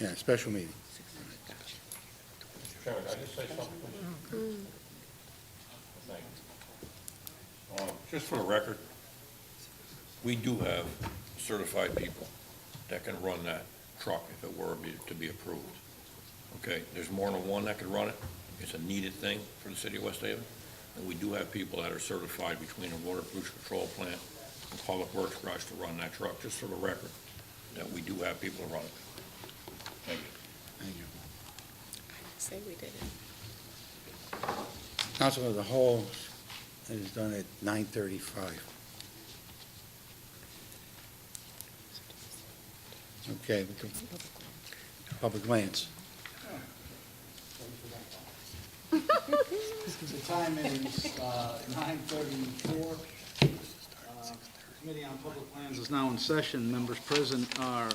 Yeah, special meeting. Mr. Chairman, can I just say something, please? Thank you. Just for the record, we do have certified people that can run that truck if it were to be approved. Okay, there's more than one that can run it. It's a needed thing for the city of West Haven. And we do have people that are certified between the water pollution control plant and public works garage to run that truck, just for the record, that we do have people to run it. Thank you. Thank you. Say we did it. Council as a whole is done at 9:35. Okay, we can, public lands. The time is 9:34. Committee on Public Lands is now in session. Members present are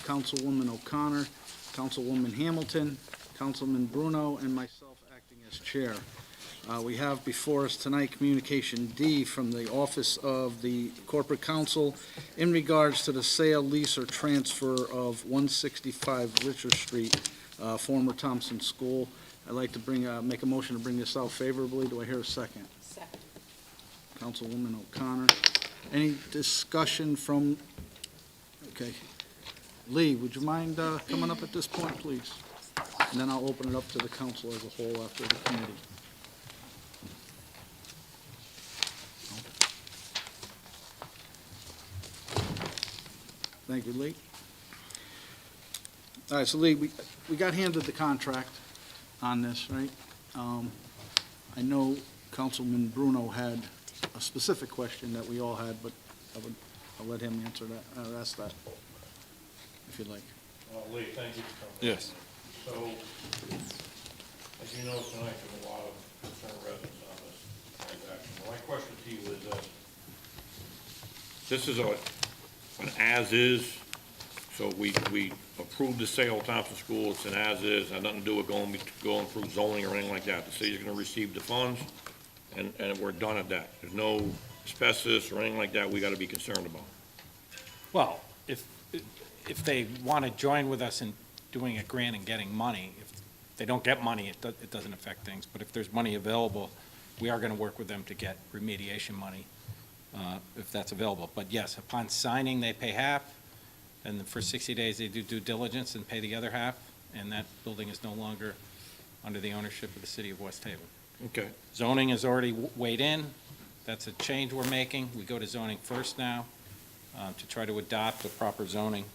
Councilwoman O'Connor, Councilwoman Hamilton, Councilman Bruno, and myself acting as chair. We have before us tonight Communication D from the Office of the Corporate Counsel in regards to the sale, lease, or transfer of 165 Richard Street, former Thompson School. I'd like to make a motion to bring this out favorably. Do I hear a second? Second. Councilwoman O'Connor. Any discussion from, okay. Lee, would you mind coming up at this point, please? And then I'll open it up to the council as a whole after the committee. Thank you, Lee. All right, so Lee, we got handed the contract on this, right? I know Councilman Bruno had a specific question that we all had, but I'll let him answer that, ask that, if you'd like. Lee, thank you for coming. Yes. So, as you know, tonight, there's a lot of concerned residents on this transaction. My question to you is that this is an as-is, so we approved the sale of Thompson School, it's an as-is, had nothing to do with going through zoning or anything like that. The city's gonna receive the funds, and we're done at that. There's no asbestos or anything like that we gotta be concerned about. Well, if they want to join with us in doing a grant and getting money, if they don't get money, it doesn't affect things. But if there's money available, we are going to work with them to get remediation money, if that's available. But yes, upon signing, they pay half, and for 60 days, they do due diligence and pay the other half, and that building is no longer under the ownership of the city of West Haven. Okay. Zoning is already weighed in. That's a change we're making. We go to zoning first now, to try to adopt the proper zoning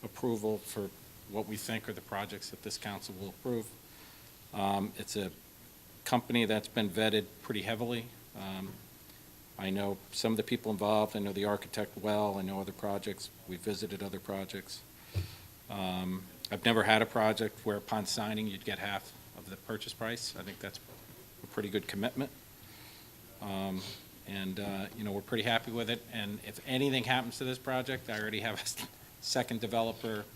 approval for what we think are the projects that this council will approve. It's a company that's been vetted pretty heavily. I know some of the people involved. I know the architect well. I know other projects. We visited other projects. I've never had a project where upon signing, you'd get half of the purchase price. I think that's a pretty good commitment. We're pretty happy with it. And if anything happens to this project, I already have a second developer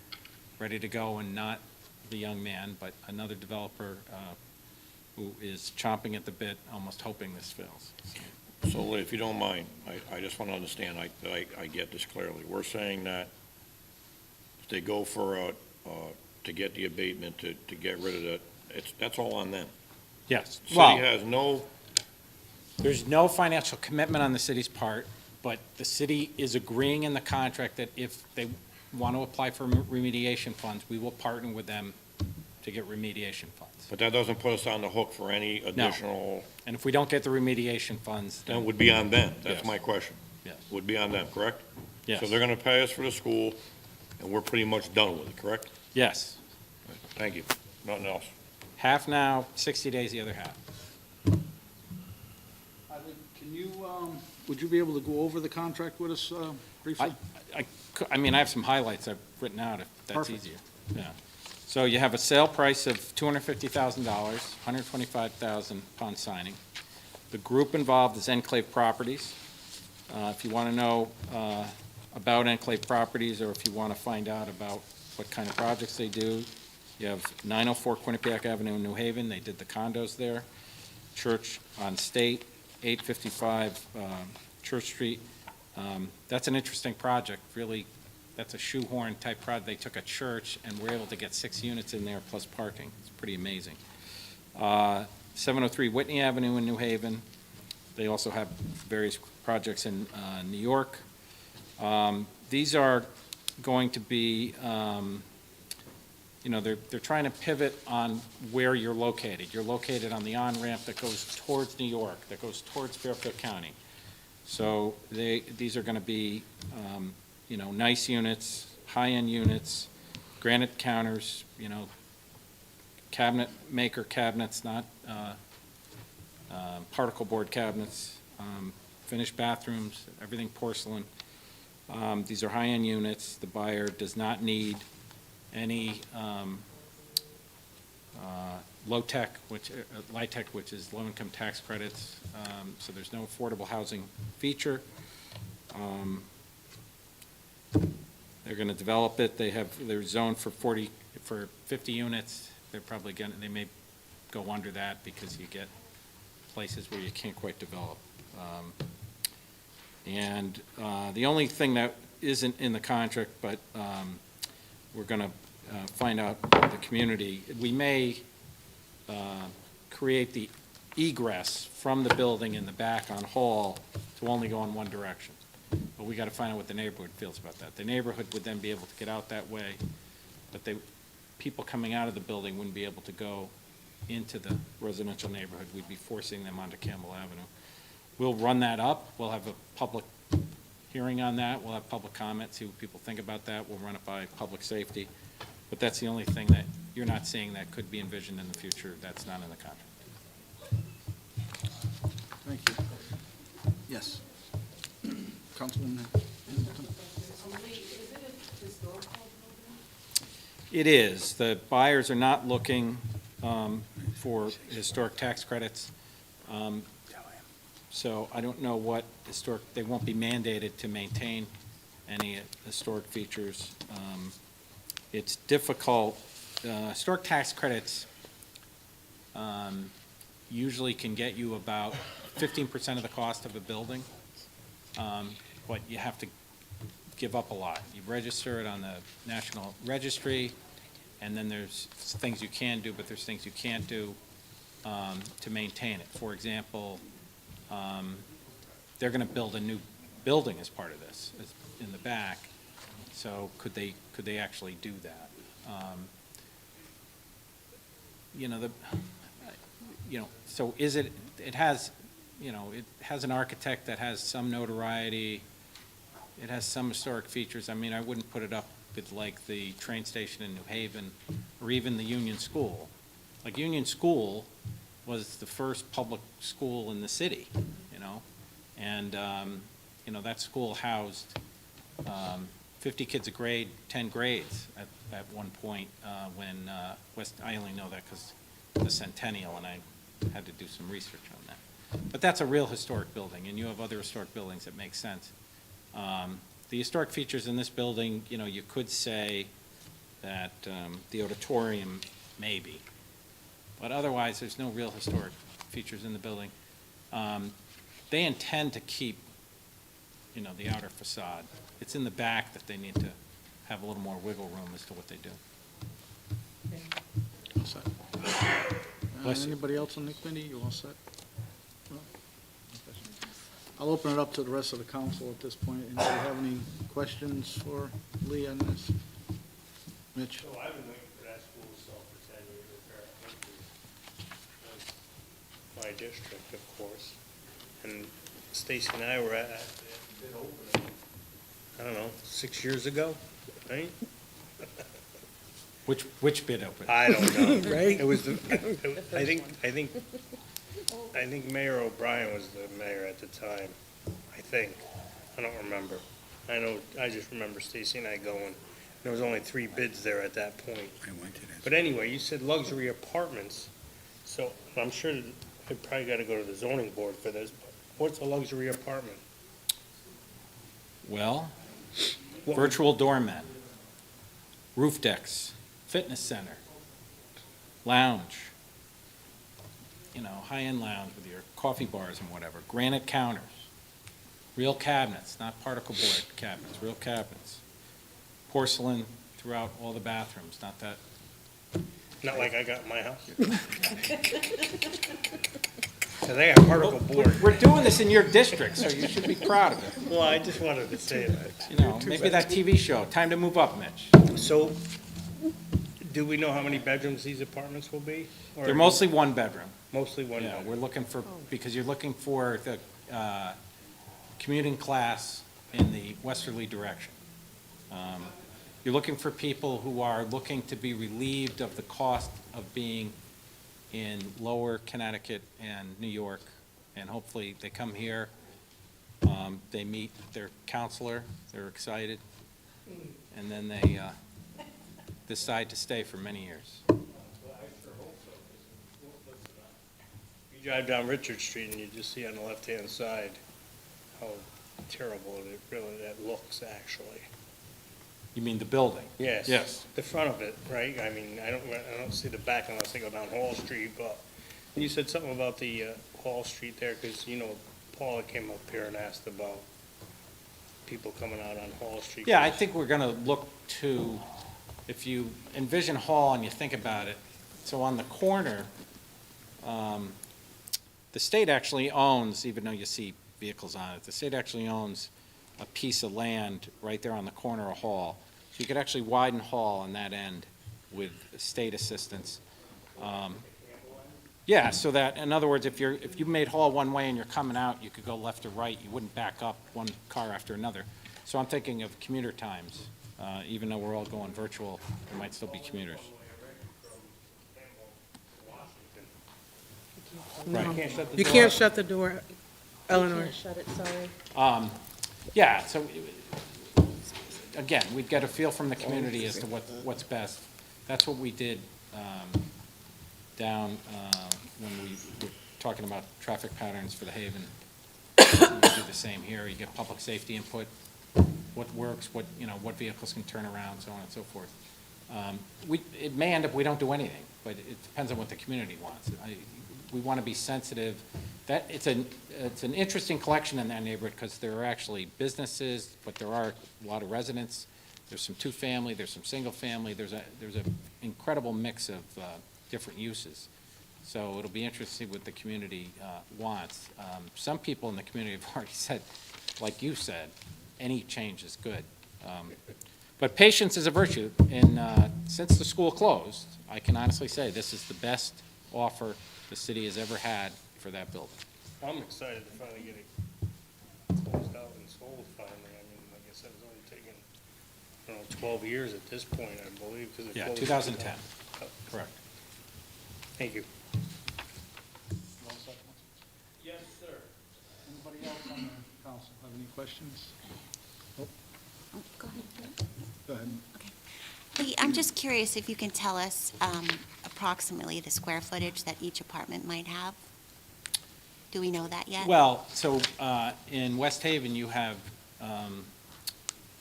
ready to go, and not the young man, but another developer who is chomping at the bit, almost hoping this fails. So, Lee, if you don't mind, I just want to understand, I get this clearly. We're saying that if they go for to get the abatement, to get rid of it, that's all on them. Yes. The city has no... There's no financial commitment on the city's part, but the city is agreeing in the contract that if they want to apply for remediation funds, we will partner with them to get remediation funds. But that doesn't put us on the hook for any additional... And if we don't get the remediation funds, Then it would be on them. That's Yes. my question. Yes. Would be on them, correct? Yes. So they're going to pay us for the school, and we're pretty much done with it, correct? Yes. Thank you. Nothing else. Half now, 60 days the other half. Can you, would you be able to go over the contract with us briefly? I mean, I have some highlights I've written out, if that's Perfect. easier. Yeah. So you have a sale price of $250,000, $125,000 upon signing. The group involved is Enclave Properties. If you want to know about Enclave Properties, or if you want to find out about what kind of projects they do, you have 904 Quinnipiac Avenue in New Haven. They did the condos there. Church on State, 855 Church Street. That's an interesting project, really. That's a shoehorn type project. They took a church and were able to get 6 units in there plus parking. It's pretty amazing. 703 Whitney Avenue in New Haven. They also have various projects in New York. These are going to be, they're trying to pivot on where you're located. You're located on the on-ramp that goes towards New York, that goes towards Fairfield County. So these are going to be, nice units, high-end units, granite counters, cabinet maker cabinets, not particle board cabinets, finished bathrooms, everything porcelain. These are high-end units. The buyer does not need any low-tech, LIHTC, which is low-income tax credits, so there's no affordable housing feature. They're going to develop it. They're zoned for 50 units. They may go under that because you get places where you can't quite develop. The only thing that isn't in the contract, but we're going to find out the community, we may create the egress from the building in the back on Hall to only go in one direction. But we got to find out what the neighborhood feels about that. The neighborhood would then be able to get out that way, but people coming out of the building wouldn't be able to go into the residential neighborhood. We'd be forcing them onto Campbell Avenue. We'll run that up. We'll have a public hearing on that. We'll have public comment, see what people think about that. We'll run it by public safety. But that's the only thing that you're not seeing that could be envisioned in the future. That's not in the contract. Thank you. Yes. Councilwoman Hamilton? It is. The buyers are not looking for historic tax credits. So I don't know what they won't be mandated to maintain any historic features. It's difficult. Historic tax credits usually can get you about 15% of the cost of a building, but you have to give up a lot. You register it on the National Registry, and then there's things you can do, but there's things you can't do to maintain it. For example, they're going to build a new building as part of this in the back. So could they actually do that? So is it? It has an architect that has some notoriety. It has some historic features. I mean, I wouldn't put it up with like the train station in New Haven or even the Union School. Like Union School was the first public school in the city, and that school housed 50 kids a grade, 10 grades at one point when I only know that because the Centennial, and I had to do some research on that. But that's a real historic building, and you have other historic buildings that make sense. The historic features in this building, you could say that the auditorium, maybe. But otherwise, there's no real historic features in the building. They intend to keep, the outer facade. It's in the back that they need to have a little more wiggle room as to what they do. All set. Bless you. Anybody else on the committee? You all set? No? I'll open it up to the rest of the council at this point. Anybody have any questions for Lee on this? Mitch? So I've been waiting for that school to sell for 10 years. My district, of course. And Stacy and I were at the bid opening, I don't know, 6 years ago, right? Which bid opening? I don't know. Right? It was I think Mayor O'Brien was the mayor at the time. I think. I don't remember. I just remember Stacy and I going. There was only 3 bids there at that point. I went to that. But anyway, you said luxury apartments, so I'm sure that I probably gotta go to the zoning board for this, but what's a luxury apartment? Well, What would- virtual doormen, roof decks, fitness center, lounge, high-end lounge with your coffee bars and whatever, granite counters, real cabinets, not particle board cabinets, real cabinets, porcelain throughout all the bathrooms, not that. Not like I got in my house. So they have particle board. We're doing this in your district, so you should be proud of it. Well, I just wanted to say that. Maybe that TV show, Time to Move Up, Mitch. So, do we know how many bedrooms these apartments will be? Or- They're mostly one bedroom. Mostly one Yeah, bedroom. we're looking for, because you're looking for the commuting class in the westerly direction. You're looking for people who are looking to be relieved of the cost of being in lower Connecticut and New York, and hopefully they come here, they meet their counselor, they're excited, and then they decide to stay for many years. You drive down Richard Street and you just see on the left-hand side how terrible that looks, actually. You mean the building? Yes. Yes. The front of it, right? I mean, I don't see the back unless I go down Hall Street, but you said something about the Hall Street there, because, Paula came up here and asked about people coming out on Hall Street. Yeah, I think we're going to look to, if you envision Hall and you think about it, so on the corner, the state actually owns, even though you see vehicles on it, the state actually owns a piece of land right there on the corner of Hall. So you could actually widen Hall on that end with state assistance. Yeah, so that, in other words, if you made Hall one way and you're coming out, you could go left or right, you wouldn't back up one car after another. So I'm thinking of commuter times, even though we're all going virtual, there might still be commuters. No. Right. Can't shut the You door. can't shut the door, Eleanor. Can't shut it, sorry. Yeah, so, again, we'd get a feel from the community as to what's best. That's what we did down when we were talking about traffic patterns for the Haven. We do the same here. You get public safety input, what works, what vehicles can turn around, so on and so forth. It may end up we don't do anything, but it depends on what the community wants. We want to be sensitive. That it's an interesting collection in that neighborhood because there are actually businesses, but there are a lot of residents. There's some two-family, there's some single-family. There's an incredible mix of different uses. So it'll be interesting what the community wants. Some people in the community have already said, like you said, any change is good. But patience is a virtue, and since the school closed, I can honestly say this is the best offer the city has ever had for that building. I'm excited to finally get it closed out and sold finally. I mean, like I said, it's only taken, I don't know, 12 years at this point, I believe, because it Yeah, closed. 2010, correct. Thank you. Yes, sir. Anybody else on the council have any questions? Oh, go ahead. Go ahead. Lee, I'm just curious if you can tell us approximately the square footage that each apartment might have? Do we know that yet? Well, so in West Haven, you have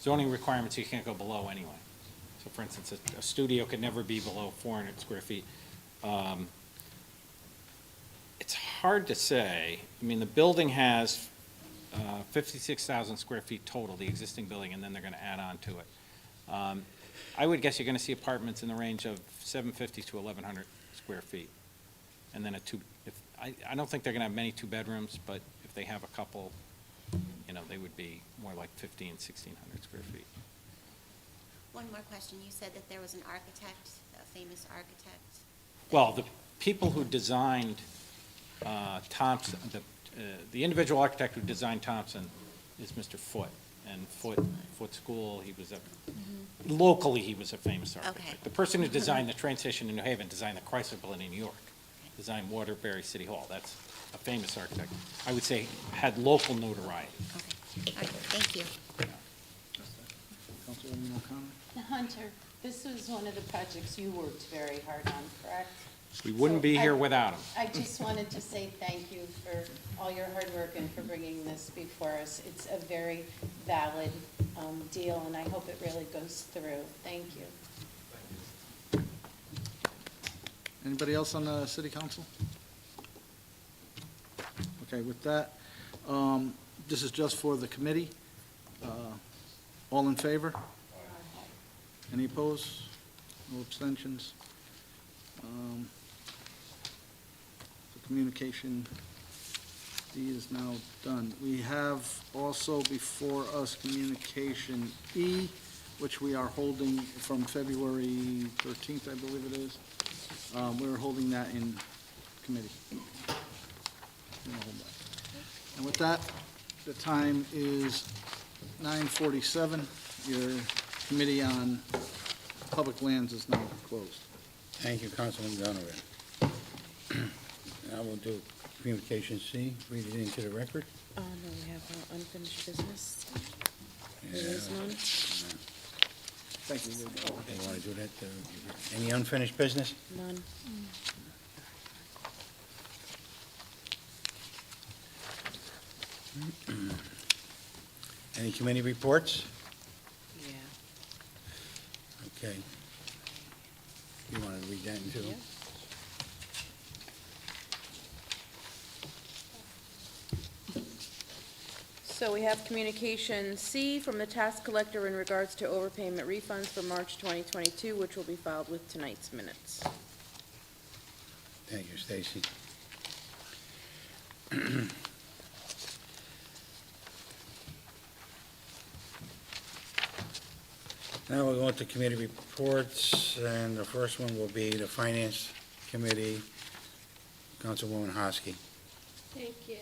zoning requirements you can't go below anyway. So for instance, a studio could never be below 400 square feet. It's hard to say. I mean, the building has 56,000 square feet total, the existing building, and then they're going to add on to it. I would guess you're going to see apartments in the range of 750 to 1,100 square feet. And then I don't think they're going to have many two-bedrooms, but if they have a couple, they would be more like 1,600 square feet. One more question. You said that there was an architect, a famous architect. Well, the people who designed Thompson, the individual architect who designed Thompson is Mr. Foote. And Foote School, he was locally, he was a famous architect. Okay. The person who designed the train station in New Haven designed the Chrysler Building in New York, designed Waterbury City Hall. That's a famous architect. I would say had local notoriety. Okay. All right. Thank you. Councilwoman O'Connor? Hunter, this was one of the projects you worked very hard on, correct? We wouldn't be here without him. I just wanted to say thank you for all your hard work and for bringing this before us. It's a very valid deal, and I hope it really goes through. Thank you. Anybody else on the city council? Okay, with that, this is just for the committee. All in favor? Any opposed? No abstentions? The communication D is now done. We have also before us communication E, which we are holding from February 13th, I believe it is. We're holding that in committee. We'll hold that. And with that, the time is 9:47. Your committee on public lands is now closed. Thank you, Councilman Donovan. Now we'll do communication C, read it into the record. No, we have unfinished business. Yeah. Liaison. Thank you. You want to do that? Any unfinished business? None. Any committee reports? Yeah. Okay. You want to read that into? Yeah. So we have communication C from the tax collector in regards to overpayment refunds for March 2022, which will be filed with tonight's minutes. Thank you, Stacy. Now we'll go into committee reports, and the first one will be the Finance Committee. Councilwoman Hosky. Thank you.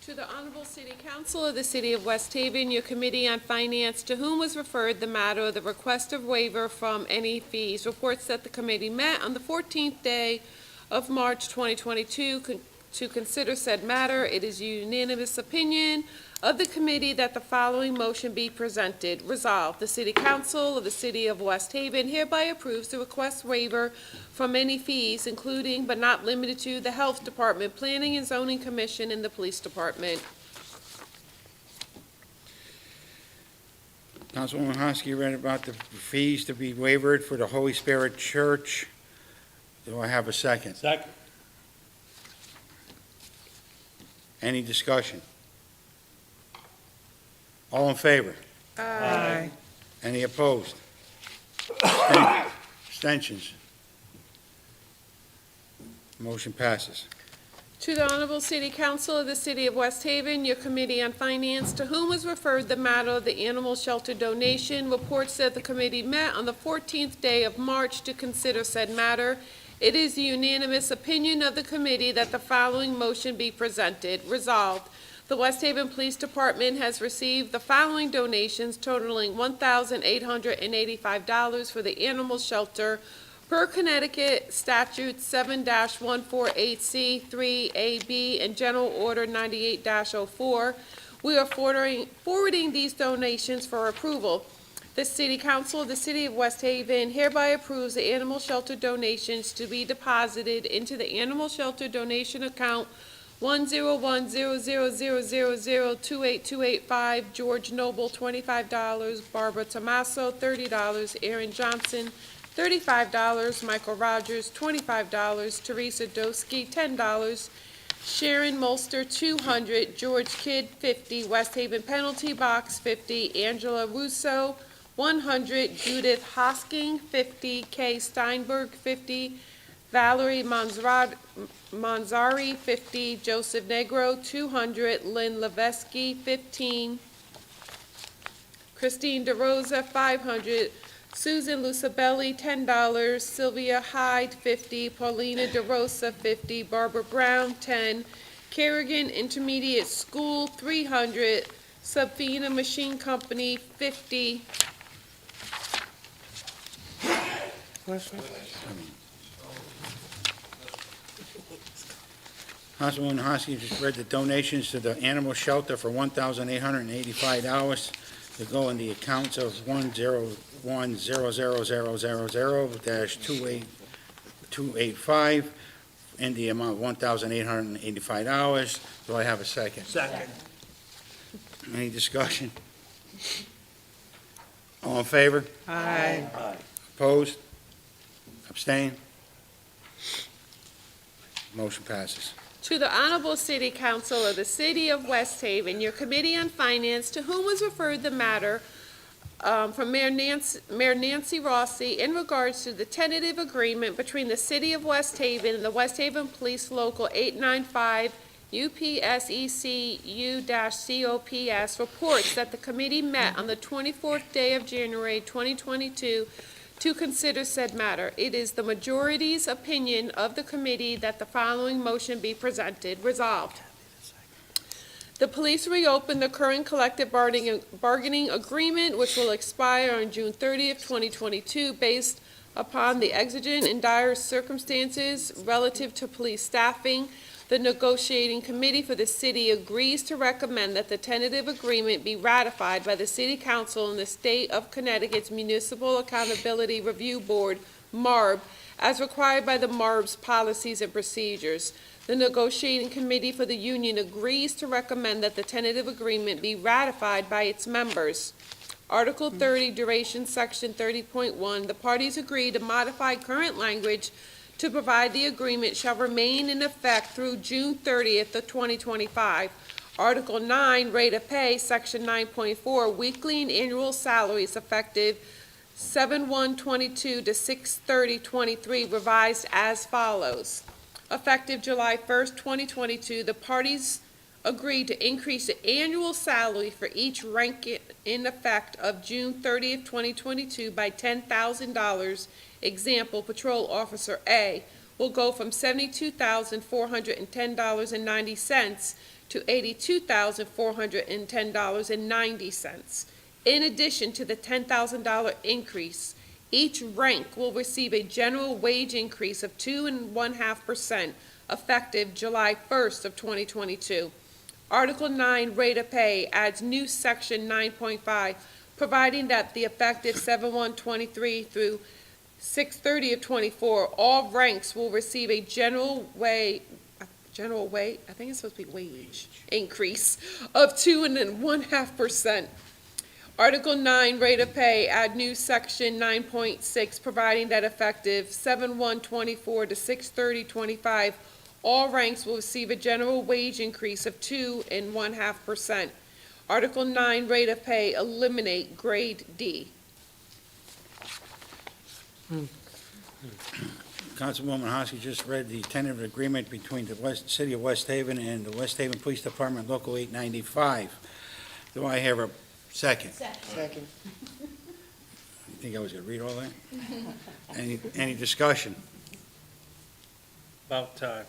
To the Honorable City Council of the City of West Haven, your Committee on Finance, to whom was referred the matter of the request of waiver from any fees, reports that the committee met on the 14th day of March 2022 to consider said matter. It is unanimous opinion of the committee that the following motion be presented. Resolved, the City Council of the City of West Haven hereby approves the request waiver from any fees, including but not limited to the Health Department, Planning and Zoning Commission, and the Police Department. Councilwoman Hosky read about the fees to be waived for the Holy Spirit Church. Do I have a second? Second. Any discussion? All in favor? Aye. Any opposed? Abstentions? Motion passes. To the Honorable City Council of the City of West Haven, your Committee on Finance, to whom was referred the matter of the animal shelter donation, reports that the committee met on the 14th day of March to consider said matter. It is the unanimous opinion of the committee that the following motion be presented. Resolved, the West Haven Police Department has received the following donations totaling $1,885 for the animal shelter per Connecticut Statute 7-148C3AB and General Order 98-04. We are forwarding these donations for approval. The City Council of the City of West Haven hereby approves the animal shelter donations to be deposited into the animal shelter donation account 1010000028285, George Noble, $25, Barbara Tomaso, $30, Aaron Johnson, $35, Michael Rogers, $25, Teresa Doski, $10, Sharon Molster, $200, George Kidd, $50, West Haven Penalty Box, $50, Angela Russo, $100, Judith Hosking, $50, Kay Steinberg, $50, Valerie Manzari, $50, Joseph Negro, $200, Lynn Levesky, $15, Christine DeRosa, $500, Susan Lucibelli, $10, Sylvia Hyde, $50, Paulina DeRosa, $50, Barbara Brown, $10, Kerrigan Intermediate School, $300, Sabina Machine Company, $50. Councilwoman Hosky just read the donations to the animal shelter for $1,885 to go in the accounts of 1010000-28285 in the amount of $1,885. Do I have a second? Second. Any discussion? All in favor? Aye. Opposed? Abstain? Motion passes. To the Honorable City Council of the City of West Haven, your Committee on Finance, to whom was referred the matter from Mayor Nancy Rossi in regards to the tentative agreement between the City of West Haven and the West Haven Police Local 895 UPSECU-COPS, reports that the committee met on the 24th day of January 2022 to consider said matter. It is the majority's opinion of the committee that the following motion be presented. Resolved, the police reopened the current collective bargaining agreement, which will expire on June 30th, 2022, based upon the exigent and dire circumstances relative to police staffing. The negotiating committee for the city agrees to recommend that the tentative agreement be ratified by the City Council and the State of Connecticut's Municipal Accountability Review Board, MARB, as required by the MARB's policies and procedures. The negotiating committee for the union agrees to recommend that the tentative agreement be ratified by its members. Article 30, duration, Section 30.1, the parties agree to modify current language to provide the agreement shall remain in effect through June 30th of 2025. Article 9, rate of pay, Section 9.4, weekly and annual salaries effective 7/1/22 to 6/30/23, revised as follows. Effective July 1st, 2022, the parties agreed to increase the annual salary for each in effect of June 30th, 2022 by $10,000. Example, Patrol Officer A will go from $72,410.90 to $82,410.90. In addition to the $10,000 increase, each rank will receive a general wage increase of 2.5% effective July 1st of 2022. Article 9, rate of pay, adds new section 9.5, providing that the effective 7/1/23 through 6/30 of '24, all ranks will receive a general wage, I think it's supposed to be wage, increase of 2.5%. Article 9, rate of pay, add new section 9.6, providing that effective 7/1/24 to 6/30/25, all ranks will receive a general wage increase of 2.5%. Article 9, rate of pay, eliminate grade D. Councilwoman Hosky just read the tentative agreement between the City of West Haven and the West Haven Police Department, Local 895. Do I have a second? Second. You think I was gonna read all that? Any discussion? About time.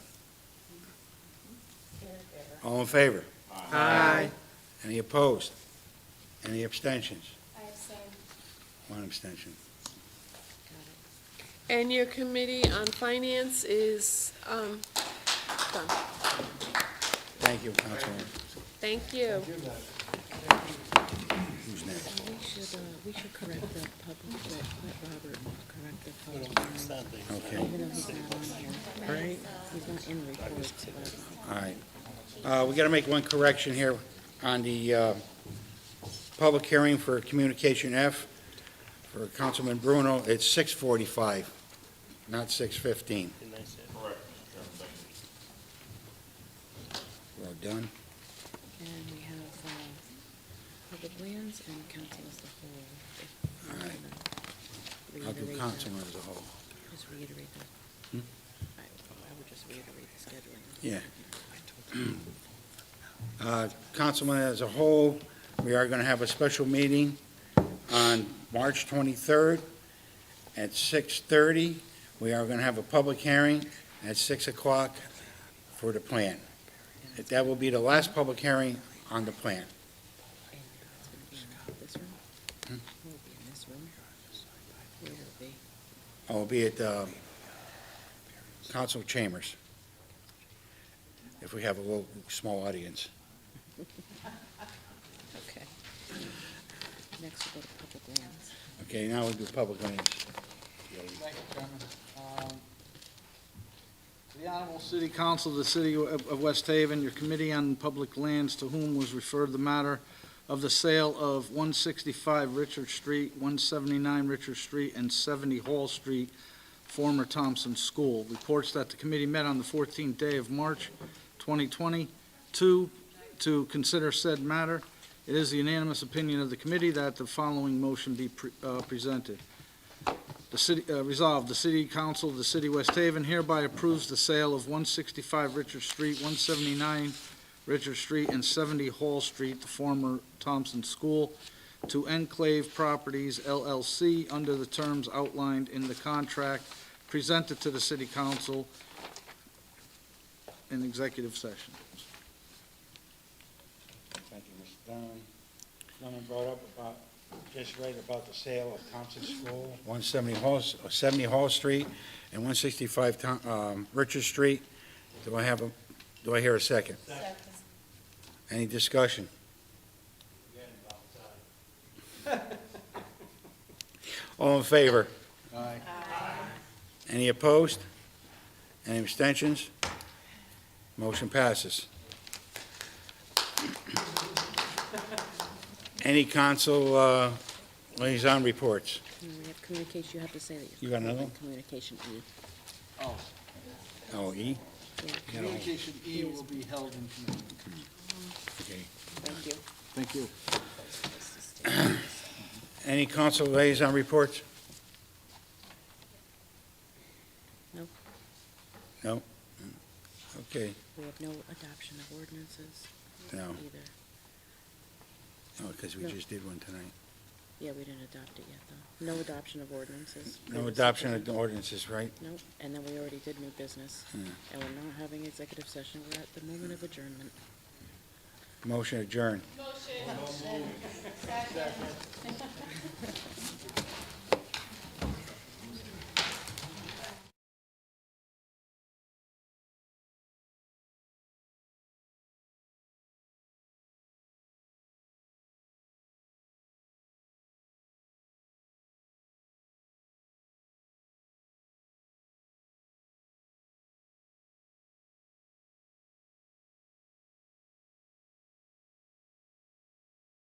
All in favor? Aye. Any opposed? Any abstentions? I abstain. One abstention. And your committee on finance is, done. Thank you, Councilwoman. Thank you. Who's next? We should correct the public, let Robert correct the public hearing, Okay, even though he's not on here. Right? He's not in reports, but. all right. We gotta make one correction here on the public hearing for Communication F for Councilman Bruno. It's 6:45, not 6:15. Didn't I say? Well done. And we have public lands and council as a whole. If you All right. wanna I'll do reiterate council that. as a whole. Just reiterate that. Hmm? I would just reiterate the scheduling. Yeah. Councilman as a whole, we are going to have a special meeting on March 23rd at 6:30. We are going to have a public hearing at 6 o'clock for the plan. That will be the last public hearing on the plan. And it's gonna be in this room? Hmm? Will it be in this room? Where will it be? I'll be at council chambers, if we have a little, small audience. Okay. Next we'll go to public lands. Okay, now we'll do public lands. Thank you, Chairman. The Honorable City Council of the City of West Haven, your Committee on Public Lands, to whom was referred the matter of the sale of 165 Richard Street, 179 Richard Street, and 70 Hall Street, former Thompson School, reports that the committee met on the 14th day of March 2022 to consider said matter. It is the unanimous opinion of the committee that the following motion be presented. Resolved, the City Council of the City of West Haven hereby approves the sale of 165 Richard Street, 179 Richard Street, and 70 Hall Street, the former Thompson School, to Enclave Properties LLC under the terms outlined in the contract presented to the City Council in executive session. Thank you, Mr. Donovan. Someone brought up about, just right about the sale of Thompson School, 70 Hall Street and 165 Richard Street. Do I hear a second? Second. Any discussion? All in favor? Aye. Any opposed? Any abstentions? Motion passes. Any council liaison reports? We have communication, you have to say that. You got another one? Communication E. Oh, Oh, E? Yeah. Communication E will be held in committee. Okay. Thank you. Thank you. Any council liaison reports? No. No? Okay, We have no adoption of ordinances no. either. Oh, because we No. just did one tonight. Yeah, we didn't adopt it yet, though. No adoption of ordinances. No adoption of the ordinances, right? Nope, and then we already did new business. And we're not having executive session, we're at the moment of adjournment. Motion adjourned.